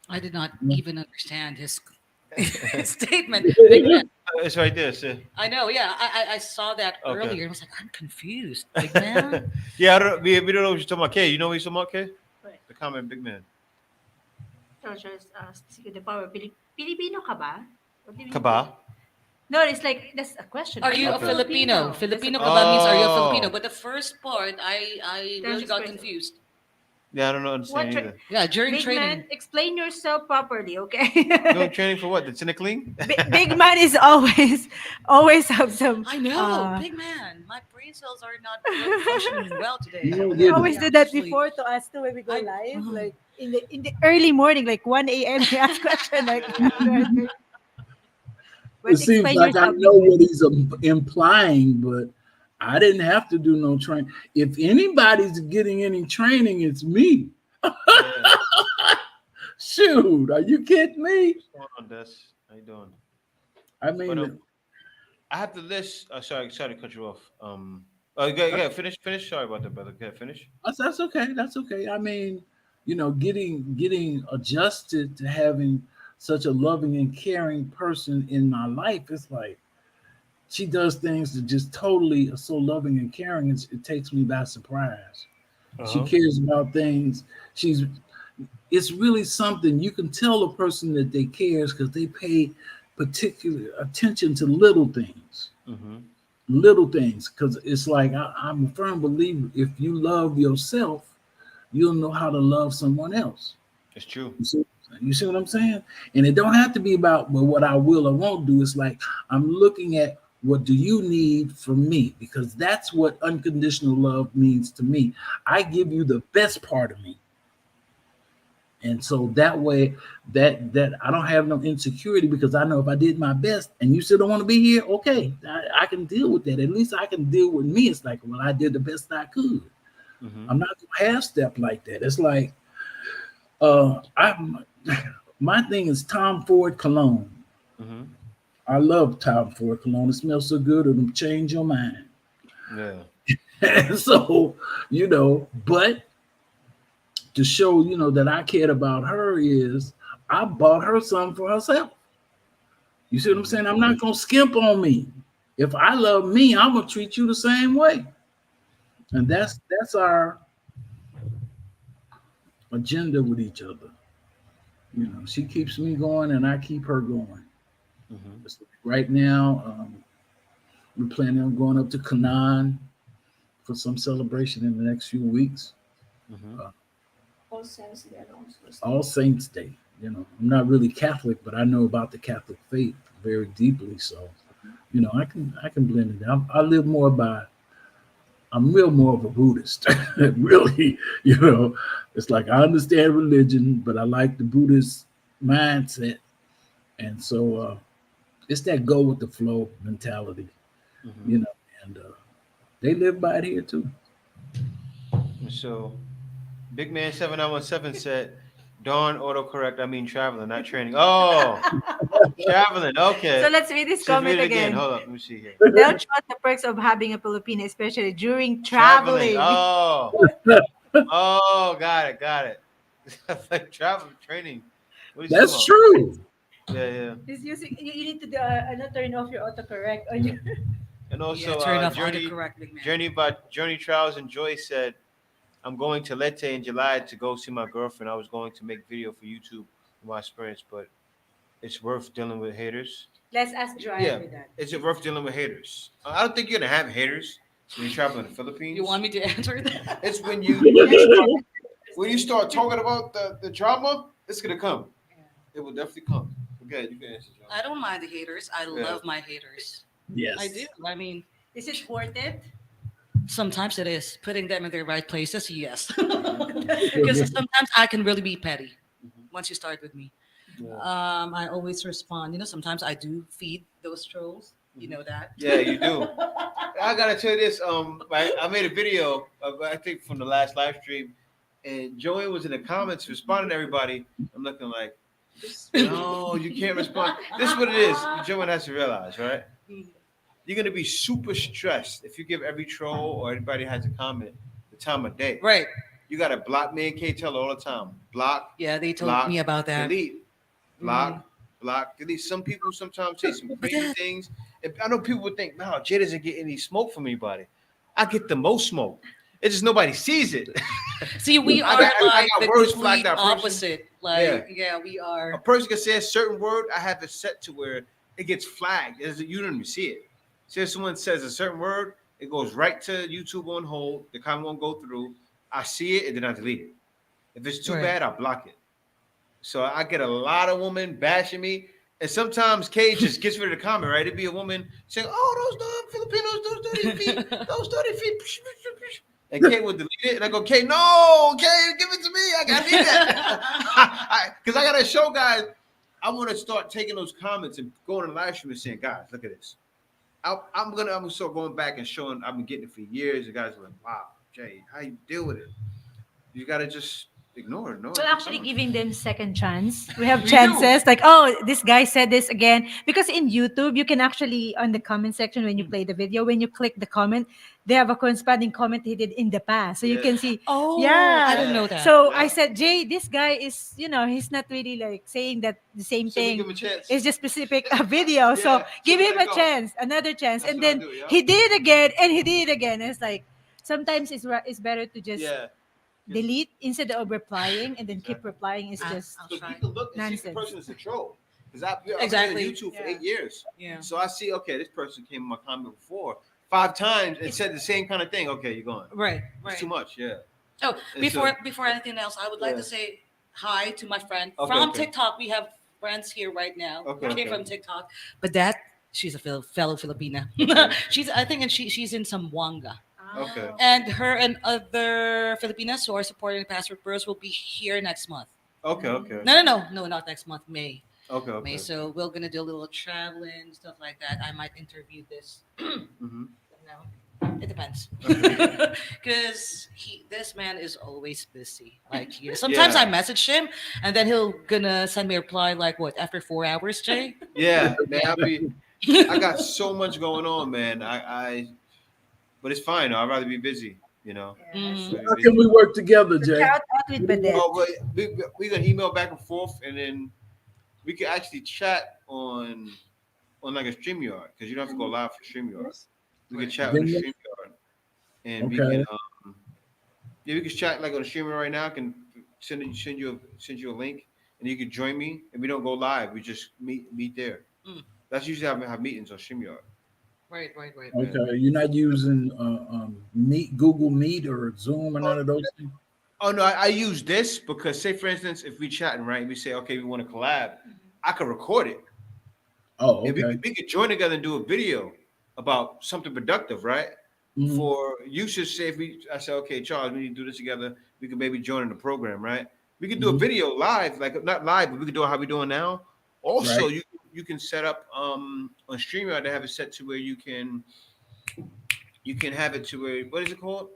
I did not even understand his statement. Big man. It's right there, sir. I know, yeah. I saw that Okay. earlier. I was like, I'm confused. Big man. Yeah, we don't know what you're talking about. Kay, you know what you're talking about, Kay? Right. The comment, Big Man. Just the power. Filipino ka ba? What do you mean? Kaba? No, it's like that's a question. Are you a Okay. Filipino? Filipino ka Oh. ba means are you a Filipino? But the first part, I That's really got question. confused. Yeah, I don't know What understand either. Yeah, during Big training. man, explain yourself properly, okay? Doing training for what? The cynicling? Big man is always have some. I know, big man. My brain cells are not functioning well today. We always do that Actually, before to us too when we go I- live, like in the early morning, like 1 a.m. We ask question like. But it seems explain like I yourself, know Big Man. what he's implying, but I didn't have to do no training. If anybody's getting any training, it's me. Yeah. Shoot, are you kidding me? What's going on, Des? How you doing? I mean, But, I have the list. Sorry to cut you off. Yeah, finish. Sorry about that, brother. Go ahead, finish. that's okay. That's okay. I mean, getting adjusted to having such a loving and caring person in my life. It's like she does things that just totally are so loving and caring. It takes me by surprise. She cares about things. It's really something you can tell a person that they cares because they pay particular attention to little things. Mm-hmm. Little things, because it's like I'm a firm believer. If you love yourself, you'll know how to love someone else. It's true. You see what I'm saying? And it don't have to be about what I will or won't do. It's like I'm looking at what do you need from me, because that's what unconditional love means to me. I give you the best part of me. And so that way that I don't have no insecurity, because I know if I did my best and you still don't want to be here, okay, I can deal with that. At least I can deal with me. It's like, well, I did the best I could. Mm-hmm. I'm not gonna half step like that. It's like my thing is Tom Ford cologne. Mm-hmm. I love Tom Ford cologne. It smells so good, it'll change your mind. Yeah. So, but to show, that I cared about her is I bought her something for herself. You see what I'm saying? I'm not going to skimp on me. If I love me, I'm going to treat you the same way. And that's our agenda with each other. She keeps me going and I keep her going. Mm-hmm. Right now, we're planning on going up to Canaan for some celebration in the next few weeks. Mm-hmm. All Saints Day and All Saints Day. I'm not really Catholic, but I know about the Catholic faith very deeply. So, I can blend it. I live more by. I'm more of a Buddhist. Really, it's like I understand religion, but I like the Buddhist mindset. And so it's that go with the flow mentality, Mhm. you know, and they live by it here too. So Big Man 7917 said, "Darn autocorrect. I mean traveling, not training." Oh, traveling. So Okay. let's read this Just read comment it again. again. Hold up. Let me see here. Don't trust the perks of having a Filipino, especially during Traveling. traveling. Oh, oh, got it. Got it. Like travel training. What are you talking That's about? true. Yeah, yeah. It's using, you need to do, turn off your autocorrect on your. And Yeah, also, turn off Journey, autocorrect, big man. Journey Trials and Joy said, "I'm going to Leyte in July to go see my girlfriend. I was going to make video for YouTube of my experience, but it's worth dealing with haters." Let's ask Joanne Yeah, with that. is it worth dealing with haters? I don't think you're gonna have haters when you travel in the You Philippines. want me to answer that? It's when you start talking about the drama, it's gonna come. It will definitely come. Okay, you can answer, John. I don't mind the haters. I Yeah. love my haters. I do. Yes. I mean, Is it worth it? sometimes it is. Putting them in their right places, yes. Because Mhm. sometimes I can really be petty Mhm. once you start with me. Yeah. I always respond. Sometimes I do feed those trolls. You know that. Yeah, you do. I gotta tell you this. I made a video. I think from the last live stream, and Joey was in the comments responding to everybody. I'm looking like, no, you can't respond. This is what it is. Joey has to realize, right? You're gonna be super stressed if you give every troll or anybody has a comment the time of day. Right. You gotta block me and K Teller all the time. Block, Yeah, they told block, me about that. delete, block, block, delete. Some people sometimes say some crazy things. And I know people would think, "No, Jay doesn't get any smoke from anybody." I get the most smoke. It's just nobody sees it. See, we I are got- I like got the words complete flagged out person. opposite. Like, yeah, we A are. person can say a certain word. I have it set to where it gets flagged. You don't even see it. So if someone says a certain word, it goes right to YouTube on hold. The comment won't go through. I see it and then I delete it. If it's too Right. bad, I block it. So I get a lot of women bashing me. And sometimes Kay just gets rid of the comment, right? It'd be a woman saying, "Oh, those damn Filipinos, those dirty feet, those dirty feet." And Kay would delete it. And I go, "Kay, no, Kay, give it to me. I need that." Because I got to show guys, I want to start taking those comments and going to the live stream and saying, "Guys, look at this." I'm gonna start going back and showing. I've been getting it for years. The guys are like, "Wow, Jay, how you deal with it?" You got to just ignore it. No, Well, actually, someone- giving them second chance. We have We chances like, oh, this guy said this again. Because in YouTube, you can actually on the comment section when you play the video, when you click the comment, they have a corresponding comment he did in the past, so you Yeah. can see. Oh, Yeah. I didn't know that. So Yeah. I said, Jay, this guy is, he's not really like saying that the same So we thing. give him a chance. It's just specific video. So Yeah, give so him let a go. chance, another chance, That's and what I then do, yeah. he did it again, and he did it again. It's like sometimes it's better to just Yeah. delete instead of replying, and then keep Exactly. replying is just I'll Because try. you can look and see if the Nonsense. person is a troll. Because I've been Exactly. on YouTube for Yeah. 8 years. Yeah. So I see, okay, this person came in my comment before 5 times and said the same kind of thing. Okay, you're going. Right. It's Right. too much, yeah. Oh, And before anything else, I would like Yeah. to say hi to my friend Okay, from okay. TikTok. We have friends here right now. Okay, Okay, okay. from TikTok. But that she's a fellow Filipina. Okay. she's I think and she's in Zamboanga. Okay. And her and other Filipinas who are supporting Passport Bros will be here next month. Okay, okay. No, not next month, May. Okay, May. okay. So we're gonna do a little traveling, stuff like that. I might interview this. Mhm. No, it depends. Because this man is always busy. Like sometimes Yeah. I message him and then he'll gonna send me a reply like what after 4 hours, Jay? Yeah, man, I got so much going on, man. But it's fine. I'd rather be busy, Mm. Rather How be can busy. we work together, Jay? shout out with Badette. Oh, but we gonna email back and forth, and then we can actually chat on like a StreamYard because you don't have to go live for StreamYard. We can chat on the Then- StreamYard, and we Okay. can we can chat like on the StreamYard right now. I can send you a link, and you can join me, and we don't go live. We just meet there. Mm. That's usually how we have meetings on StreamYard. Right. Okay, you're not using Meet, Google Meet, or Zoom, or none of those things. Oh no, I use this because say for instance, if we chatting right, we say okay, we want to collab, I could record it. Oh, And okay. we could join together and do a video about something productive, right? Mhm. For you should say I say, okay, Charles, we need to do this together. We could maybe join in the program, right? We could do a Mhm. video live, like not live, but we could do it how we doing now Also, Right. you can set up on StreamYard. They have it set to where you can have it to where, what is it called?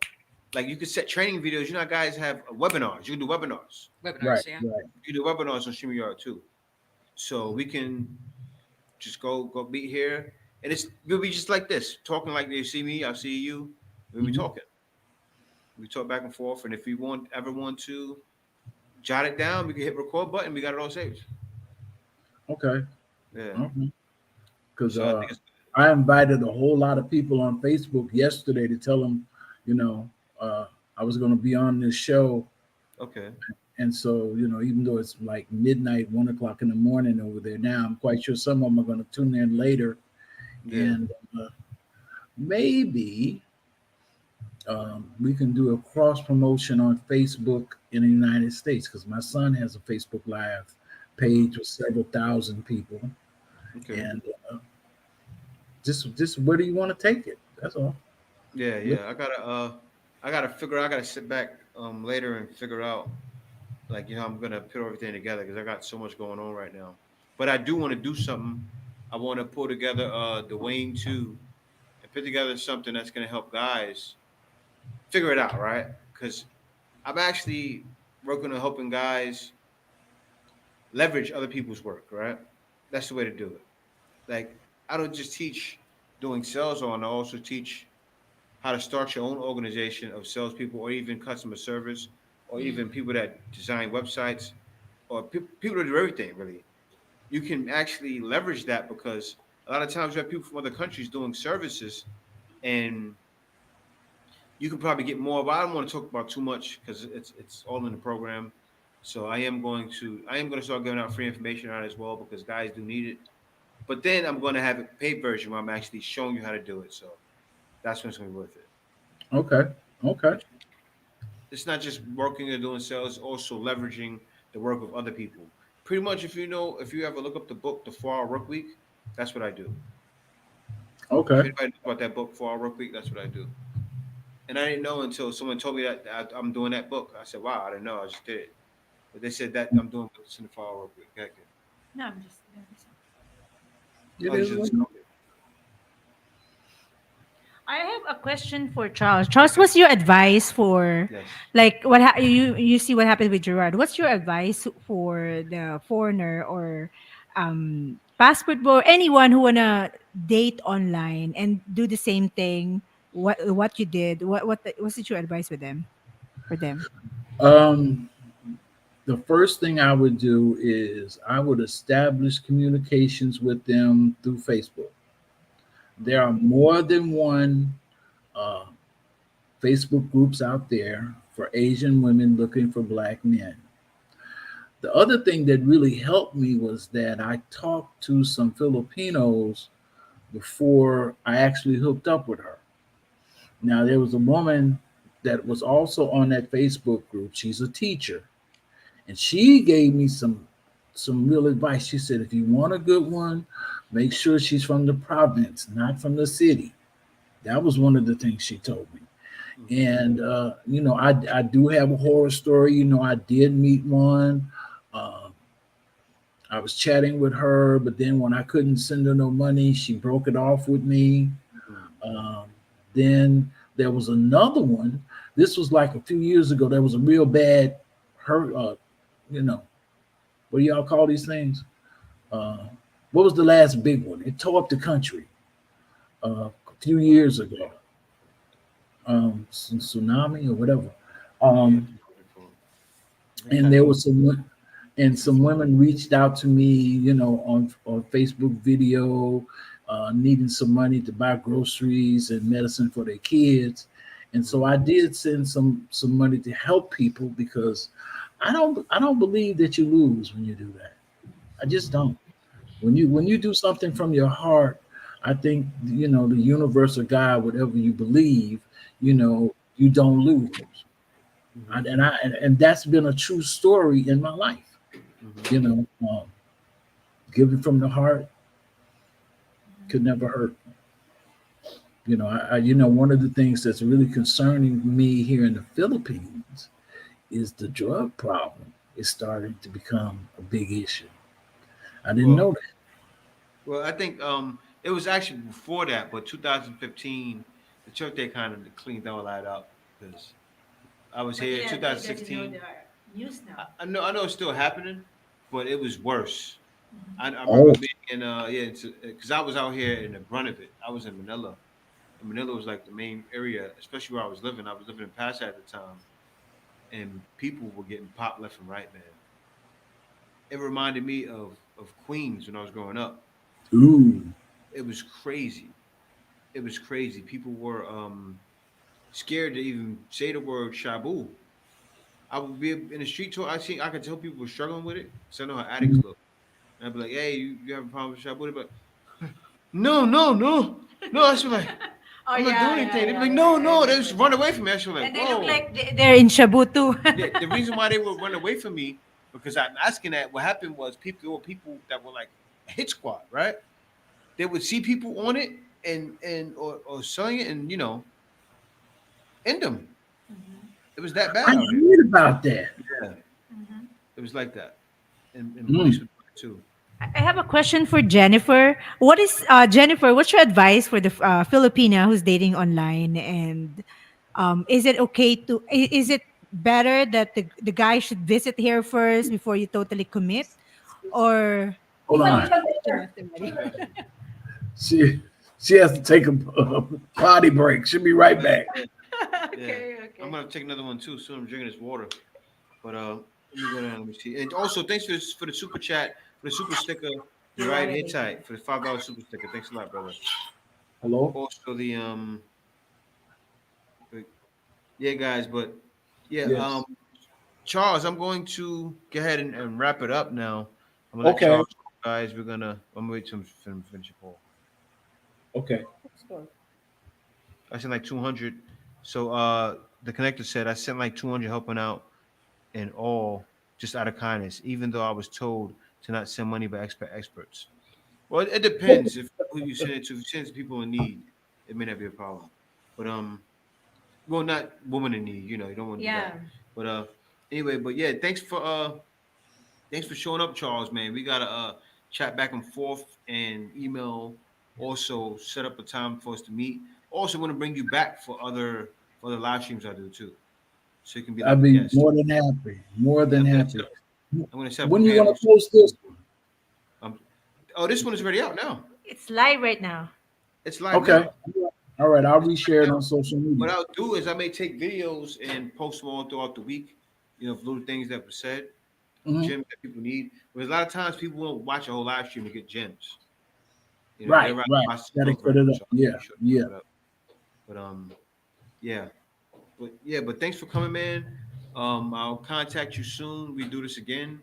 Like you can set training videos. You know, how guys have webinars. You can do webinars. Right. Webinars, yeah. Right. You can do webinars on StreamYard too. So we can just go meet here, and we'll be just like this, talking like they see me, I see you. We'll be Mhm. talking. We talk back and forth, and if we ever want to jot it down, we can hit record button. We got it all saved. Okay. Yeah. Because So I think it's I invited a whole lot of people on Facebook yesterday to tell them, you know, uh, I was going to be on this show. okay. And so, even though it's like midnight, 1 o'clock in the morning over there now, I'm quite sure some of them are going to tune in later. Yeah. And maybe we can do a cross promotion on Facebook in the United States because my son has a Facebook Live page with several thousand people. Okay. And just where do you want to take it? That's all. Yeah, Look, yeah. I gotta sit back later and figure out like I'm gonna put everything together because I got so much going on right now. But I do want to do something. I want to pull together Dwayne too and put together something that's gonna help guys figure it out, right? Because I'm actually working on helping guys leverage other people's work, right? That's the way to do it. Like I don't just teach doing sales on, I also teach how to start your own organization of salespeople or even customer service or Mm. even people that design websites or people that do everything really. You can actually leverage that because a lot of times you have people from other countries doing services and you can probably get more, but I don't want to talk about too much because it's all in the program. So I am going to start giving out free information on it as well because guys do need it. But then I'm going to have a paid version where I'm actually showing you how to do it. So that's when it's going to be worth it. okay, okay, But it's not just working or doing sales, it's also leveraging the work of other people. Pretty much, if you ever look up the book, The 4 Hour Work Week, that's what I do. If okay. anybody knows about that book, 4 Hour Work Week, that's what I do. And I didn't know until someone told me that I'm doing that book. I said, wow, I didn't know. I just did it. But they said that I'm doing this in the 4 Hour Work Week. Heck yeah. No, I'm just. It Oh, you is just what discovered it. I have a question for Charles. Charles, what's your advice for, Yes. like, you see what happened with Gerard? What's your advice for the foreigner or passport boy, anyone who wanna date online and do the same thing? What you did? What's your advice with them for them? um the first thing I would do is I would establish communications with them through Facebook. There are Mm-hmm. more than one uh, Facebook groups out there for Asian women looking for black men. The other thing that really helped me was that I talked to some Filipinos before I actually hooked up with her. Now, there was a woman that was also on that Facebook group. She's a teacher, and she gave me some real advice. She said, if you want a good one, make sure she's from the province, not from the city. That was one of the things she told me. Mm-hmm. And I do have a horror story. I did meet one. Uh, I was chatting with her, but then when I couldn't send her no money, she broke it off with me. Um, then there was another one. This was like a few years ago. There was a real bad hurt. You know, what do y'all call these things? Uh, what was the last big one? It tore up the country a few years ago. Tsunami or whatever. Yeah. Um, I think I and there know. was some women reached out to me, on Facebook video, needing some money to buy groceries and medicine for their kids. And so I did send some money to help people because I don't believe that you lose when you do that. I just don't. When you do something from your heart, I think the universe or God, whatever you believe, you don't lose. Mm-hmm. And that's been a true story in my life. Mm-hmm. You know, giving from the heart could never hurt. One of the things that's really concerning me here in the Philippines is the drug problem is starting to become a big issue. I didn't Well, know that. well, I think it was actually before that, but 2015, the church they kind of cleaned all that up because I was But here yeah, good that you know 2016. there are news now. I know it's still happening, but it was worse. I remember Oh, being in yeah, because I was out here in the brunt of it. I was in Manila, and Manila was like the main area, especially where I was living. I was living in Pasadena at the time, and people were getting popped left and right, man. It reminded me of Queens when I was growing up. ooh. It was crazy. It was crazy. People were scared to even say the word shabu. I would be in the street tour. I could tell people were struggling with it. So I know how addicts look. And I'd be like, "Hey, you have a problem with shabu?" But no, no, no, no. I should like, Oh I'm not yeah, doing yeah, anything. They'd be yeah, like, yeah. "No, I no." They remember just run that. away from me. I should like, And they look "Whoa." like they're in Shabu too. The reason why they would run away from me because I'm asking that. What happened was people that were like a hit squad, right? They would see people on it and or selling it and end them. It was that I bad out here. heard about that. Yeah, Mhm. it was like that, and police Mm. would do it too. I have a question for Jennifer. What is Jennifer? What's your advice for the Filipina who's dating online? And is it okay to? Is it better that the guy should visit here first before you totally commit, or Hold on. she left already? She she has to take a potty break. She'll be right Yeah, back. yeah, yeah. Okay, I'm okay. gonna take another one too soon. I'm drinking this water, but let me go down. Let me see. And also, thanks for the super chat for the super sticker. You're Right, right. Hittite for the $5 super sticker. Thanks a lot, brother. Hello? Also the but yeah, guys, but yeah, Yes. Charles, I'm going to go ahead and wrap it up now. I'm gonna let Okay. Charles go, guys. I'm gonna wait till finish your call. Okay. I sent like 200. So the connector said I sent like 200 helping out in all just out of kindness, even though I was told to not send money by experts. Well, it depends if who you send it to. If you send it to people in need, it may not be a problem. But well, not woman in need. You don't want to do Yeah. that. But anyway, but yeah, thanks for showing up, Charles. Man, we gotta chat back and forth and email. Also, set up a time for us to meet. Also, want to bring you back for other live streams I do too, so you can be like I'd a be guest. more than happy. More Yeah, than happy. I'm gonna set up a When you want panel. to post this one? Um, oh, this one is already out now. It's live right now. It's live Okay. now. All right. I'll It's reshare it live on now. social What media. I'll do is I may take videos and post them all throughout the week. Little things that were said, Hmm. gems that people need. Because a lot of times people won't watch a whole live stream to get gems. They Right. rather Right. watch the Gotta short cut it version. up. So I'll Yeah. make sure to Yeah. put it up. But yeah. But thanks for coming, man. I'll contact you soon. We do this again.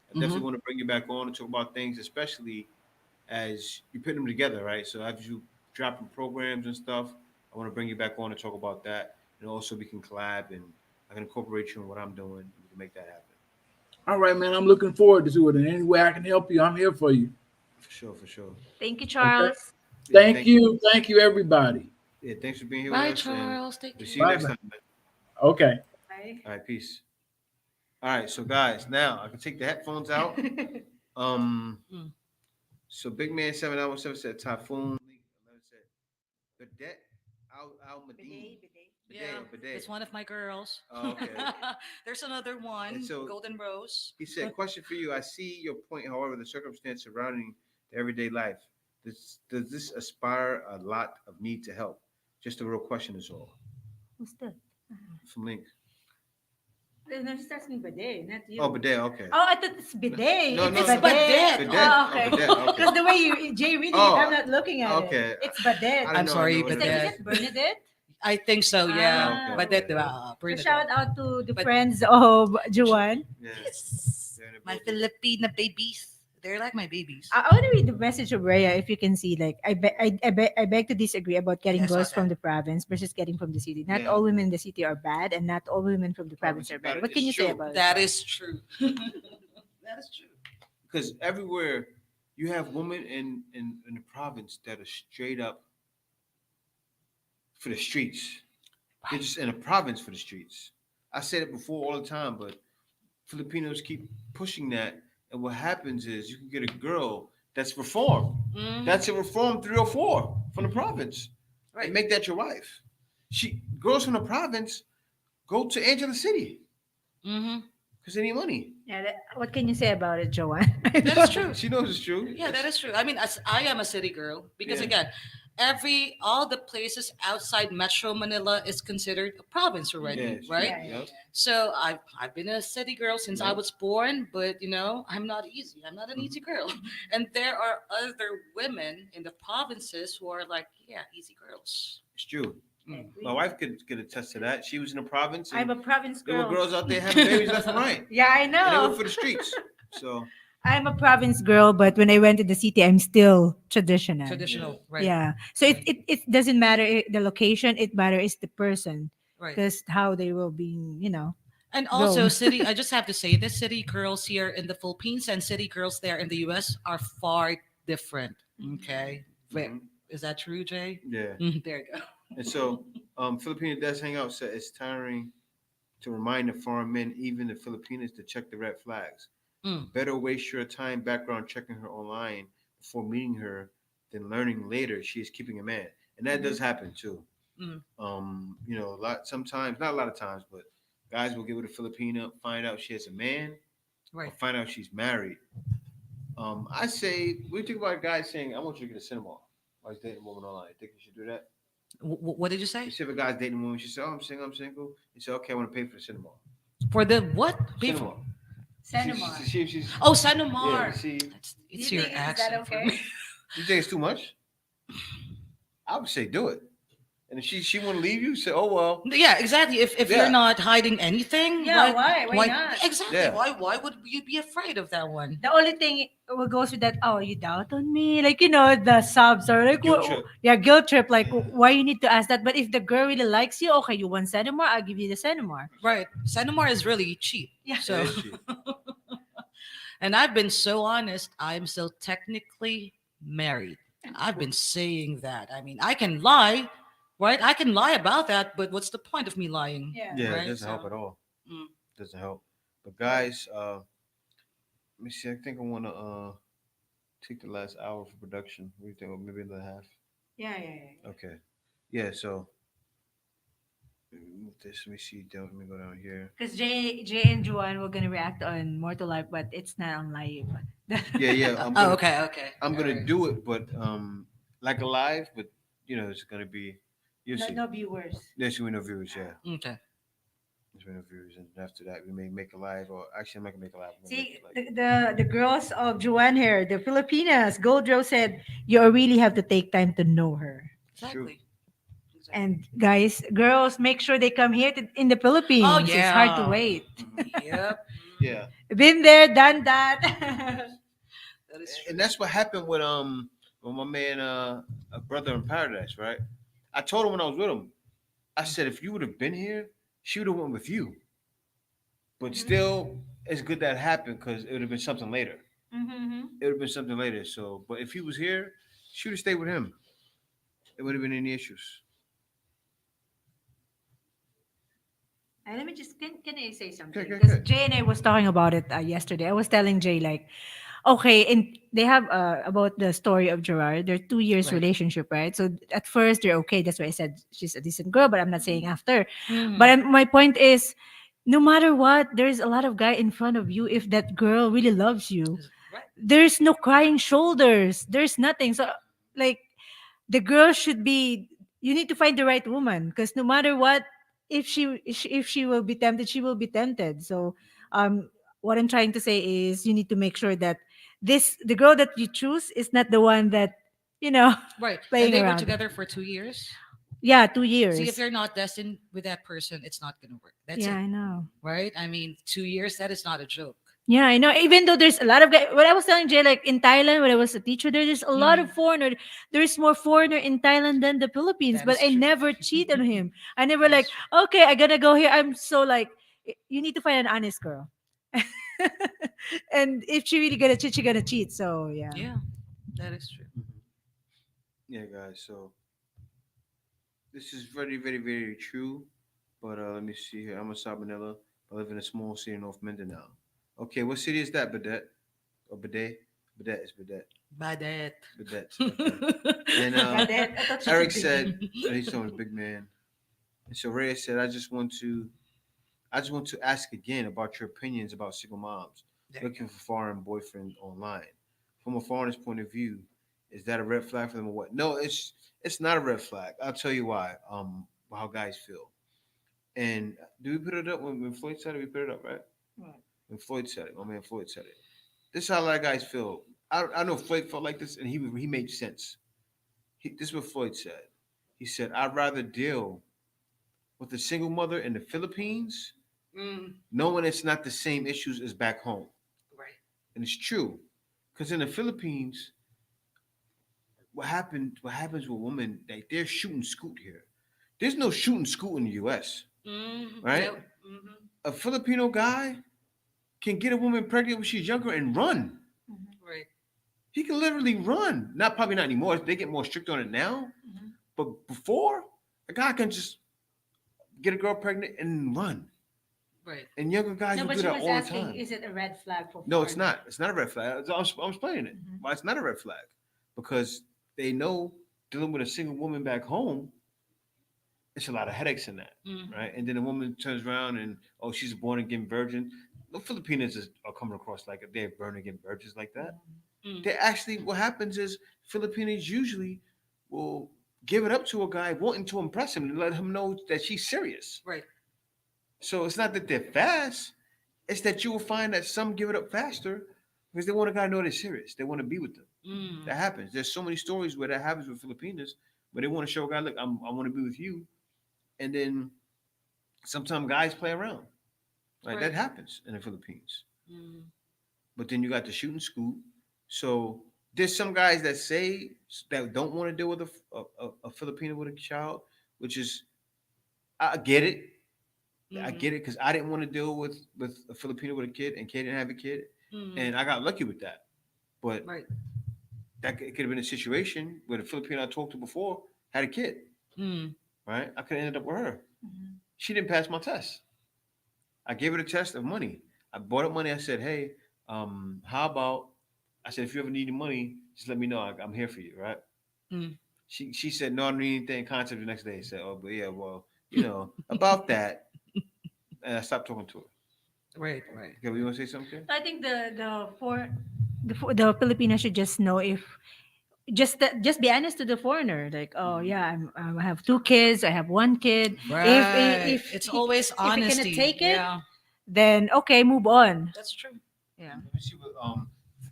I definitely Hmm. want to bring you back on and talk about things, especially as you put them together, right? So as you dropping programs and stuff, I want to bring you back on and talk about that, and also we can collab and I can incorporate you in what I'm doing. And we can make that happen All right, man. I'm looking forward to it. And any way I can help you, I'm here for you. for sure, for sure. Thank you, Okay. Charles. Yeah, Thank you. Thank you, everybody. yeah, thanks for being here with Bye, us, and Charles. Take we'll see you care. Bye next bye. time, man. Okay. Bye. All right, peace. All right, so guys, now I can take the headphones out. Um, Mm. so Big Man 7917 said Typhoon. 11 said Bidet Al Madine. Bidet, bidet. Yeah, Bidet or Bidet. it's one of my girls. Oh, okay. There's another And one, so Golden Rose. he said, question for you. I see your point. However, the circumstance surrounding the everyday life, does this aspire a lot of need to help? Just a real question is all. Who's that? From Link. No, she's asking bidet, not you. Oh, Bidet. Okay. Oh, I thought it's bidet. No, It's no, It's no. bidet. bidet. Bidet. Oh, Oh, okay. bidet. Okay. Because the way Jay reading it, I'm Oh, not looking at okay. it. It's bidet. I I'm didn't know. I sorry, know what Is it that, is is. bidet. it Bernadette? I think so, yeah. Ah, Okay. Bidet, So Bernadette. shout out to the But friends of Juan. Yeah. yes, They're in the my building. Filipina babies. They're like my babies. I want to read the message of Rhea if you can see. Like, I beg to disagree about getting Yeah, I saw girls from that. the province versus getting from the city. Not Yeah. all women in the city are bad, and not all women from the province Province are is bad. better. What can It's you say true. about it? That is true. That is true. Because everywhere you have women in the province that are straight up for the streets. They're just in a province for the streets. I said it before all the time, but Filipinos keep pushing that, And what happens is you can get a girl that's reformed. Mhm. That's a reformed 304 from the province. Right. And make that your wife. She girls from the province go to Angela City Hmm. because they need money. Yeah, what can you say about it, Joanne? That is true. She knows it's true. Yeah, that is true. I mean, as I am a city girl, because Yeah. again, all the places outside Metro Manila is considered a province already, Yeah, it's right? true. Yeah, Yep. So I've been a city girl since I Yep. was born, but I'm not easy. I'm not an easy girl, and there are other women in the provinces who are like, yeah, easy girls. It's true. Mm. My wife could attest to that. She was in the province I'm and a province there were girl. girls out there having babies left and right. Yeah, I And they were know. for the streets. So I'm a province girl, but when I went to the city, I'm still traditional. Traditional, right? Yeah. So it doesn't matter the location, it matters the person. Right. Because how they will be, And also, grown. city. I just have to say, the city girls here in the Philippines and city girls there in the U.S. are far different. Okay, mhm. is that true, Jay? Yeah. There you go. And so Filipino Does Hang Out said it's tiring to remind the foreign men, even the Filipinas, to check the red flags. Mm. Better waste your time background checking her online before meeting her than learning later she is keeping a man. And that does happen too. Mm. A lot sometimes, not a lot of times, but guys will get with a Filipina, find out she has a man, or Right. find out she's married. I say, we think about a guy saying, I want you to get a cinema while he's dating a woman online. You think you should do that? What did you say? You see if a guy's dating a woman, she said, oh, I'm single, I'm single. You say, okay, I want to pay for the cinema. For the what? Pay Cinema. for- Cinema. See if she's, Oh, yeah, Sanumar. you see, It's Do you your think is that accent for okay? me. you think it's too much? I would say do it. And if she want to leave you, say, oh, well, Yeah, exactly. If Yeah. you're not hiding anything, Yeah, why not? Exactly. Yeah. Why would you be afraid of that one? The only thing what goes with that, oh, you doubt on me, like the subs are like, Guilt trip. yeah, guilt trip. Like, why you need to ask that? But if the girl really likes you, okay, you want Centimore, I'll give you the Centimore. Right. Sanumar is really cheap. Yeah. So It is cheap. and I've been so honest, I'm still technically married. I've been saying that. I mean, I can lie, right? I can lie about that, but what's the point of me lying? Yeah. Yeah, Right, it doesn't help so- at all. Mm. Doesn't help. But guys, let me see. I think I want to take the last hour for production. What do you think? Or maybe another half. Yeah. Okay. Yeah. So this. Let me see. Let me go down here. Because Jay and Joanne were gonna react on More to Life, but it's not on live. Yeah. Oh, okay. I'm gonna Alright. do it, but like a live, but it's gonna be. You'll No, see. no viewers. There's no viewers. Yeah. Okay. There's no viewers, and after that, we may make a live, or actually, I'm not gonna make a live. I'm gonna See, make it the girls of Joanne here, the Filipinas, Goldrow said, you really have to take time to know her. True. Exactly. And guys, girls, make sure they come here in the Philippines. Oh, It's hard to yeah. wait. Yep. Yeah. Been there, done that. That is true. And that's what happened with my man a brother in paradise, right? I told him when I was with him, I said if you would have been here, she would have went with you. But still, it's good that happened because it would have been something later. It would have been something later. So, but if he was here, she would have stayed with him. It would have been any issues. And let me just can I say something? Okay, Because okay. Jay and I was talking about it yesterday. I was telling Jay like, okay, and they have about the story of Gerard. They're 2 years Right. relationship, right? So at first they're okay. That's why I said she's a decent girl, but I'm not saying after. Mhm. But my point is, no matter what, there's a lot of guy in front of you. If that girl really loves you, Right. there's no crying shoulders. There's nothing. So like the girl should be. You need to find the right woman because no matter what, if she will be tempted, she will be tempted. So what I'm trying to say is you need to make sure that the girl that you choose is not the one that you know Right. And playing they were around. together for 2 years. Yeah, 2 See, if years. you're not destined with that person, it's not gonna work. That's Yeah, it. I know. Right? I mean, 2 years, that is not a joke. Yeah, I know. Even though there's a lot of guys, what I was telling Jay, like in Thailand, when I was a teacher, there's a lot of Mhm. foreigner. There's more foreigner in Thailand than the Philippines, That but is I true. never cheat on him. I never That is like, true. okay, I gotta go here. I'm so like, you need to find an honest girl. And if she really gonna cheat, she gonna cheat. So yeah. Yeah, that is true. Yeah, guys. So this is very, very, very true. But let me see here. I'm a South Manila. I live in a small city in North Mindanao. Okay, what city is that, Badette? or bidet. Bidet is bidet. Badet. Bidet. Okay. And Badet. I thought she Eric said said, he's talking to big man. And so Reyes said, I just want to ask again about your opinions about single moms There you looking go. for foreign boyfriend online. From a foreigner's point of view, is that a red flag for them or what? No, it's not a red flag. I'll tell you why. How guys feel. And do we put it up when Floyd said it? We put it up, right? Right. When Floyd said it, my man Floyd said it. This is how a lot of guys feel. I know Floyd felt like this, and he made sense. This is what Floyd said. He said, "I'd rather deal with a single mother in the Philippines, Mm, knowing it's not the same issues as back home." right. And it's true, because in the Philippines, what happens with women? Like they're shooting scoot here. There's no shooting scoot in the U.S. Right? Yep. A Filipino guy can get a woman pregnant when she's younger and run. Right. He can literally run. Not probably not anymore. They get more strict on it now. But before, a guy can just get a girl pregnant and run. Right. And younger guys No, will but do she that was all the asking, time. is it a red flag for No, it's foreigners? not. It's not a red flag. I'm explaining it. Mhm. Why it's not a red flag? Because they know dealing with a single woman back home, it's a lot of headaches in that, Mm. right? And then a woman turns around and she's a born again virgin. No Filipinos are coming across like they're born again virgins like that. Mm. They actually, what happens is Filipinos usually will give it up to a guy wanting to impress him and let him know that she's serious. Right. So it's not that they're fast; it's that you will find that some give it up faster because they want a guy to know they're serious. They want to be with them. Mm. That happens. There's so many stories where that happens with Filipinos, where they want to show a guy, look, I want to be with you, and then sometimes guys play around. Right? Right. That happens in the Philippines. Mm. But then you got the shooting scoop. So there's some guys that say that don't want to deal with a Filipino with a child, which is I get it. I Mhm. get it because I didn't want to deal with a Filipino with a kid, and Kay didn't have a kid, Mm. and I got lucky with that. But Right. it could have been a situation where the Filipino I talked to before had a kid, Mm. right? I could have ended up with her. Mhm. She didn't pass my test. I gave her the test of money. I bought up money. I said, hey, how about? I said, if you ever need money, just let me know. I'm here for you, right? Mm. She said, no, I don't need anything. Contact the next day. I said, oh, but yeah, well, about that. And I stopped talking to her. Right. Right. Okay, well, you want to say something? I think the Filipino should just know if just be honest to the foreigner, like, oh Mhm. yeah, I have two kids, I have one kid. if Right. if It's he always if he cannot honesty. take it, Yeah. then okay, move on. That's true. Yeah. Let me see what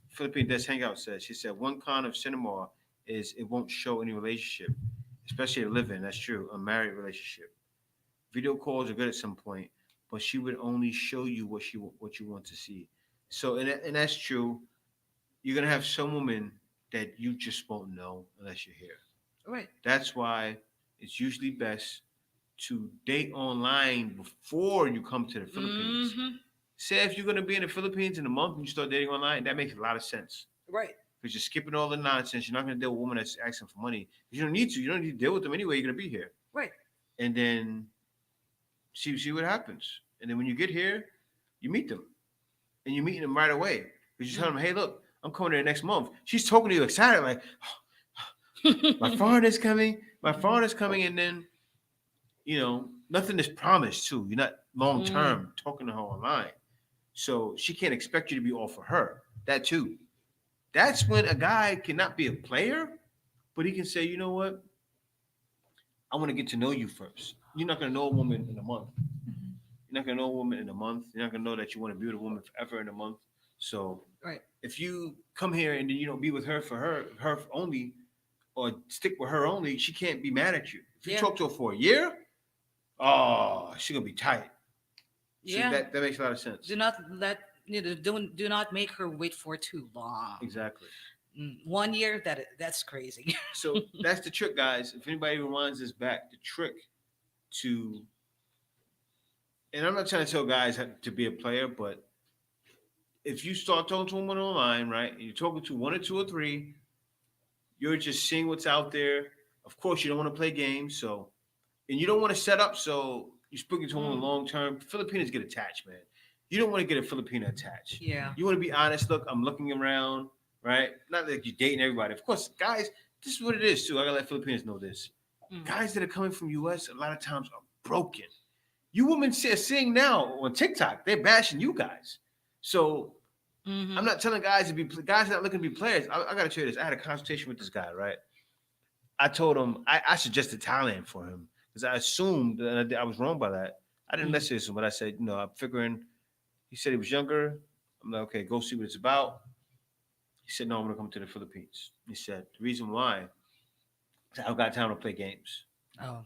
Philippine Desk Hangout said. She said one con of cinema is it won't show any relationship, especially a live-in. That's true. A married relationship. Video calls are good at some point, but she would only show you what you want to see. So and that's true. You're gonna have some women that you just won't know unless you're here. Right. That's why it's usually best to date online before you come to the Philippines. Hmm. Say if you're gonna be in the Philippines in a month and you start dating online, that makes a lot of sense. Right. Because you're skipping all the nonsense. You're not gonna deal with a woman that's asking for money. You don't need to. You don't need to deal with them anyway. You're gonna be here. Right. And then see what happens. And then when you get here, you meet them. And you're meeting them right away. Because you tell them, hey, look, I'm coming there next month. She's talking to you excited, like, my foreigner's coming, and then, nothing is promised too. You're not long term talking to her online. So she can't expect you to be all for her. That too. That's when a guy cannot be a player, but he can say, you know what? I want to get to know you first. You're not gonna know a woman in a month. You're not gonna know a woman in a month. You're not gonna know that you want to be with a woman forever in a month. So Right. if you come here and then you don't be with her for her only, or stick with her only, she can't be mad at you. If you Yeah. talk to her for a year, oh, she's gonna be tight. So Yeah. that makes a lot of sense. Do not let do not make her wait for too long. Exactly. 1 year, that's crazy. So that's the trick, guys. If anybody reminds us back, the trick to, and I'm not trying to tell guys how to be a player, but if you start talking to a woman online, right, and you're talking to one or two or three, you're just seeing what's out there. Of course, you don't want to play games, and you don't want to set up so you're speaking to a woman long term. Filipinos get attached, man. You don't want to get a Filipino attached. Yeah. You want to be honest. Look, I'm looking around, right? Not like you're dating everybody. Of course, guys, this is what it is too. I gotta let Filipinos know this. Mm. Guys that are coming from US a lot of times are broken. You women seeing now on TikTok, they're bashing you guys. So Mhm. I'm not telling guys to be guys not looking to be players. I gotta tell you this. I had a consultation with this guy, right? I told him I suggested Thailand for him because I assumed and I was wrong by that. I didn't necessarily assume, but I said, I'm figuring. He said he was younger. I'm like, okay, go see what it's about. He said, no, I'm gonna come to the Philippines. He said the reason why is I don't got time to play games. Oh,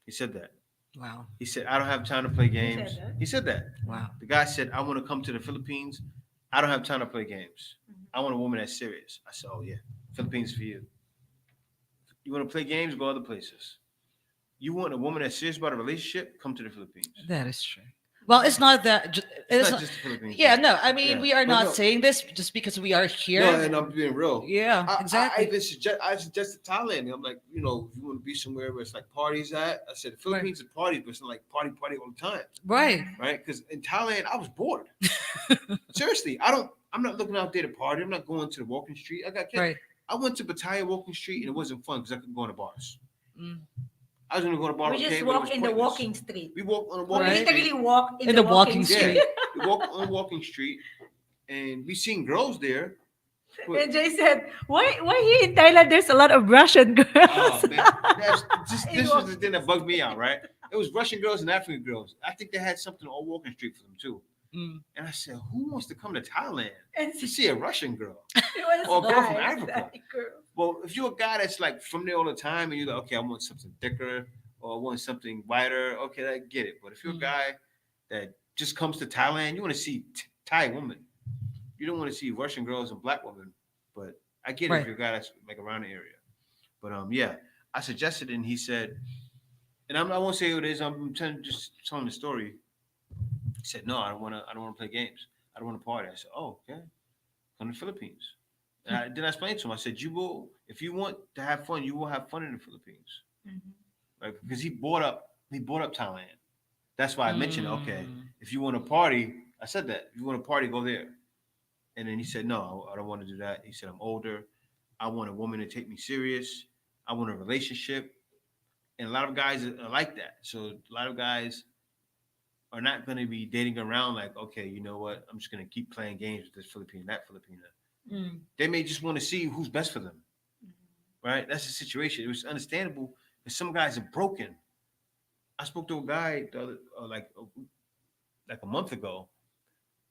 He said that. wow. He said I don't have time to play games. that? He said that. Wow. The guy said I want to come to the Philippines. I don't have time to play games. I want a woman that's serious. I said, oh yeah, Philippines for you. You want to play games? Go other places. You want a woman that's serious about a relationship? Come to the Philippines. That is true. Well, it's not that. It's not just the Philippines. Yeah, no. I mean, Yeah. we are But not no. saying this just because we are here. No, and I'm being real. Yeah, exactly. I suggested Thailand. I'm like, if you want to be somewhere where it's like parties at, I said the Philippines is parties, but it's not like party all the time, Right. right? Because in Thailand, I was bored. Seriously, I'm not looking out there to party. I'm not going to the walking street. I got kids. Right. I went to Pattaya walking street and it wasn't fun because I couldn't go in the bars. Mm. I was going to go to bar. We just walk in the walking street. We walk on a We walking Right. literally street. walk in, In the the walking walking street. street. We walk on a walking street, and we seen girls there. but- And Jay said, why here in Thailand there's a lot of Russian girls? Oh man, It this was the thing that bugged me out, right? It was Russian girls and African girls. I think they had something on Walking Street for them too. Mm. And I said, who wants to come to Thailand And to see a Russian girl? it was Or a girl from nice, Africa. that girl. Well, if you're a guy that's like from there all the time and you're like, okay, I want something thicker or I want something whiter, okay, I get it. But if you're a guy that just comes to Thailand, you want to see Thai women. You don't want to see Russian girls and black women. But I get it Right. if you're a guy that's like around the area. But yeah, I suggested it and he said, and I won't say who it is. I'm just telling the story. He said, "No, I don't want to play games. I don't want to party." I said, "Oh, okay. Come to the Philippines." And then I explained to him. I said, "You will, if you want to have fun, you will have fun in the Philippines, right?" Because he brought up Thailand. That's why I mentioned, okay, if you want to party, I said that. If you want to party, go there. And then he said, "No, I don't want to do that." He said, "I'm older. I want a woman to take me serious. I want a relationship." And a lot of guys are like that. So a lot of guys are not going to be dating around like, okay, you know what? I'm just going to keep playing games with this Filipino, that Filipina. Mm. They may just want to see who's best for them, right? That's the situation. It was understandable because some guys are broken. I spoke to a guy like a month ago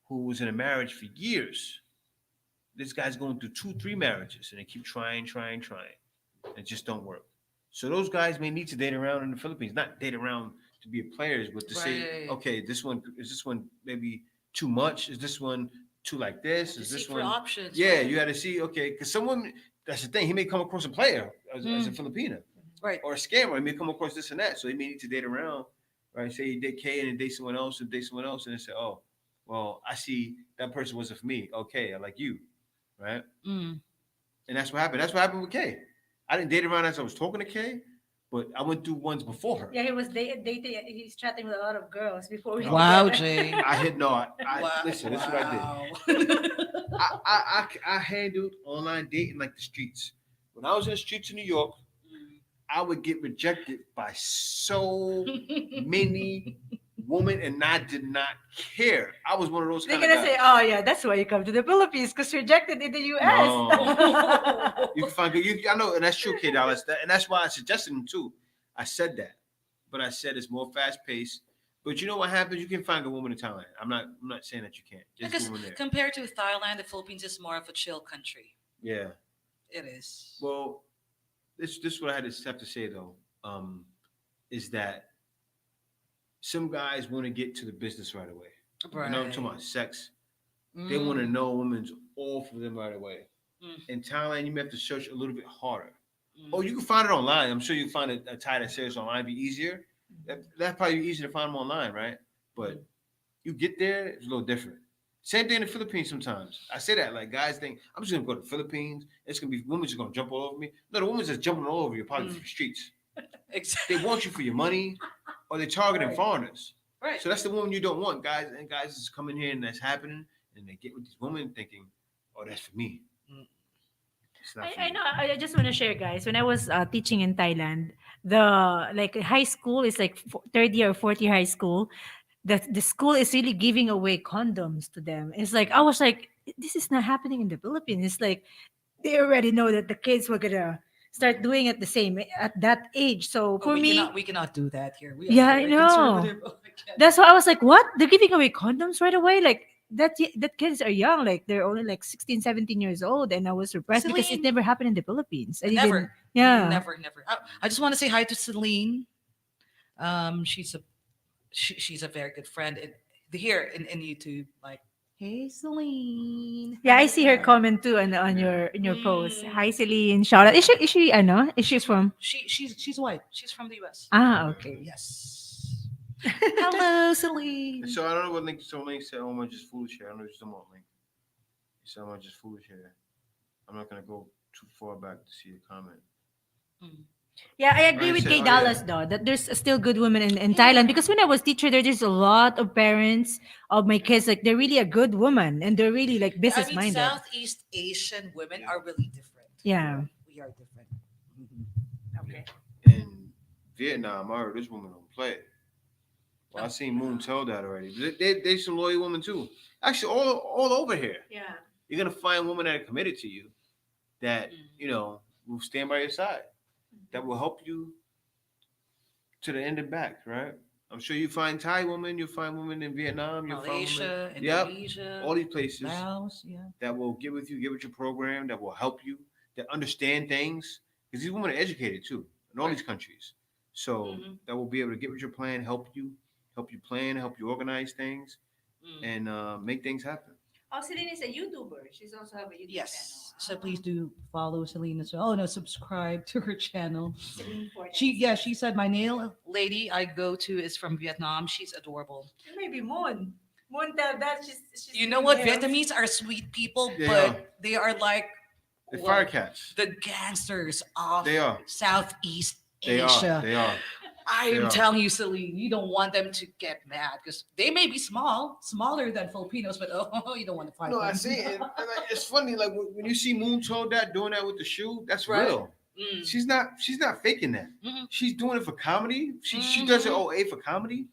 who was in a marriage for years. This guy's going through 2-3 marriages and they keep trying. It just don't work. So those guys may need to date around in the Philippines, not date around to be players, but to say, Right. okay, this one maybe too much? Is this one too like this? To Is this seek for one? options. Yeah, right? you got to see. Okay, because someone that's the thing. He may come across a player as a Filipina, Right. or a scammer. He may come across this and that. So he may need to date around, right? Say he date K and then date someone else, and they say, oh, well, I see that person wasn't for me. Okay, I like you, right? Mm. And that's what happened. That's what happened with Kay. I didn't date around as I was talking to Kay, but I went through ones before her. Yeah, he was dating. He's chatting with a lot of girls before we. Wow, together. Jay. I hit no. I Wow. listen. This is what I did. I handled online dating like the streets. When I was in the streets of New York, I would get rejected by so many women, and I did not care. I was one of those. They're kind of gonna say, guys. "Oh yeah, that's why you come to the Philippines because rejected in the U.S." No. You can find good. I know, and that's true, K Dollars. And that's why I suggested them too. I said that, but I said it's more fast paced. But you know what happens? You can find a woman in Thailand. I'm not saying that you can't. Just Because go in there. compared to Thailand, the Philippines is more of a chill country. Yeah. It is. Well, this is what I had to have to say though, is that some guys want to get to the business right away. Right. You know, I'm talking about sex. They want to know a woman's all for them right away. In Thailand, you may have to search a little bit harder. Oh, you can find it online. I'm sure you can find a Thai that says online be easier. That's probably easier to find them online, right? But you get there, it's a little different. Same thing in the Philippines sometimes. I say that, like, guys think, I'm just going to go to the Philippines. It's going to be, women just going to jump all over me. No, the women's just jumping all over you, probably through the streets. Exactly. They want you for your money, or they're targeting foreigners. Right. So that's the woman you don't want, guys. And guys is coming here and that's happening, and they get with these women thinking, "Oh, that's for me." Mm. It's not for I you. know. I just want to share, guys. When I was teaching in Thailand, the like high school is like third year or fourth year high school. The school is really giving away condoms to them. It's like I was like, this is not happening in the Philippines. It's like they already know that the kids were gonna start doing it the same at that age. So Oh, for me, we cannot do that here. We are yeah, I very know. conservative. Oh, I can't. That's why I was like, what? They're giving away condoms right away? Like that kids are young, like they're only like 16, 17 years old. And I was surprised because it Celine, never happened in the Philippines. I didn't, never, yeah. never. I just want to say hi to Celine. She's a she's a very good friend here in YouTube. Like, hey Celine. Yeah, I Hi see her there. comment too on Yeah. your in your post. Mm. Hi Celine, shout out. Is she I know? Is she from She's white. She's from the US. Ah, okay. Yes. Hello, Celine. So I don't know what Link. So Link said, "Oh, I'm just foolish here." I don't know if someone Link. He said, "I'm just foolish here." I'm not gonna go too far back to see the comment. Mm. Yeah, I agree Right, with so- Kay oh, Dallas yeah. though that there's still good women in Yeah. Thailand because when I was teacher there's a lot of parents of my kids like they're really a good woman and they're really like I business mean, minded. Southeast Asian women are really different. Yeah. We are different. Okay. In Vietnam, I heard this woman don't play. Well, I seen Moon tell that already. They some loyal women too. Actually, all over here, Yeah. you're gonna find women that are committed to you, that Mm. will stand by your side, that will help you to the end and back. Right? I'm sure you find Thai women, you'll find women in Vietnam, you'll find women, Malaysia, yep, Indonesia, all these places Laos, yeah. that will get with you, get with your program, that will help you, that understand things. Because these women are educated too in all these countries. So Mhm. that will be able to get with your plan, help you plan, help you organize things, Mm. and make things happen. Oh, Celine is a YouTuber. She's also have a YouTube Yes. So please do follow Celine as well. Oh no, subscribe to her channel. Celine Fortnite. She said my nail lady I go to is from Vietnam. She's adorable. Maybe Moon. Moon tell that she's You know what? Vietnamese are sweet people, They but are. they are like The what? fire cats. The gangsters of They are. Southeast They Asia. are. They are. I They am are. telling you, Celine, you don't want them to get mad because they may be smaller than Filipinos, but oh, you don't want to fight No, them. I see it. And, like, it's funny, like when you see Moon told that doing that with the shoe, that's Right. real. Mm. She's not faking that. Mhm. She's doing it for comedy. She does it OA for comedy,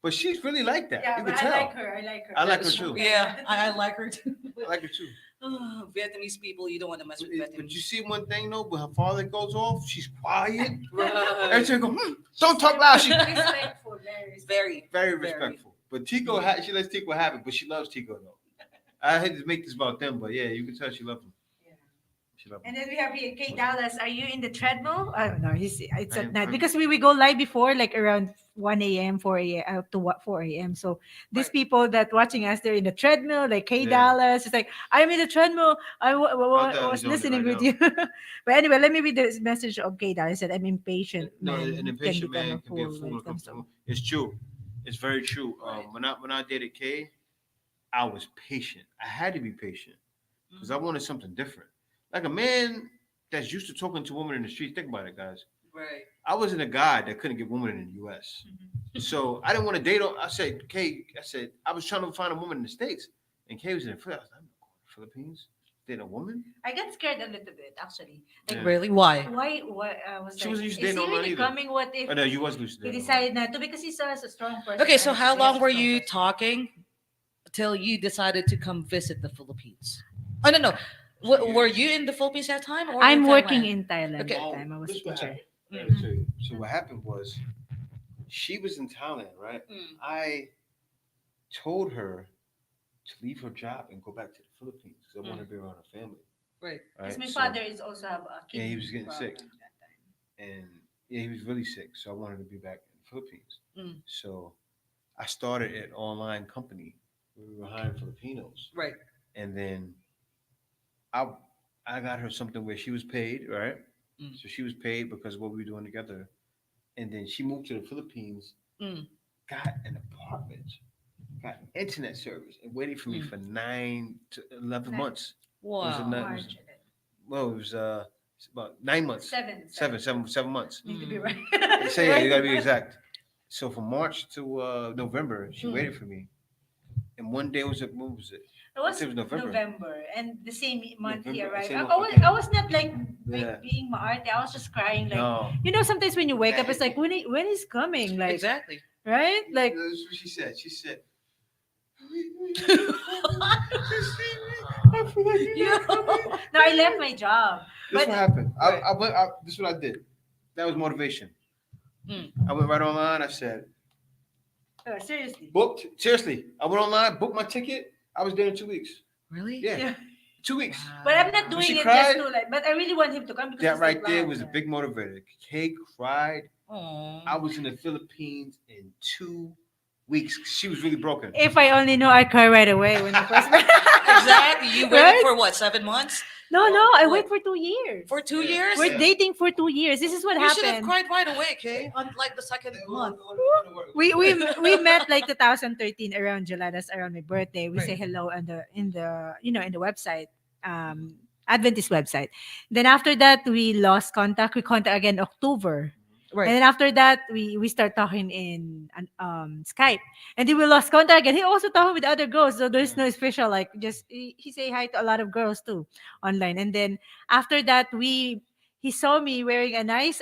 but she's really like that. Yeah, you but can I tell. like her. I like her. I like her too. Yeah, I like her too. I like her too. Oh, Vietnamese people, you don't want to mess with But you Vietnamese. see one thing though, when her father goes off, she's quiet. Right. Every time go, don't talk loud. She's Respectful, very respectful. Very, very respectful. But Tico, she lets Tico have it, but she loves Tico though. I hate to make this about them, but yeah, you can tell she loves him. Yeah. She loves And him. then we have here, Kay Dallas. Are you in the treadmill? I don't know. It's I at am- night I'm- because we go live before like around 1 a.m., 4 a.m. To what 4 a.m. So these Right. people that watching us, they're in the treadmill. Like Kay Yeah. Dallas, it's like I'm in the treadmill. I was He's on it listening right with now. you. But anyway, let me read this message of Kay Dallas. Said I'm impatient. No, Man an can impatient become man can be a when fool. it comes to- It's true. It's very true. Right. When I dated Kay, I was patient. I had to be patient because I wanted something different. Like a man that's used to talking to women in the street. Think about it, guys. Right. I wasn't a guy that couldn't get women in the U.S. So I didn't want to date. I said, Kay, I was trying to find a woman in the States, and Kay was in the Philippines. I'm not going to the Philippines. Date a woman? I got scared a little bit actually. Like Yeah. Really? Why? why? What I was She like, wasn't used to is dating he online really either. coming? What if Oh, no, you was lucid. he decided not to because he's such a strong person? Okay, so right? how He's long a were strong you person. talking till you decided to come visit the Philippines? Oh no. Were you in the Philippines that time? Or I'm in working Thailand? in Thailand Okay. that time. I was a This what teacher. happened. Let Mhm. me tell you. So what happened was, she was in Thailand, right? Mm. I told her to leave her job and go back to the Philippines because I want to be around her family. Right. Because Right? my So- father is also have a kidney Yeah, he was getting problem sick. that time. and yeah, he was really sick, so I wanted to be back in the Philippines. Mm. So I started an online company. We were hiring Filipinos, Right. and then I got her something where she was paid, right? Mm. So she was paid because of what we were doing together, and then she moved to the Philippines, Mm. got an apartment, got internet service, and waited for me Mm. for 9 to 11 Nine. months. Wow. Was it not- March. Well, it was it's about 9 months, Seven. 7 months. Need to be Mm. right. So yeah, you gotta be exact. So from March to November, she Mm. waited for me. And one day was it? What was it? It I was said it was November. November, and the same month he November. arrived. Same month. I Okay. was not like Yeah. being maarte. I was just crying. Like, No. sometimes when you wake up, it's like when he's coming, like, Exactly. right? Like, That's what she said. She said, Yeah. no, I left my job, This but what happened. Right. I went. This is what I did. That was motivation. Mm. I went right online. I said, seriously, booked. Seriously, I went online, booked my ticket. I was there in 2 weeks. Really? Yeah, yeah. 2 weeks. But I'm not Wow. doing she it cried? just to like. But I really want him to come because That he's right the there blonde, was a yeah. big motivator. Kay cried. Aw. I was in the Philippines in 2 weeks. She was really broken. If I only knew, I'd cry right away when he first met. Exactly. You waited Right? for what, 7 months? No, I What? wait for 2 years. For 2 years? We're dating for 2 years. This is what You should have happened. cried right away, okay? Unlike the second month. We met like 2013 around July. That's around my birthday. We say Right. hello on the in the website, Adventist website. Then after that, we lost contact. We contact again October. And Right. then after that, we start talking in Skype, and then we lost contact again. He also talking with other girls, so there's no special like just he say hi to a lot of girls too online. And then after that, he saw me wearing a nice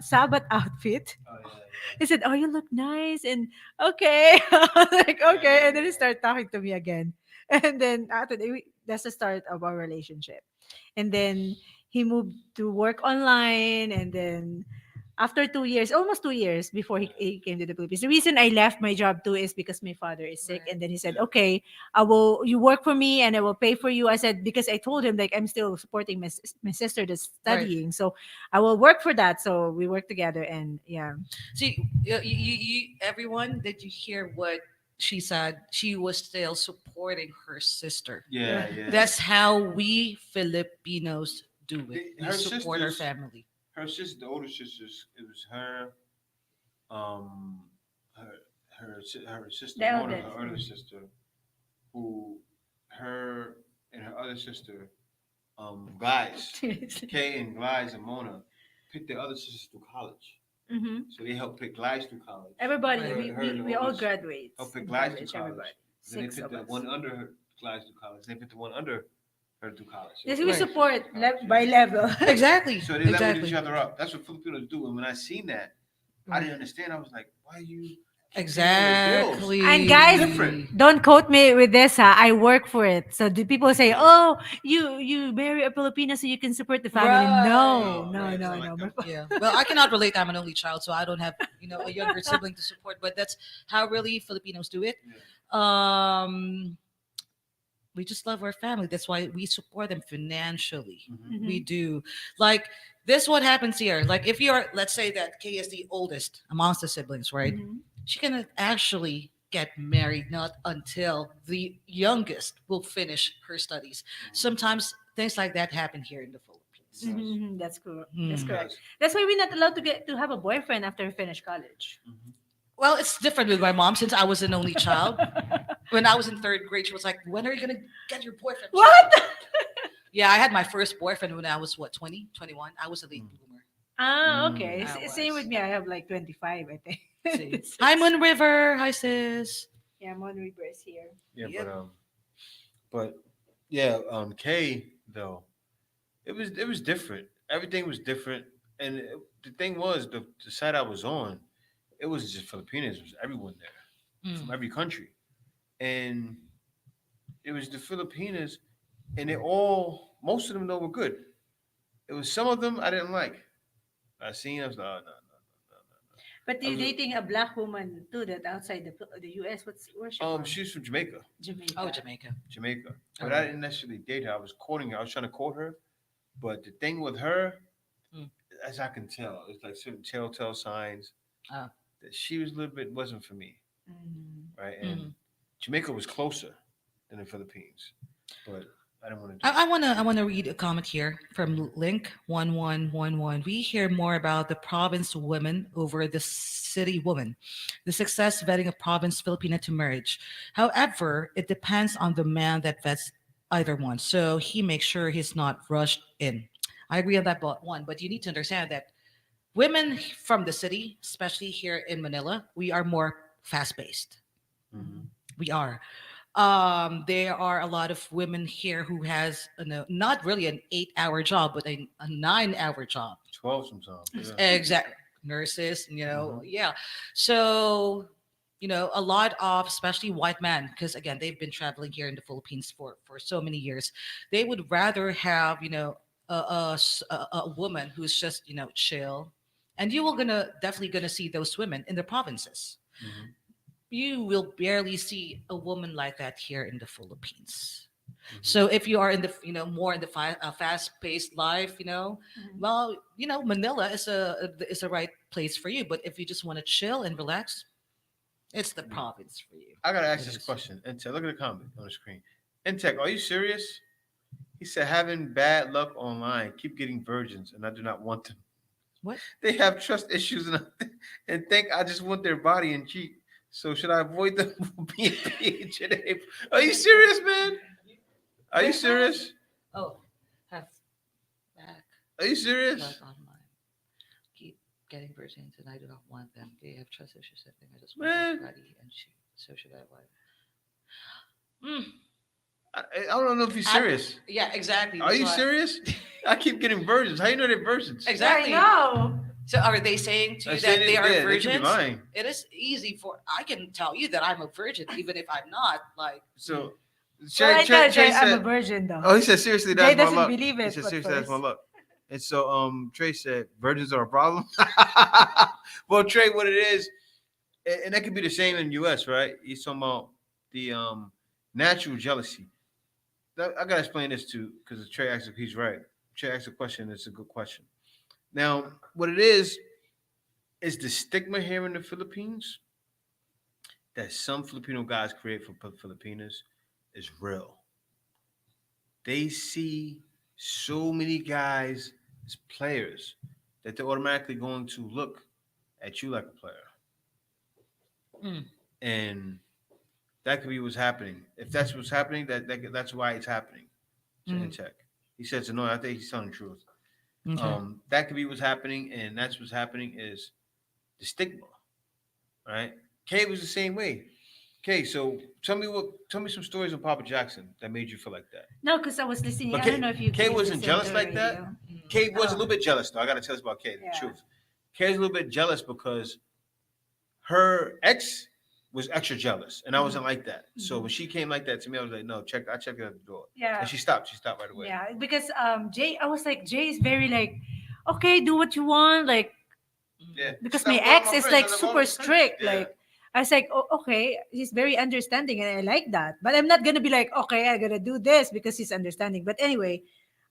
Sabbath outfit. He said, "Oh, you look nice," and okay, like okay, and then he started talking to me again, and then after that, that's the start of our relationship. And then he moved to work online, and then after 2 years, almost 2 years before he came to the Philippines. The reason I left my job too is because my father is sick. Right. And then he said, okay, you work for me and I will pay for you. I said, because I told him like I'm still supporting my sister that's Right. studying. So I will work for that. So we work together and yeah. See, everyone, did you hear what she said? She was still supporting her sister. Yeah, yeah. That's how we Filipinos do it. We Her support our sisters- family. Her sister, the older sisters, it was her, um, her sister, The Mona, eldest, her older yeah. sister, who her and her other sister, Glides, Kay and Glides and Mona, picked their other sisters through college. Mm-hmm. So they helped pick Glides through college. Everybody, Right. we all graduate. Helped pick in Glides through college, college. everybody. Then they 6 picked of the us. one under her Glides through college. They picked the one under her through college. Yes, we Right. support College, by yeah. level. Exactly. So they leveled Exactly. each other up. That's what Filipinos do. And when I seen that, I didn't understand. I was like, why you keep paying all their bills? Exactly. And guys, Different. don't quote me with this. I work for it. So the people say, "Oh, you marry a Filipino so you can support the family." No, Right. no, Right, no, it's no. not like that. Yeah. Well, I cannot relate. I'm an only child, so I don't have a younger sibling to support. But that's how really Filipinos do it. Um, we just love our family. That's why we support them financially. Mhm. We do. Like this, what happens here? Like if you're, let's say that Kay is the oldest amongst the siblings, right? Mhm. She can actually get married not until the youngest will finish her studies. Sometimes things like that happen here in the Philippines. Mhm, That's cool. That's Mm. correct. That's why we're not allowed to have a boyfriend after we finish college. Mhm. Well, it's different with my mom since I was an only child. When I was in third grade, she was like, "When are you gonna get your boyfriend?" What? Yeah, I had my first boyfriend when I was what 20, 21. I was a late bloomer. Okay. I Same was. with me. I have like 25, I think. See. Hi, Moon River. Hi, sis. Yeah, Mon River is here. Yeah, Yep. but yeah, Kay though, it was different. Everything was different, and the thing was the site I was on, it was just Filipinos. It was everyone there from Mm. every country, and it was the Filipinas, and most of them though were good. It was some of them I didn't like. I was like, oh, no, But I you're was- dating a black woman too that outside the US. Where's she from? she's from Jamaica. Jamaica. Oh, Jamaica. Jamaica. But Okay. I didn't necessarily date her. I was courting her. I was trying to court her. But the thing with her, Mm. as I can tell, it's like certain telltale signs Ah. that she was a little bit wasn't for me, Mm. right? And Mhm. Jamaica was closer than the Philippines, but I didn't want to do. I wanna read a comment here from Link 1111. We hear more about the province women over the city woman. The success vetting a province Filipina to marriage. However, it depends on the man that vets either one. So he makes sure he's not rushed in. I agree on that one, but you need to understand that women from the city, especially here in Manila, we are more fast paced. Mhm. We are. There are a lot of women here who has not really an 8 hour job, but a 9 hour job. 12 sometimes. Yeah. Exact nurses, Mhm. yeah. So, a lot of especially white men, because again, they've been traveling here in the Philippines for so many years. They would rather have, a woman who's just, chill. And you will definitely gonna see those women in the provinces. Mhm. You will barely see a woman like that here in the Philippines. Mhm. So if you are in the more in the fast-paced life, Mhm. well, Manila is a right place for you. But if you just want to chill and relax, it's the Mhm. province for you. I gotta ask It this is. question. Intech, look at the comment on the screen. Intech, are you serious? He said, having bad luck online, keep getting virgins, and I do not want them. What? They have trust issues and think I just want their body and cheat. So should I avoid them from being PH? Are you serious, man? Are you They have. serious? Oh, have back Are you luck serious? online. Keep getting virgins, and I do not want them. They have trust issues. I think I just want Man, their body and shoot. So should I avoid? Mm. I don't know if you're I, serious. yeah, exactly. Are That's you why. serious? I keep getting virgins. How you know they're virgins? Exactly. I know. So are they saying to I you say that they are they could be virgins? lying. It is easy for I can tell you that I'm a virgin even if I'm not. Like So Well, I tell Trey Jay I'm a said, virgin though. oh, he said seriously, Jay that's my doesn't luck. believe He it said at seriously, that's my first. luck. And so Trey said virgins are a problem. Well, Trey, what it is, and that could be the same in the US, right? He's talking about the natural jealousy. I gotta explain this too, because Trey asked if he's right. Trey asked a question, it's a good question. Now, what it is the stigma here in the Philippines that some Filipino guys create for Filipinas is real. They see so many guys as players that they're automatically going to look at you like a player. mm, And that could be what's happening. If that's what's happening, that's why it's happening. To mm, Intech. He says no, I think he's telling the truth. okay. That could be what's happening, and that's what's happening is the stigma, right? Kay was the same way. Okay, so tell me some stories of Papa Jackson that made you feel like that. No, because I was listening. But I don't know if you Kay guys wasn't listen jealous to like that. radio. Mm, Kay was a Oh, little bit jealous though. I gotta tell us about Kay, the yeah. truth. Kay's a little bit jealous because her ex was extra jealous, and I wasn't like that. So when she came like that to me, I was like, no, check. I checked it at the door, Yeah. and she stopped. She stopped right away. Yeah, because Jay, I was like, Jay is very like, okay, do what you want, like Yeah, mm, because my stop blowing ex my is friends. like I love all super my friends. strict. Yeah. Like I was like, oh, okay, he's very understanding, and I like that. But I'm not gonna be like, okay, I gotta do this because he's understanding. But anyway,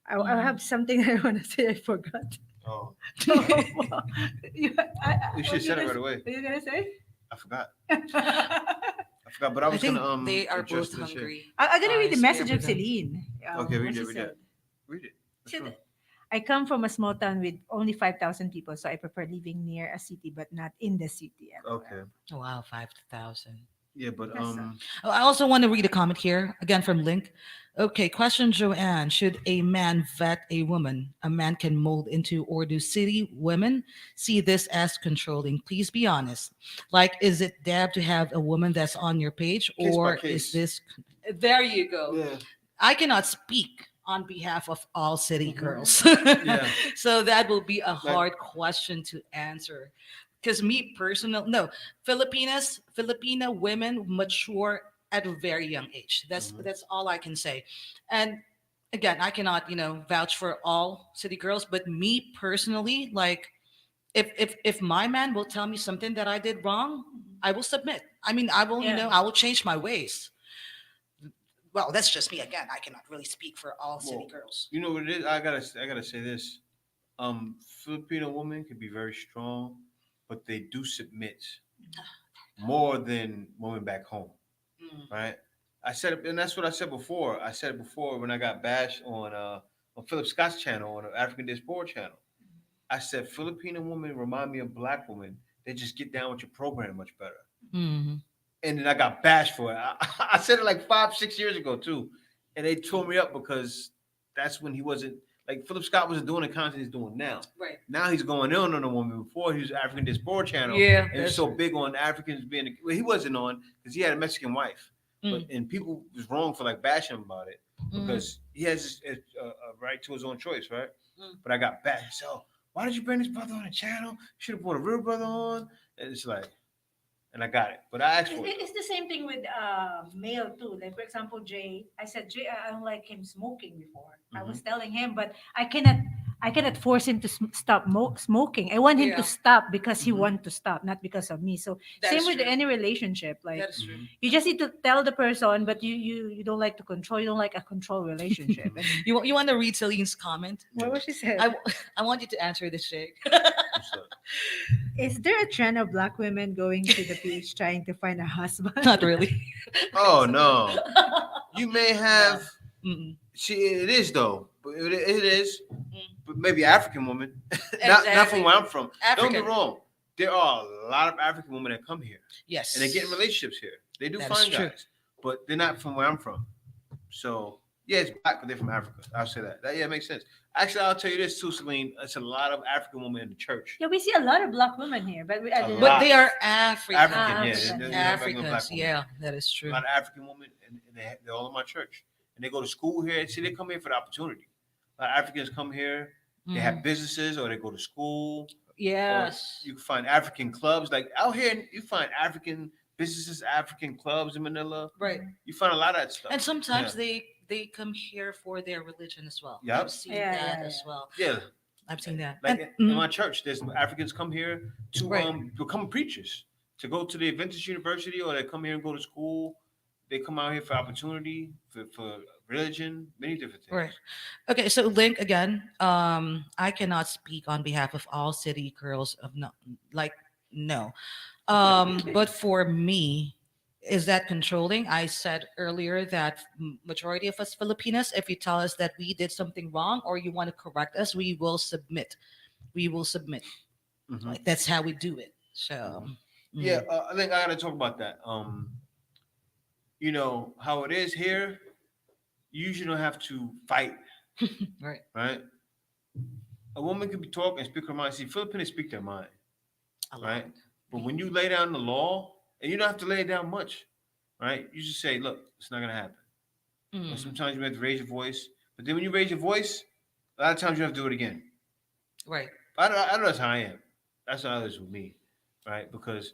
I mm. have something I want to say. I forgot. Oh, You, you should what have said it gonna, right away. what you gonna say? I forgot. I forgot, but I I was gonna think they are address both this here. hungry. I'm gonna read the Spare message for of them. Celine. Okay, What read she it, read said. it, read it. What's She wrong? said, I come from a small town with only 5,000 people, so I prefer living near a city but not in the city. Okay, Oh, wow, 5,000. yeah, but That's Oh, I also want to read a comment here again from Link. Okay, question Joanne: should a man vet a woman a man can mold into, or do city women see this as controlling? Please be honest. Like, is it dab to have a woman that's on your page, case by or is case. this? There you go. Yeah. I cannot speak on behalf of all city Mhm. girls. Yeah. So that will be a Like, hard question to answer. Because me personal, no, Filipina women mature at a very young age. Mhm. That's all I can say. And again, I cannot, vouch for all city girls, but me personally, like if my man will tell me something that I did wrong, I will submit. I mean, I will, Yeah. I will change my ways. Well, that's just me again. I cannot really speak for all city well, girls. you know what it is? I gotta say this. Filipino women can be very strong, but they do submit more than women back home, Mm. right? I said it, and that's what I said before. I said it before when I got bashed on Philip Scott's channel, on the African Diaspora channel. I said Filipino women remind me of black women. They just get down with your program much better. Mhm. And then I got bashed for it. I said it like 5, 6 years ago too, and they tore me up because that's when he wasn't like Philip Scott wasn't doing the content he's doing now. Right. Now he's going in on a woman. Before he was African Diaspora Channel, Yeah, and he was that's so true. big on Africans being. Well, he wasn't on because he had a Mexican wife, but and people was wrong for like bashing him about it because he has a right to his own choice, right? But I got bashed. So why did you bring this brother on the channel? You should have brought a real brother on. And it's like, and I got it, but I asked for it. It's the same thing with male too. Like for example, Jay. I said Jay, I don't like him smoking before. I was telling him, but I cannot force him to stop smoking. I want him to Yeah. stop because he wants to stop, not because of me. So That same is with true. any relationship. Like That is true. you just need to tell the person, but you don't like to control. You don't like a control relationship. And You want to read Celine's comment? what was she said? I want you to answer this, Jake. What's up? Is there a trend of black women going to the beach trying to find a husband? Not really. Oh no, you may have. Mm-mm. It is though. But it is. Mm. But maybe African women, not from Exactly. where I'm from. Don't get African. me wrong. There are a lot of African women that come here Yes. and they get in relationships here. They do That is find true. guys, but they're not from where I'm from. So yeah, it's black, but they're from Africa. I'll say that. Yeah, it makes sense. Actually, I'll tell you this too, Celine. It's a lot of African women in the church. Yeah, we see a lot of black women here, but I A didn't. lot. But they are African. African, yeah. African. They're not regular black Africans. women. Yeah, that is A true. lot of African women, and they're all in my church. And they go to school here. See, they come here for the opportunity. A lot of Africans come here. They have businesses or they go to school. Yes. You can find African clubs. Like out here, you find African businesses, African clubs in Manila. Right. You find a lot of that stuff. And sometimes Yeah. they come here for their religion as well. Yep. I've seen Yeah, that yeah, as yeah. well. Yeah, I've seen that. like And- in my church, there's Africans come here to Right. become preachers, to go to the Adventist University, or they come here and go to school. They come out here for opportunity, for religion, many different things. Right. Okay, so Link again. I cannot speak on behalf of all city girls of no, like no. But for me, is that controlling? I said earlier that majority of us Filipinos, if you tell us that we did something wrong or you want to correct us, we will submit. We will submit. Mhm. Like that's how we do it. So Yeah, I think I got to talk about that. You know how it is here. You usually don't have to fight, right. right? A woman can be talking and speak her mind. See, Filipinos speak their mind, A lot. right? But when you lay down the law, and you don't have to lay it down much, right? You just say, "Look, it's not gonna happen." Mm. But sometimes you have to raise your voice. But then when you raise your voice, a lot of times you have to do it again. Right. I know that's how I am. That's how it is with me, right? Because,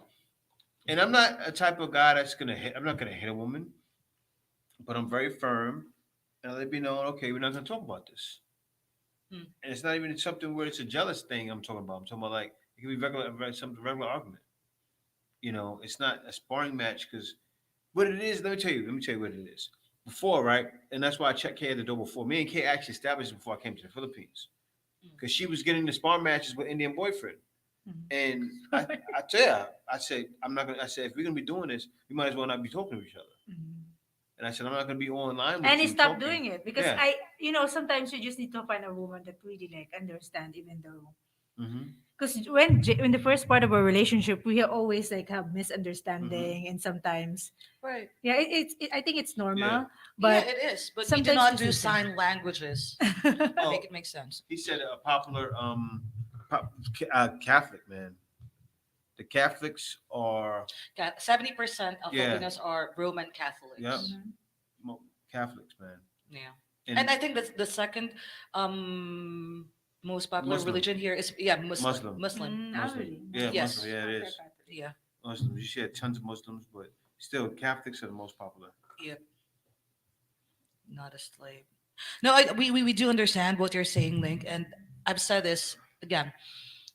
and I'm not a type of guy that's gonna hit. I'm not gonna hit a woman, but I'm very firm, and I let me know, okay, we're not gonna talk about this. Hmm. And it's not even something where it's a jealous thing. I'm talking about. I'm talking about like it can be regular argument. You know, it's not a sparring match because what it is. Let me tell you what it is. Before, right, and that's why I checked Kay at the door before. Me and Kay actually established it before I came to the Philippines because she was getting the sparring matches with Indian boyfriend. And I tell her, I said, I'm not gonna. I said, if we're gonna be doing this, we might as well not be talking to each other. And I said, I'm not gonna be online. With And he you stopped talking. doing it because Yeah. sometimes you just need to find a woman that really like understand, even though Mm-hmm. because when the first part of our relationship, we always like have misunderstanding and sometimes Right. I think it's normal, Yeah. but yeah, it is. But we do sometimes not it's do just sign languages. Oh, Make it make sense. he said a popular Catholic man. The Catholics are 70% of Yeah. Filipinos are Roman Catholics. Yeah. Mhm. Catholics, man. Yeah. And I think that's the second most popular Muslim. religion here is Muslim. Muslim. Not really. Yeah, Yes. Muslim. Yeah, it is. Yeah. Muslims. You see tons of Muslims, but still Catholics are the most popular. Yep. Not a slave. No, we do understand what you're saying, Link, and I've said this again.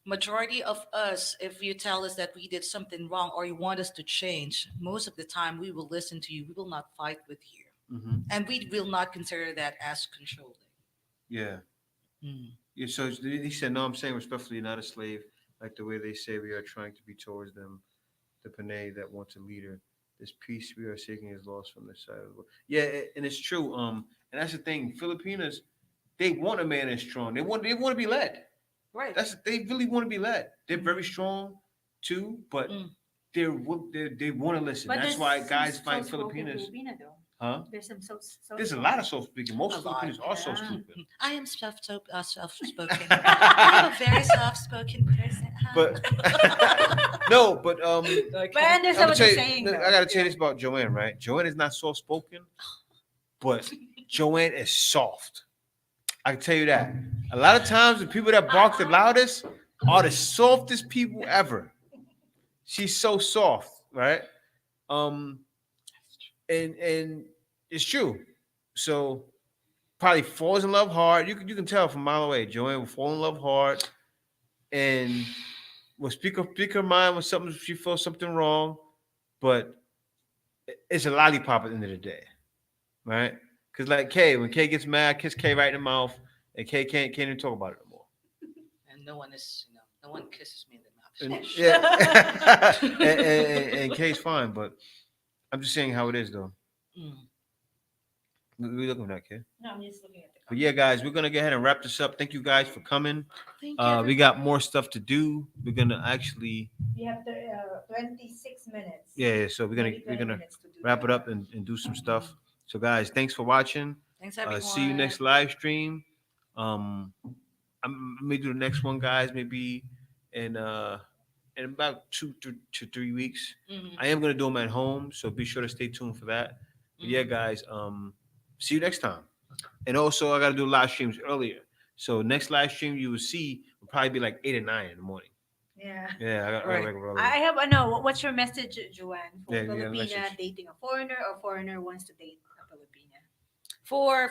Majority of us, if you tell us that we did something wrong or you want us to change, most of the time we will listen to you. We will not fight with you, Mm-hmm. and we will not consider that as controlling. Yeah. Mm. Yeah. So he said, "No, I'm saying respectfully, not a slave, like the way they say we are trying to be towards them, the Panay that wants a leader. This peace we are seeking is lost from the side of the world." Yeah, and it's true. And that's the thing. Filipinas, they want a man that's strong. They want to be led. Right. They really want to be led. They're very strong too, but Mm. they want to listen. But That's there's why guys some find soft-spoken Filipinas. Filipina though. Huh? There's some so There's a lot of soft speaking. Most A lot, Filipinos are soft yeah. spoken. I am soft-spoken. I'm a very soft-spoken person. But no, but But I understand I'm gonna what tell you're you, saying, no, though. I gotta tell you Yeah. this about Joanne, right? Joanne is not soft spoken, but Joanne is soft. I can tell you that. A lot of times, the people that bark the loudest are the softest people ever. She's so soft, right? Um, and it's true. So probably falls in love hard. You can tell from a mile away. Joanne will fall in love hard and will speak her mind when something she feels something wrong, but it's a lollipop at the end of the day, right? Because like Kay, when Kay gets mad, kiss Kay right in the mouth, and Kay can't even talk about it no more. And no one kisses me in the mouth. And, yeah, and Kay's fine, but I'm just saying how it is though. Mm. We're looking at that, Kay. No, I'm just looking at the But yeah, guys, we're gonna go ahead and wrap this up. Thank you guys for coming. Thank you. We got more stuff to do. We're gonna actually, We have 26 minutes. yeah. So we're gonna Maybe we're 20 gonna minutes to do wrap that. it up and do some stuff. So guys, thanks for watching. Thanks, everyone. See you next live stream. I may do the next one, guys. Maybe in about 2 to 3 weeks. Mhm. I am gonna do them at home, so be sure to stay tuned for that. But yeah, guys. See you next time. And also, I gotta do live streams earlier. So next live stream you will see will probably be like 8 or 9 in the morning. Yeah. Yeah, I Right. gotta roll I have no. What's your message, Joanne, for Yeah, yeah, Filipina message. dating a foreigner or foreigner wants to date a Filipina? For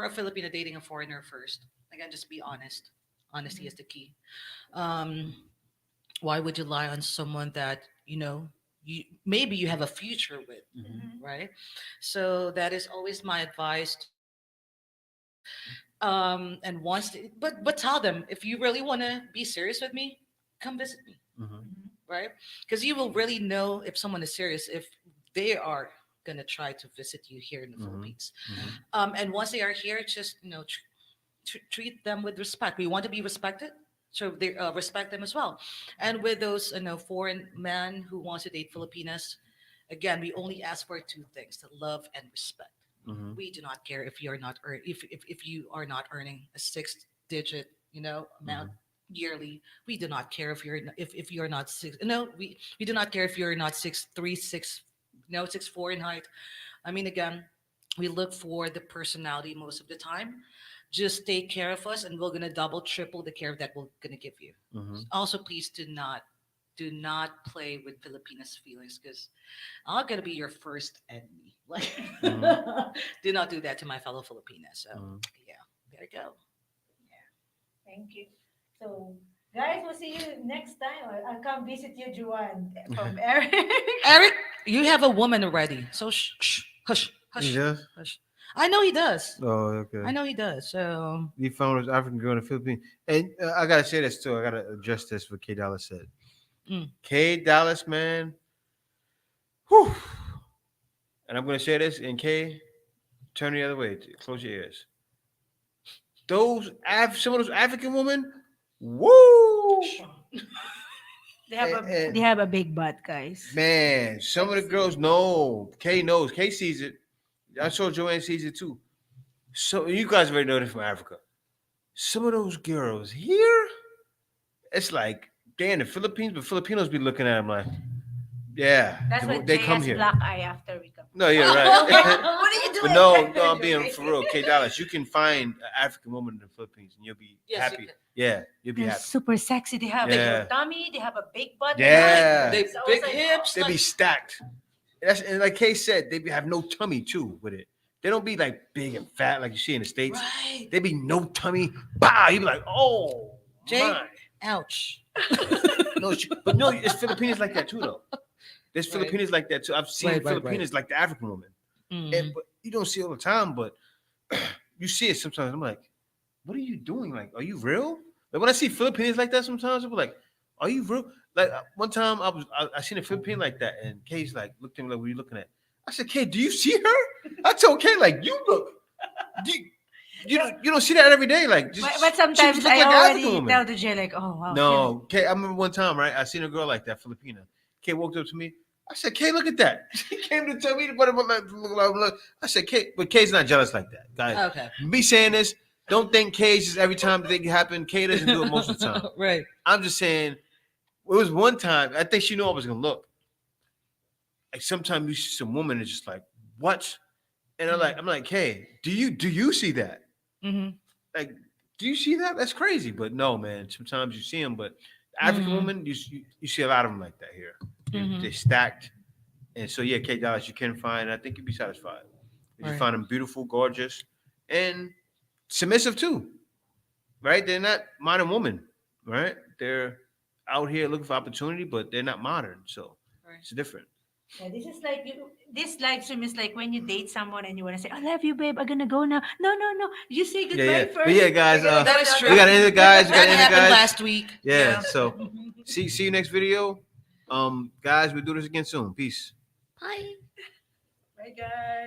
a Filipino dating a foreigner first. Again, just be honest. Honesty is the key. Um, why would you lie on someone that you maybe you have a future with, right? So that is always my advice. And but tell them, if you really want to be serious with me, come visit me, right? Because you will really know if someone is serious if they are gonna try to visit you here in the Philippines. And once they are here, just treat them with respect. We want to be respected, so they respect them as well. And with those foreign men who wants to date Filipinas, again, we only ask for two things: the love and respect. We do not care if you're not if you are not earning a six-digit amount yearly. We do not care if you're not six. No, we do not care if you're not 6'3", 6'4" in height. I mean, again, we look for the personality most of the time. Just take care of us, and we're gonna double, triple the care that we're gonna give you. Also, please do not play with Filipinas' feelings, because I'm gonna be your first enemy. Like, do not do that to my fellow Filipinas. So, yeah, there you go. Thank you. So, guys, we'll see you next time. I'll come visit you, Juan, from Eric. Eric, you have a woman already, so hush, hush, does? hush. I know he does. Oh, okay. I know he does. So, He found his African girl in the Philippines. And I gotta say this too. I gotta address this what K Dallas said. K Dallas, man. Whew. And I'm gonna say this, and K, turn the other way. Close your ears. Some of those African women, woo! They have a big butt, guys. Man, some of the girls know. Kay knows. Kay sees it. I saw Joanne sees it too. So you guys already know this from Africa. Some of those girls here, it's like they're in the Philippines, but Filipinos be looking at them like, yeah, That's what they Jay come has here. black eye after we come. No, you're right. What are you doing? But no, I'm being for real. K Dallas, you can find an African woman in the Philippines and you'll be Yes, you happy. can. Yeah, you'll be They're happy. super sexy. They have Yeah. a tummy. They have a big butt. Yeah. they So big it's like, hips. They be stacked. And like Kay said, they have no tummy too with it. They don't be like big and fat like you see in the States. Right. They be no tummy. Bah, you be like, oh, Jay, my. ouch. But no, it's Filipinos like that too, though. There's Right. Filipinos like that too. I've seen Right, Filipinos like the African woman, but you don't see it all the time. But you see it sometimes. I'm like, what are you doing? Like, are you real? Like when I see Filipinos like that, sometimes I'm like, are you real? Like one time I seen a Filipino like that, and Kay's like looked at me like, what are you looking at? I said, Kay, do you see her? I told Kay, like, you look. You don't see that every day, like. But she sometimes just look I like an African already woman. tell the Jay like, oh wow. No, Kay, I remember one time, right? I seen a girl like that, Filipina. Kay walked up to me. I said, Kay, look at that. She came to tell me to put him look. I said, Kay, but Kay's not jealous like that. Guys, Okay. me saying this, don't think Kay's just every time the thing happen. Kay doesn't do it most of the time. Right. I'm just saying, it was one time, I think she knew I was going to look. Like sometimes you see some woman is just like, what? And I'm like, Kay, do you see that? Mm-hmm. Like, do you see that? That's crazy. But no, man, sometimes you see them. But African women, you see a lot of them like that here. They're stacked. And so, yeah, Kate Dallas, you can find, I think you'd be satisfied. You Right. find them beautiful, gorgeous, and submissive too, right? They're not modern women, right? They're out here looking for opportunity, but they're not modern. So Right. it's different. Yeah, this is like this live stream is like when you date someone and you want to say, "I love you, babe. I'm gonna go now." No, no, no. You say goodbye Yeah. first. But yeah, guys, That is true. we got to end it, guys. We got That to end it, happened guys. last week. Yeah. So see you next video. Guys, we'll do this again soon. Peace. Bye. Bye, guys.